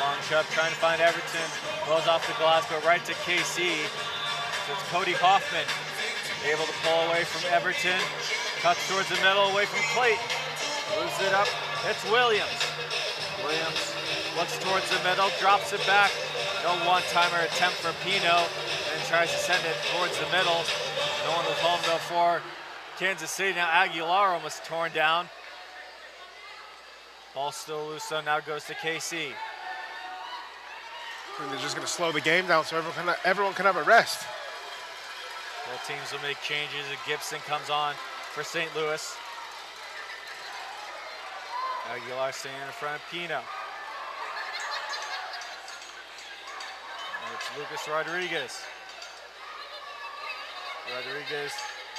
Speaker 4: Long shot trying to find Everton. Goes off the glass, but right to KC. So it's Cody Hoffman. able to pull away from Everton. Cuts towards the middle, away from Clayton. Moves it up. It's Williams. Williams looks towards the middle, drops it back. No one-timer attempt for Pino, and tries to send it towards the middle. No one was home though for Kansas City. Now Aguilar almost torn down. Ball still loose, so now goes to KC.
Speaker 5: And they're just going to slow the game down so everyone can have a rest.
Speaker 4: Both teams will make changes as Gibson comes on for St. Louis. Aguilar staying in front of Pino. And it's Lucas Rodriguez. Rodriguez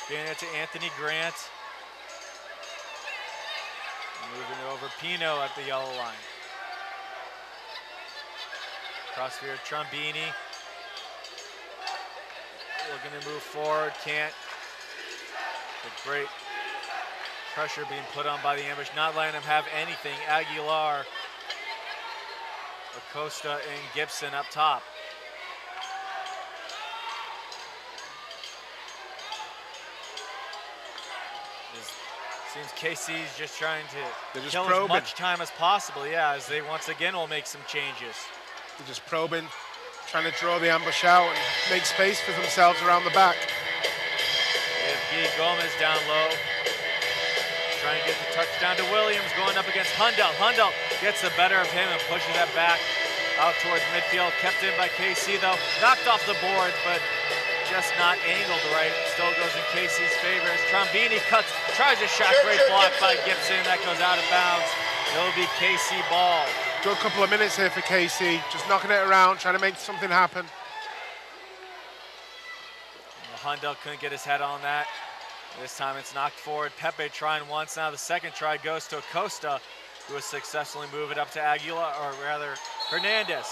Speaker 4: getting it to Anthony Grant. Moving it over Pino at the yellow line. Crossfield Trombini. Looking to move forward, can't. But great pressure being put on by the ambush, not letting him have anything. Aguilar, Acosta, and Gibson up top. Seems KC's just trying to kill as much time as possible, yeah, as they once again will make some changes.
Speaker 5: They're just probing, trying to draw the ambush out and make space for themselves around the back.
Speaker 4: They have Guy Gomez down low. Trying to get the touchdown to Williams, going up against Hundell. Hundell gets the better of him and pushes that back out towards midfield. Kept in by KC though. Knocked off the boards, but just not angled right. Still goes in KC's favor as Trombini cuts, tries a shot, great block by Gibson. That goes out of bounds. It'll be KC ball.
Speaker 5: Good couple of minutes here for KC, just knocking it around, trying to make something happen.
Speaker 4: Hundell couldn't get his head on that. This time it's knocked forward. Pepe trying once, now the second try goes to Acosta, who will successfully move it up to Aguilar, or rather Hernandez.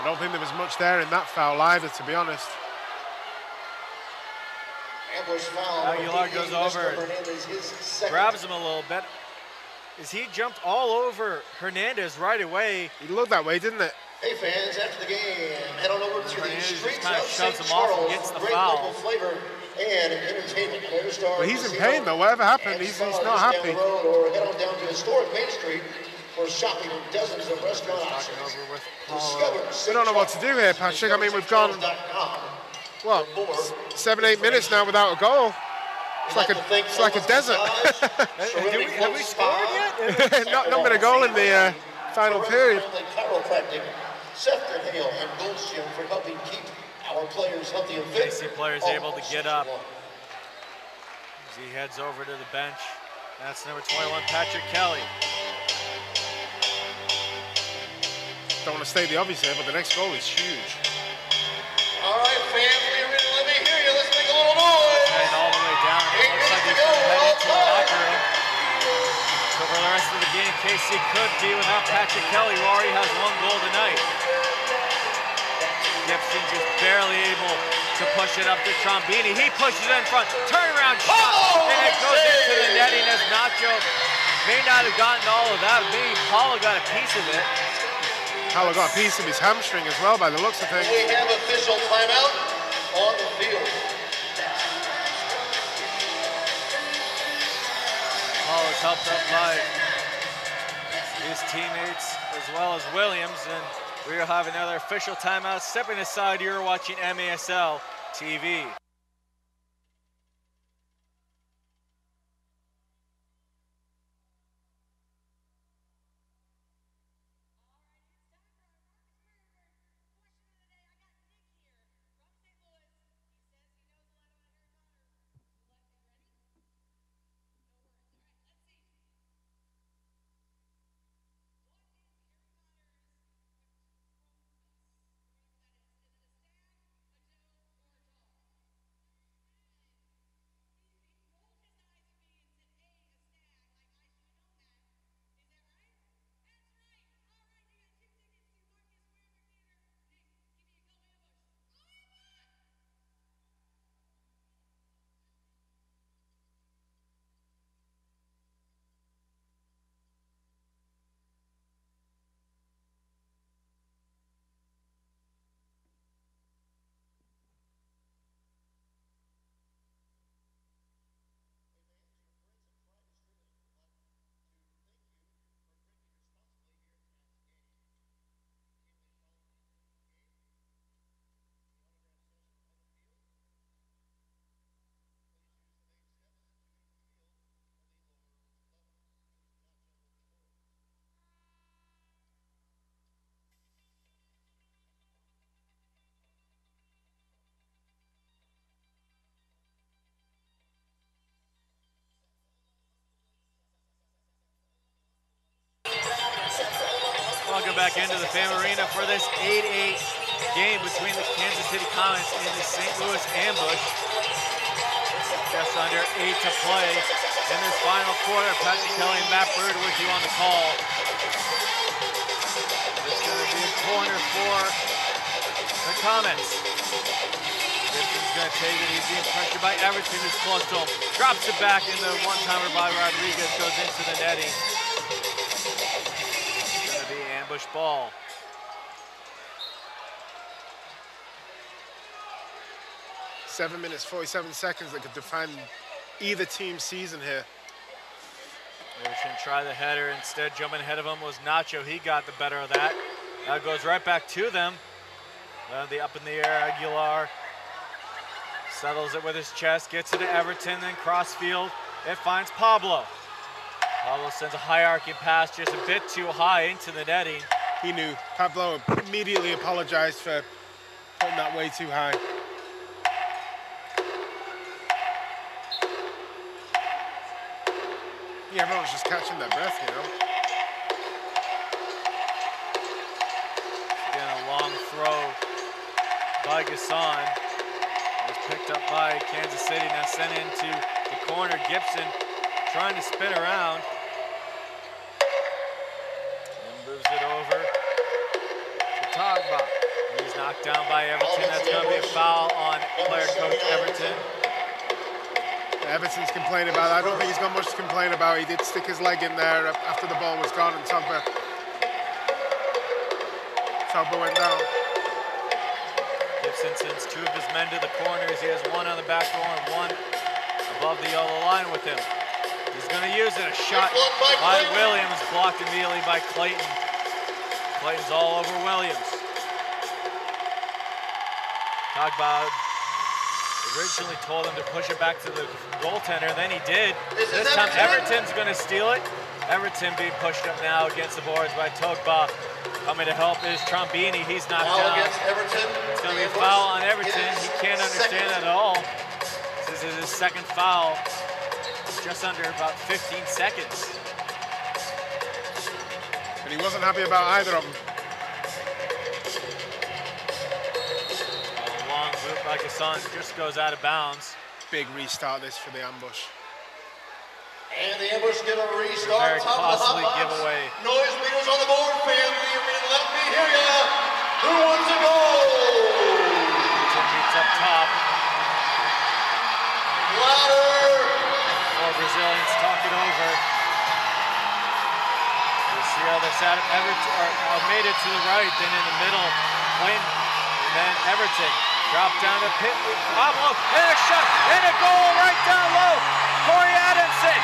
Speaker 5: I don't think there was much there in that foul either, to be honest.
Speaker 4: Aguilar goes over, grabs him a little bit. As he jumped all over Hernandez right away.
Speaker 5: It looked that way, didn't it?
Speaker 1: Hey fans, after the game, head on over to the streets
Speaker 4: kind of
Speaker 1: of
Speaker 4: shoves
Speaker 1: St.
Speaker 4: him off and
Speaker 1: Charles
Speaker 4: gets the
Speaker 1: for great
Speaker 4: foul.
Speaker 1: local flavor and entertainment.
Speaker 5: Well, he's in pain though, whatever happened, he's not happy.
Speaker 1: Or head on down to historic Main Street for shopping in dozens of restaurant options.
Speaker 5: We don't know what to do here, Patrick. I mean, we've gone, what, 7-8 minutes now without a goal. It's like a desert.
Speaker 4: Have we scored yet?
Speaker 5: not been a goal in the final period.
Speaker 1: Sefton, Hale, and Goldstone for helping keep our players healthy and fit.
Speaker 4: KC players able to get up as he heads over to the bench. That's number 21, Patrick Kelly.
Speaker 5: Don't want to state the obvious here, but the next goal is huge.
Speaker 1: All right, fans, let me hear you. Let's make a little noise.
Speaker 4: Heading all the way down. It looks like he's going to head into the locker room. So for the rest of the game, KC could be without Patrick Kelly, who already has 1 goal tonight. Gibson just barely able to push it up to Trombini. He pushes it in front, turnaround shot, and it goes into the netting as Nacho may not have gotten all of that. Maybe Paulo got a piece of it.
Speaker 5: Paulo got a piece of his hamstring as well, by the looks of things.
Speaker 1: We have official timeout on the field.
Speaker 4: Paulo's helped up by his teammates as well as Williams, and we will have another official timeout. Stepping aside, you're watching MASL TV. back into the Fam Arena for this 8-8 game between the Kansas City Comets and the St. Louis Ambush. Just under 8 to play in this final quarter. Patrick Kelly and Matt Bird with you on the call. It's going to be a corner for the Comets. Gibson's going to take it. He's being pressured by Everton, who's close to him. Drops it back, and the one-timer by Rodriguez goes into the netting. It's going to be ambush ball.
Speaker 5: Seven minutes, 47 seconds that could define either team's season here.
Speaker 4: Everton try the header. Instead, jumping ahead of him was Nacho. He got the better of that. Now it goes right back to them. The up in the air, Aguilar settles it with his chest, gets it to Everton, then crossfield. It finds Pablo. Pablo sends a high-arcing pass just a bit too high into the netting.
Speaker 5: He knew. Pablo immediately apologized for putting that way too high. Yeah, everyone's just catching their breath, you know.
Speaker 4: Again, a long throw by Gasson. Was picked up by Kansas City, now sent into the corner. Gibson trying to spin around. And moves it over to Togba. He's knocked down by Everton. That's going to be a foul on player coach Everton.
Speaker 5: Everton's complaining about it. I don't think he's got much to complain about. He did stick his leg in there after the ball was gone, and Togba went down.
Speaker 4: Gibson sends two of his men to the corners. He has one on the back door and one above the yellow line with him. He's going to use it. A shot by Williams, blocked immediately by Clayton. Clayton's all over Williams. Togba originally told him to push it back to the goaltender, and then he did. This time Everton's going to steal it. Everton being pushed up now against the boards by Togba. Coming to help is Trombini. He's knocked down. It's going to be a foul on Everton. He can't understand that at all. This is his second foul. Just under about 15 seconds.
Speaker 5: And he wasn't happy about either of them.
Speaker 4: A long loop by Gasson just goes out of bounds.
Speaker 5: Big restart this for the Ambush.
Speaker 1: And the Ambush get a restart.
Speaker 4: Very costly giveaway.
Speaker 1: Noise leaders on the board, family. Let me hear ya. Who wants to go?
Speaker 4: Beats up top.
Speaker 1: Louder.
Speaker 4: Four Brazilians talk it over. You see how they're set up. Almeida to the right, then in the middle, Clayton, and then Everton. Drop down to Pitt. Pablo, and a shot, and a goal right down low. Corey Adamson.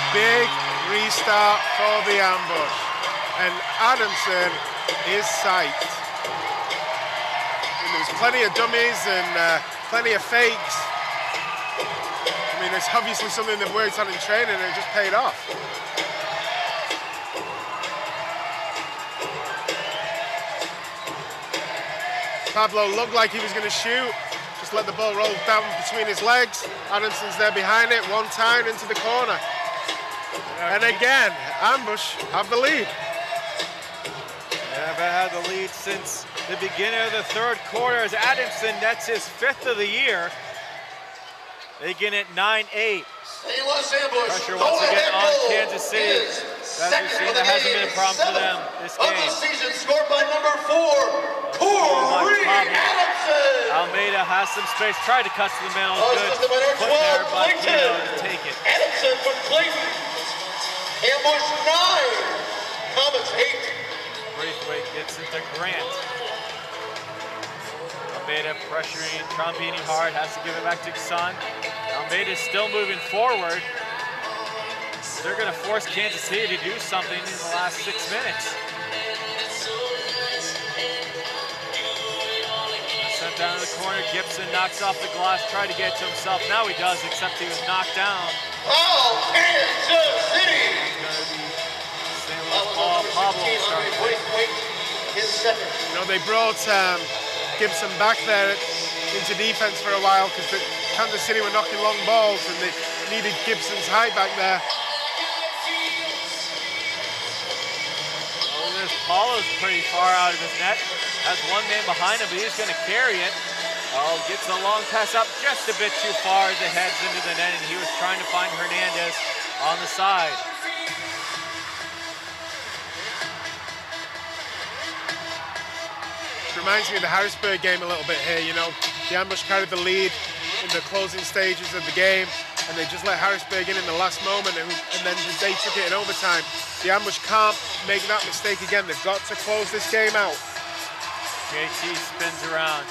Speaker 5: Big restart for the Ambush. And Adamson is psyched. And there was plenty of dummies and plenty of fakes. I mean, it's obviously something they've worked on in training and it just paid off. Pablo looked like he was going to shoot. Just let the ball roll down between his legs. Adamson's there behind it, one time into the corner. And again, Ambush have the lead.
Speaker 4: They haven't had the lead since the beginning of the third quarter as Adamson nets his 5th of the year. They get it 9-8. Pressure once again on Kansas City. As we've seen, that hasn't been a problem for them this game.
Speaker 1: Of the season, scored by number 4, Corey Adamson.
Speaker 4: Almeida has some space, tried to cut to the middle. Good put there by Kino to take it.
Speaker 1: Adamson from Clayton. Ambush 9. Comets 8.
Speaker 4: Braithwaite gets into Grant. Almeida pressuring Trombini hard, has to give it back to Gasson. Almeida is still moving forward. They're going to force Kansas City to do something in the last 6 minutes. Sent down to the corner. Gibson knocks off the glass, tried to get it to himself. Now he does, except he was knocked down.
Speaker 1: Oh, Kansas City!
Speaker 4: It's going to be St. Louis Pablo starting.
Speaker 1: His second.
Speaker 5: You know, they brought Gibson back there into defense for a while because Kansas City were knocking long balls and they needed Gibson's height back there.
Speaker 4: notice Paulo's pretty far out of his net. Has one man behind him, but he's going to carry it. Oh, gets a long pass up just a bit too far as it heads into the net, and he was trying to find Hernandez on the side.
Speaker 5: Reminds me of the Harrisburg game a little bit here, you know. The Ambush carried the lead in the closing stages of the game, and they just let Harrisburg in the last moment, and then they took it in overtime. The Ambush can't make that mistake again. They've got to close this game out.
Speaker 4: JT spins around.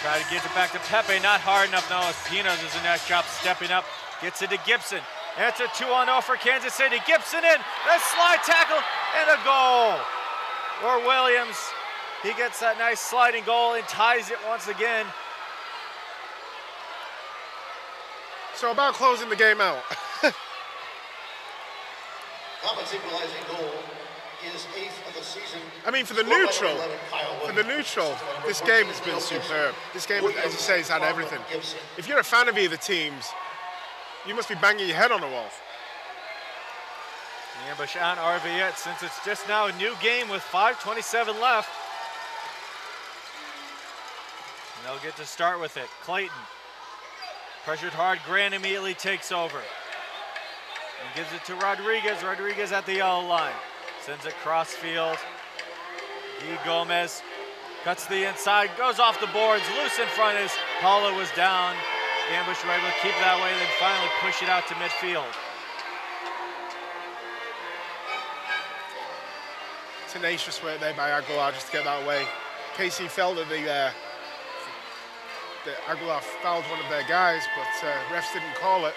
Speaker 4: Try to get it back to Pepe, not hard enough now as Pino does a nice job stepping up. Gets it to Gibson. And it's a 2-on-0 for Kansas City. Gibson in, a slide tackle, and a goal. Or Williams, he gets that nice sliding goal and ties it once again.
Speaker 5: So about closing the game out.
Speaker 1: Comets equalizing goal is 8th of the season.
Speaker 5: I mean, for the neutral, this game has been superb. This game, as you say, has had everything. If you're a fan of either teams, you must be banging your head on the wall.
Speaker 4: The Ambush on Arviette since it's just now a new game with 5:27 left. And they'll get to start with it. Clayton. Pressured hard, Grant immediately takes over. And gives it to Rodriguez. Rodriguez at the yellow line. Sends it cross field. Guy Gomez cuts to the inside, goes off the boards, loose in front as Paulo was down. The Ambush were able to keep that way, then finally push it out to midfield.
Speaker 5: Tenacious work there by Aguilar just to get that away. Casey felt that the Aguilar fouled one of their guys, but refs didn't call it.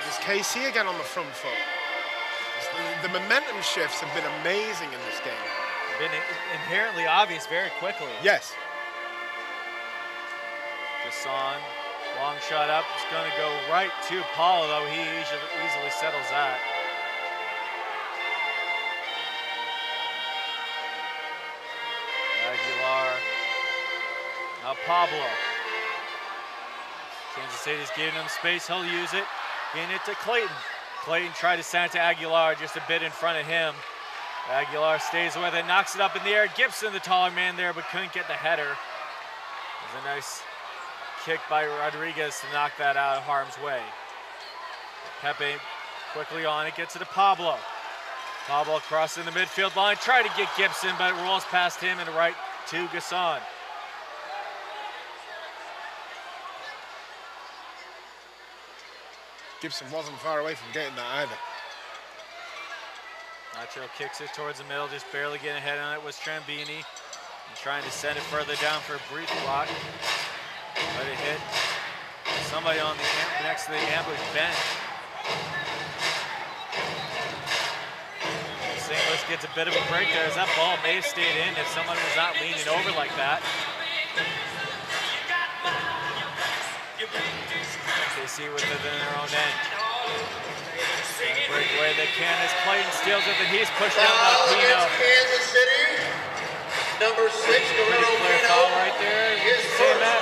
Speaker 5: There's KC again on the front foot. The momentum shifts have been amazing in this game.
Speaker 4: Been inherently obvious very quickly.
Speaker 5: Yes.
Speaker 4: Gasson, long shot up. It's going to go right to Paulo, though he easily settles that. Aguilar. Now Pablo. Kansas City's giving him space. He'll use it. Getting it to Clayton. Clayton tried to send it to Aguilar just a bit in front of him. Aguilar stays with it, knocks it up in the air. Gibson, the taller man there, but couldn't get the header. It was a nice kick by Rodriguez to knock that out of harm's way. Pepe quickly on it, gets it to Pablo. Pablo crossing the midfield line, tried to get Gibson, but it rolls past him and right to Gasson.
Speaker 5: Gibson wasn't far away from getting that either.
Speaker 4: Nacho kicks it towards the middle, just barely getting ahead on it was Trambini. And trying to send it further down for a brief block. Let it hit somebody on the next to the Ambush bench. St. Louis gets a bit of a break there as that ball may have stayed in if someone was not leaning over like that. They see within their own end. Trying to break away they can as Clayton steals it, and he's pushed out by Pino.
Speaker 1: Kansas City, number 6, Guerrero
Speaker 4: Pino. Foul right there.
Speaker 1: His
Speaker 4: Say that.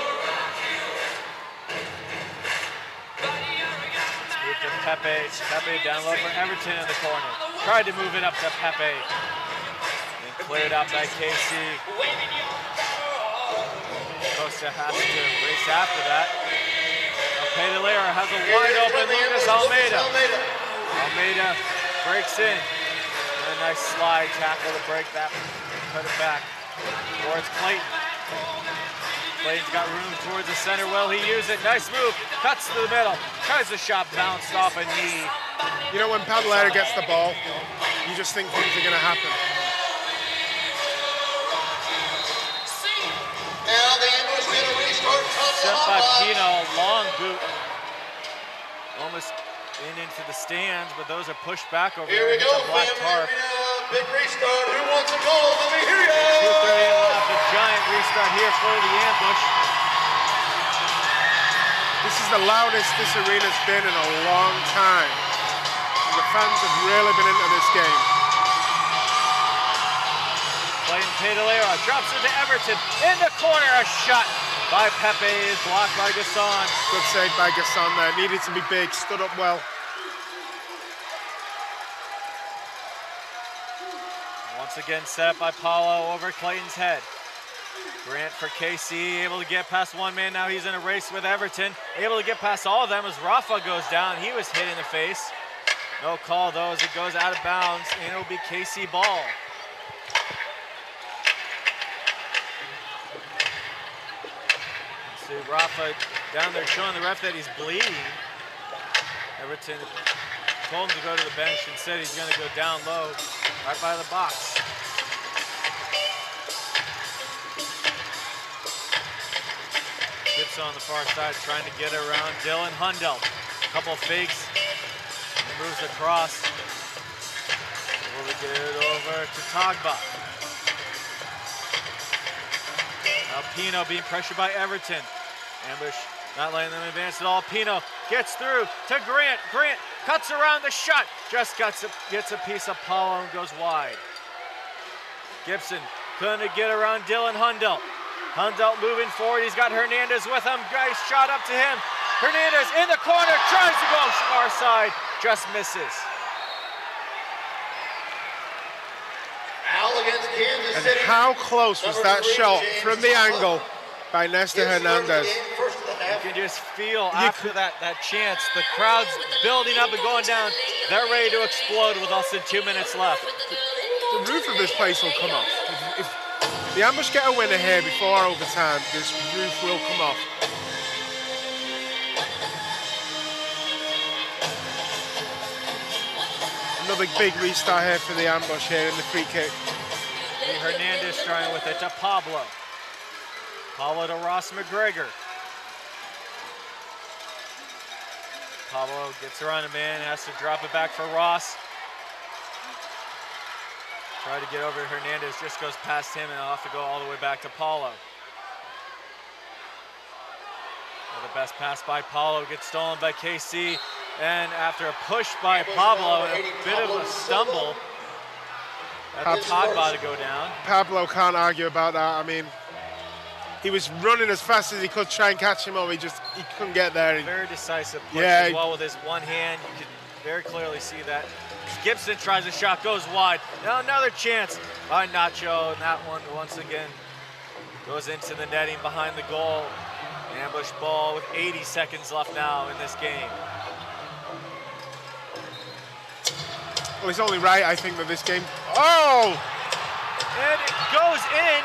Speaker 4: Let's move to Pepe. Pepe down low for Everton in the corner. Tried to move it up to Pepe. And cleared out by KC. Costa has to race after that. Pedalera has a wide open Lucas Almeida. Almeida breaks in. And a nice slide tackle to break that, put it back towards Clayton. Clayton's got room towards the center. Well, he used it. Nice move. Cuts to the middle. Tries the shot, bounced off a knee.
Speaker 5: You know, when Pedalera gets the ball, you just think things are going to happen.
Speaker 1: Now the Ambush get a restart.
Speaker 4: Set by Pino, long boot. Almost into the stands, but those are pushed back over
Speaker 1: here. Here we go,
Speaker 4: black tarp.
Speaker 1: Big restart. Who wants a goal? Let me hear you.
Speaker 4: 2:38 left. A giant restart here for the Ambush.
Speaker 5: This is the loudest this arena's been in a long time. The fans have really been into this game.
Speaker 4: Clayton Pedalera drops it to Everton. In the corner, a shot by Pepe is blocked by Gasson.
Speaker 5: Good save by Gasson there. Needed to be big, stood up well.
Speaker 4: Once again set up by Paulo over Clayton's head. Grant for KC, able to get past one man. Now he's in a race with Everton. Able to get past all of them as Rafa goes down. He was hit in the face. No call though as it goes out of bounds, and it'll be KC ball. See Rafa down there showing the ref that he's bleeding. Everton told him to go to the bench and said he's going to go down low right by the box. Gibson on the far side trying to get around Dylan Hundell. A couple of fakes. He moves across. Able to get it over to Togba. Now Pino being pressured by Everton. Ambush not letting them advance at all. Pino gets through to Grant. Grant cuts around the shot. Just gets a piece of Paulo and goes wide. Gibson couldn't get around Dylan Hundell. Hundell moving forward. He's got Hernandez with him. Nice shot up to him. Hernandez in the corner. Tries to go far side. Just misses.
Speaker 5: And how close was that shot from the angle by Nestor Hernandez?
Speaker 4: You can just feel after that chance, the crowd's building up and going down. They're ready to explode with less than 2 minutes left.
Speaker 5: The roof of this place will come off. If the Ambush get a winner here before overtime, this roof will come off. Another big restart here for the Ambush here in the free kick.
Speaker 4: Hernandez trying with it to Pablo. Pablo to Ross McGregor. Pablo gets around a man, has to drop it back for Ross. Try to get over to Hernandez, just goes past him and he'll have to go all the way back to Paulo. The best pass by Paulo gets stolen by KC, and after a push by Pablo and a bit of a stumble, that's Togba to go down.
Speaker 5: Pablo can't argue about that. I mean, he was running as fast as he could try and catch him over. He couldn't get there.
Speaker 4: Very decisive push as well with his one hand. You can very clearly see that. Gibson tries a shot, goes wide. Now another chance by Nacho, and that one once again goes into the netting behind the goal. Ambush ball with 80 seconds left now in this game.
Speaker 5: Well, it's only right, I think, that this game... Oh!
Speaker 4: And it goes in.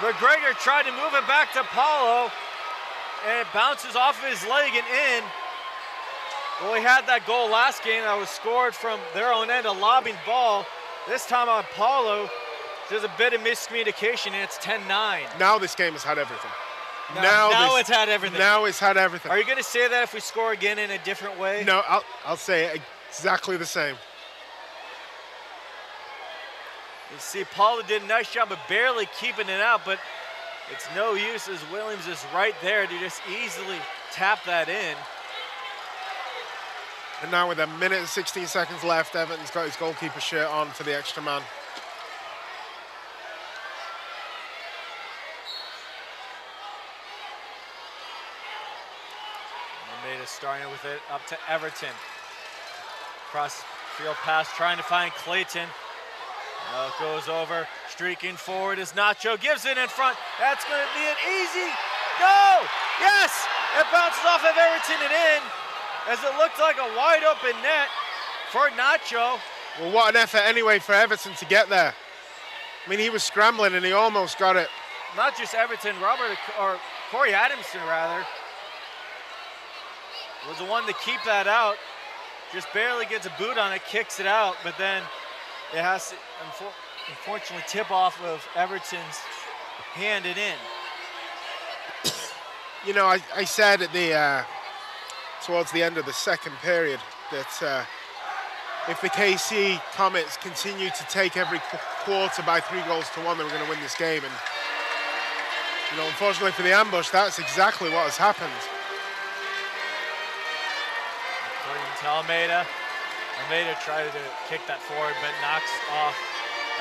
Speaker 4: McGregor tried to move it back to Paulo, and it bounces off of his leg and in. Well, we had that goal last game that was scored from their own end, a lobbing ball. This time on Paulo, there's a bit of miscommunication, and it's 10-9.
Speaker 5: Now this game has had everything.
Speaker 4: Now it's had everything.
Speaker 5: Now it's had everything.
Speaker 4: Are you going to say that if we score again in a different way?
Speaker 5: No, I'll say it exactly the same.
Speaker 4: You see, Paulo did a nice job of barely keeping it out, but it's no use as Williams is right there to just easily tap that in.
Speaker 5: And now with 1 minute and 16 seconds left, Everton's got his goalkeeper shirt on for the extra man.
Speaker 4: Almeida starting with it up to Everton. Cross field pass, trying to find Clayton. Now it goes over, streaking forward is Nacho, gives it in front. That's going to be an easy, no! Yes! It bounces off of Everton and in, as it looked like a wide open net for Nacho.
Speaker 5: Well, what an effort anyway for Everton to get there. I mean, he was scrambling and he almost got it.
Speaker 4: Not just Everton, or Corey Adamson rather, was the one to keep that out. Just barely gets a boot on it, kicks it out, but then it has to unfortunately tip off of Everton's hand and in.
Speaker 5: You know, I said at the towards the end of the second period that if the KC Comets continue to take every quarter by 3 goals to 1, they were going to win this game. And you know, unfortunately for the Ambush, that's exactly what has happened.
Speaker 4: According to Almeida. Almeida tried to kick that forward, but knocks off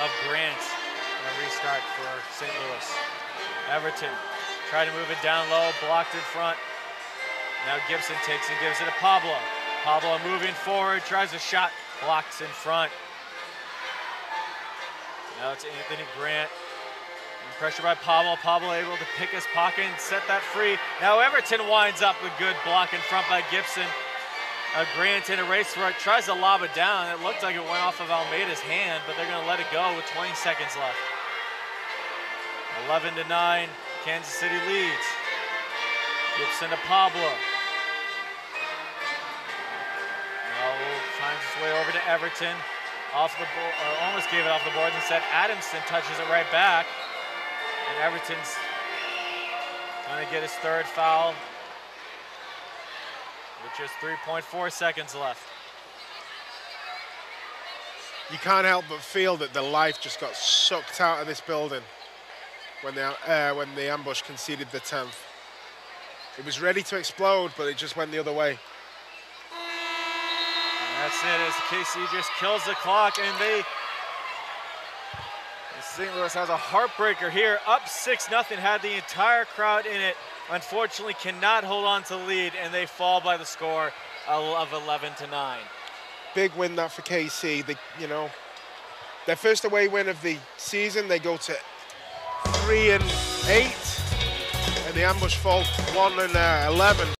Speaker 4: of Grant. A restart for St. Louis. Everton tried to move it down low, blocked in front. Now Gibson takes and gives it to Pablo. Pablo moving forward, tries a shot, blocks in front. Now it's Anthony Grant. And pressure by Pablo. Pablo able to pick his pocket and set that free. Now Everton winds up with good block in front by Gibson. Grant in a race for it, tries to lob it down. It looked like it went off of Almeida's hand, but they're going to let it go with 20 seconds left. 11-9, Kansas City leads. Gibson to Pablo. Now finds his way over to Everton. Off the board, almost gave it off the board. Instead, Adamson touches it right back. And Everton's going to get his third foul with just 3.4 seconds left.
Speaker 5: You can't help but feel that the life just got sucked out of this building when the ambush conceded the 10th. It was ready to explode, but it just went the other way.
Speaker 4: And that's it, as KC just kills the clock, and St. Louis has a heartbreaker here, up 6-0, had the entire crowd in it. Unfortunately, cannot hold on to the lead, and they fall by the score of 11-9.
Speaker 5: Big win that for KC. Their first away win of the season. They go to 3-8, and the ambush fall 1-11.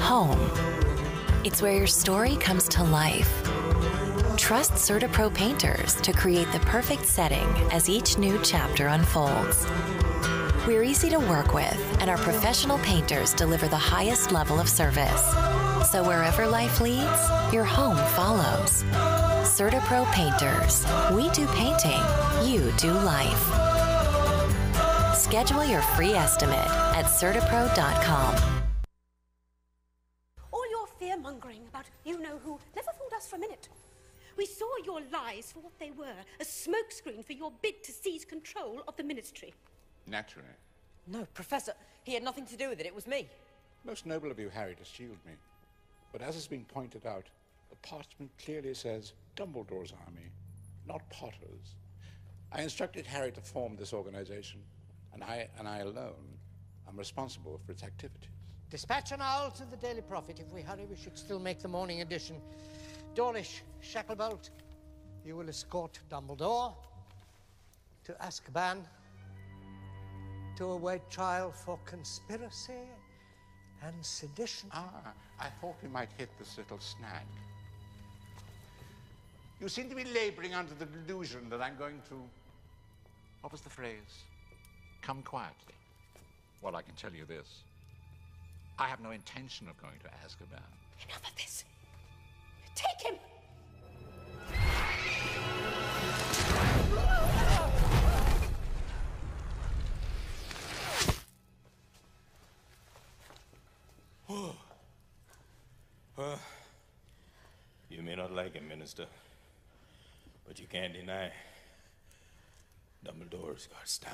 Speaker 7: Home. It's where your story comes to life. Trust CertaPro painters to create the perfect setting as each new chapter unfolds. We're easy to work with, and our professional painters deliver the highest level of service. So wherever life leads, your home follows. CertaPro painters. We do painting, you do life. Schedule your free estimate at CertaPro.com.
Speaker 13: Mongering about you-know-who never fooled us for a minute. We saw your lies for what they were, a smokescreen for your bid to seize control of the ministry.
Speaker 8: Naturally.
Speaker 22: No, Professor, he had nothing to do with it. It was me.
Speaker 8: Most noble of you, Harry, to shield me. But as has been pointed out, the parchment clearly says Dumbledore's army, not Potter's. I instructed Harry to form this organization, and I alone am responsible for its activities.
Speaker 23: Dispatch an owl to the Daily Prophet. If we hurry, we should still make the morning edition. Dawlish, Shacklebolt, you will escort Dumbledore to Azkaban to await trial for conspiracy and sedition.
Speaker 8: I thought we might hit this little snag. You seem to be laboring under the delusion that I'm going to, what was the phrase? Come quietly. Well, I can tell you this. I have no intention of going to Azkaban.
Speaker 13: Enough of this. Take him!
Speaker 24: Well, you may not like him, Minister, but you can't deny Dumbledore's got style.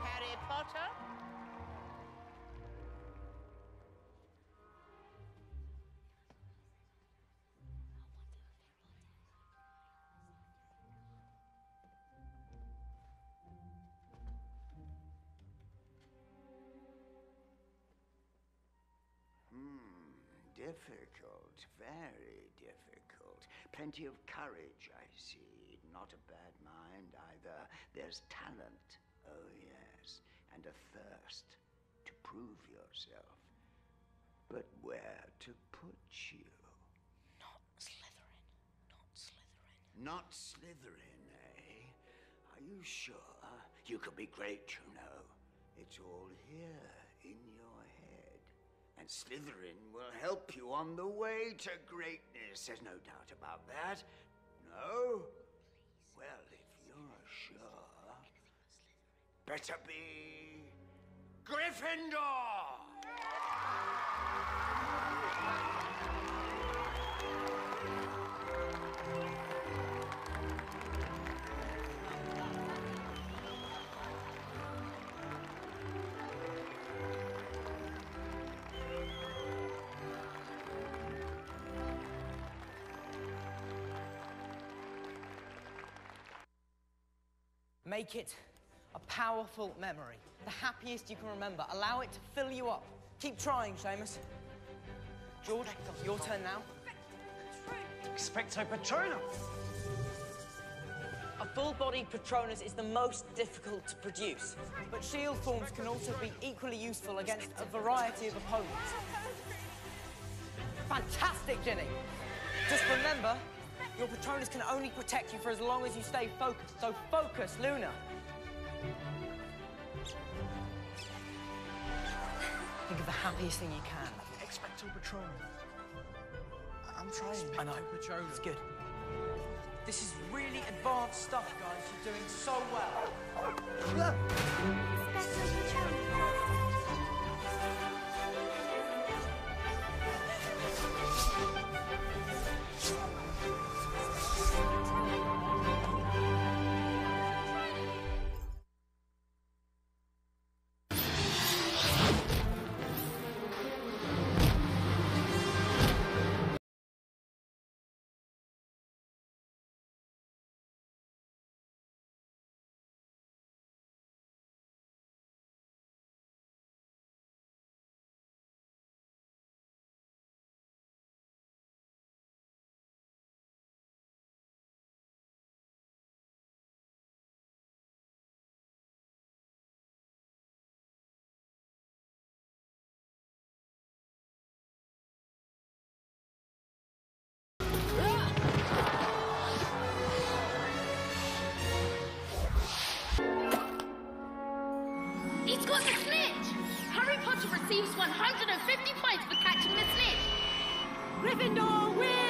Speaker 23: Harry Potter?
Speaker 25: Difficult, very difficult. Plenty of courage, I see. Not a bad mind either. There's talent, oh yes, and a thirst to prove yourself. But where to put you?
Speaker 22: Not Slytherin. Not Slytherin.
Speaker 25: Not Slytherin, eh? Are you sure? You could be great, you know. It's all here in your head. And Slytherin will help you on the way to greatness. There's no doubt about that. No? Well, if you're sure, better be Gryffindor!
Speaker 22: Make it a powerful memory. The happiest you can remember. Allow it to fill you up. Keep trying, Seamus. George, your turn now.
Speaker 23: Expecto Patronum.
Speaker 22: A full-bodied Patronus is the most difficult to produce, but shield forms can also be equally useful against a variety of opponents. Fantastic, Ginny! Just remember, your Patronus can only protect you for as long as you stay focused, so focus, Luna! Think of the happiest thing you can.
Speaker 23: Expecto Patronum. I'm trying.
Speaker 22: I know.
Speaker 23: Patronum.
Speaker 22: It's good. This is really advanced stuff, guys. You're doing so well.
Speaker 2: receives 150 points for catching the snitch.
Speaker 13: Gryffindor wins!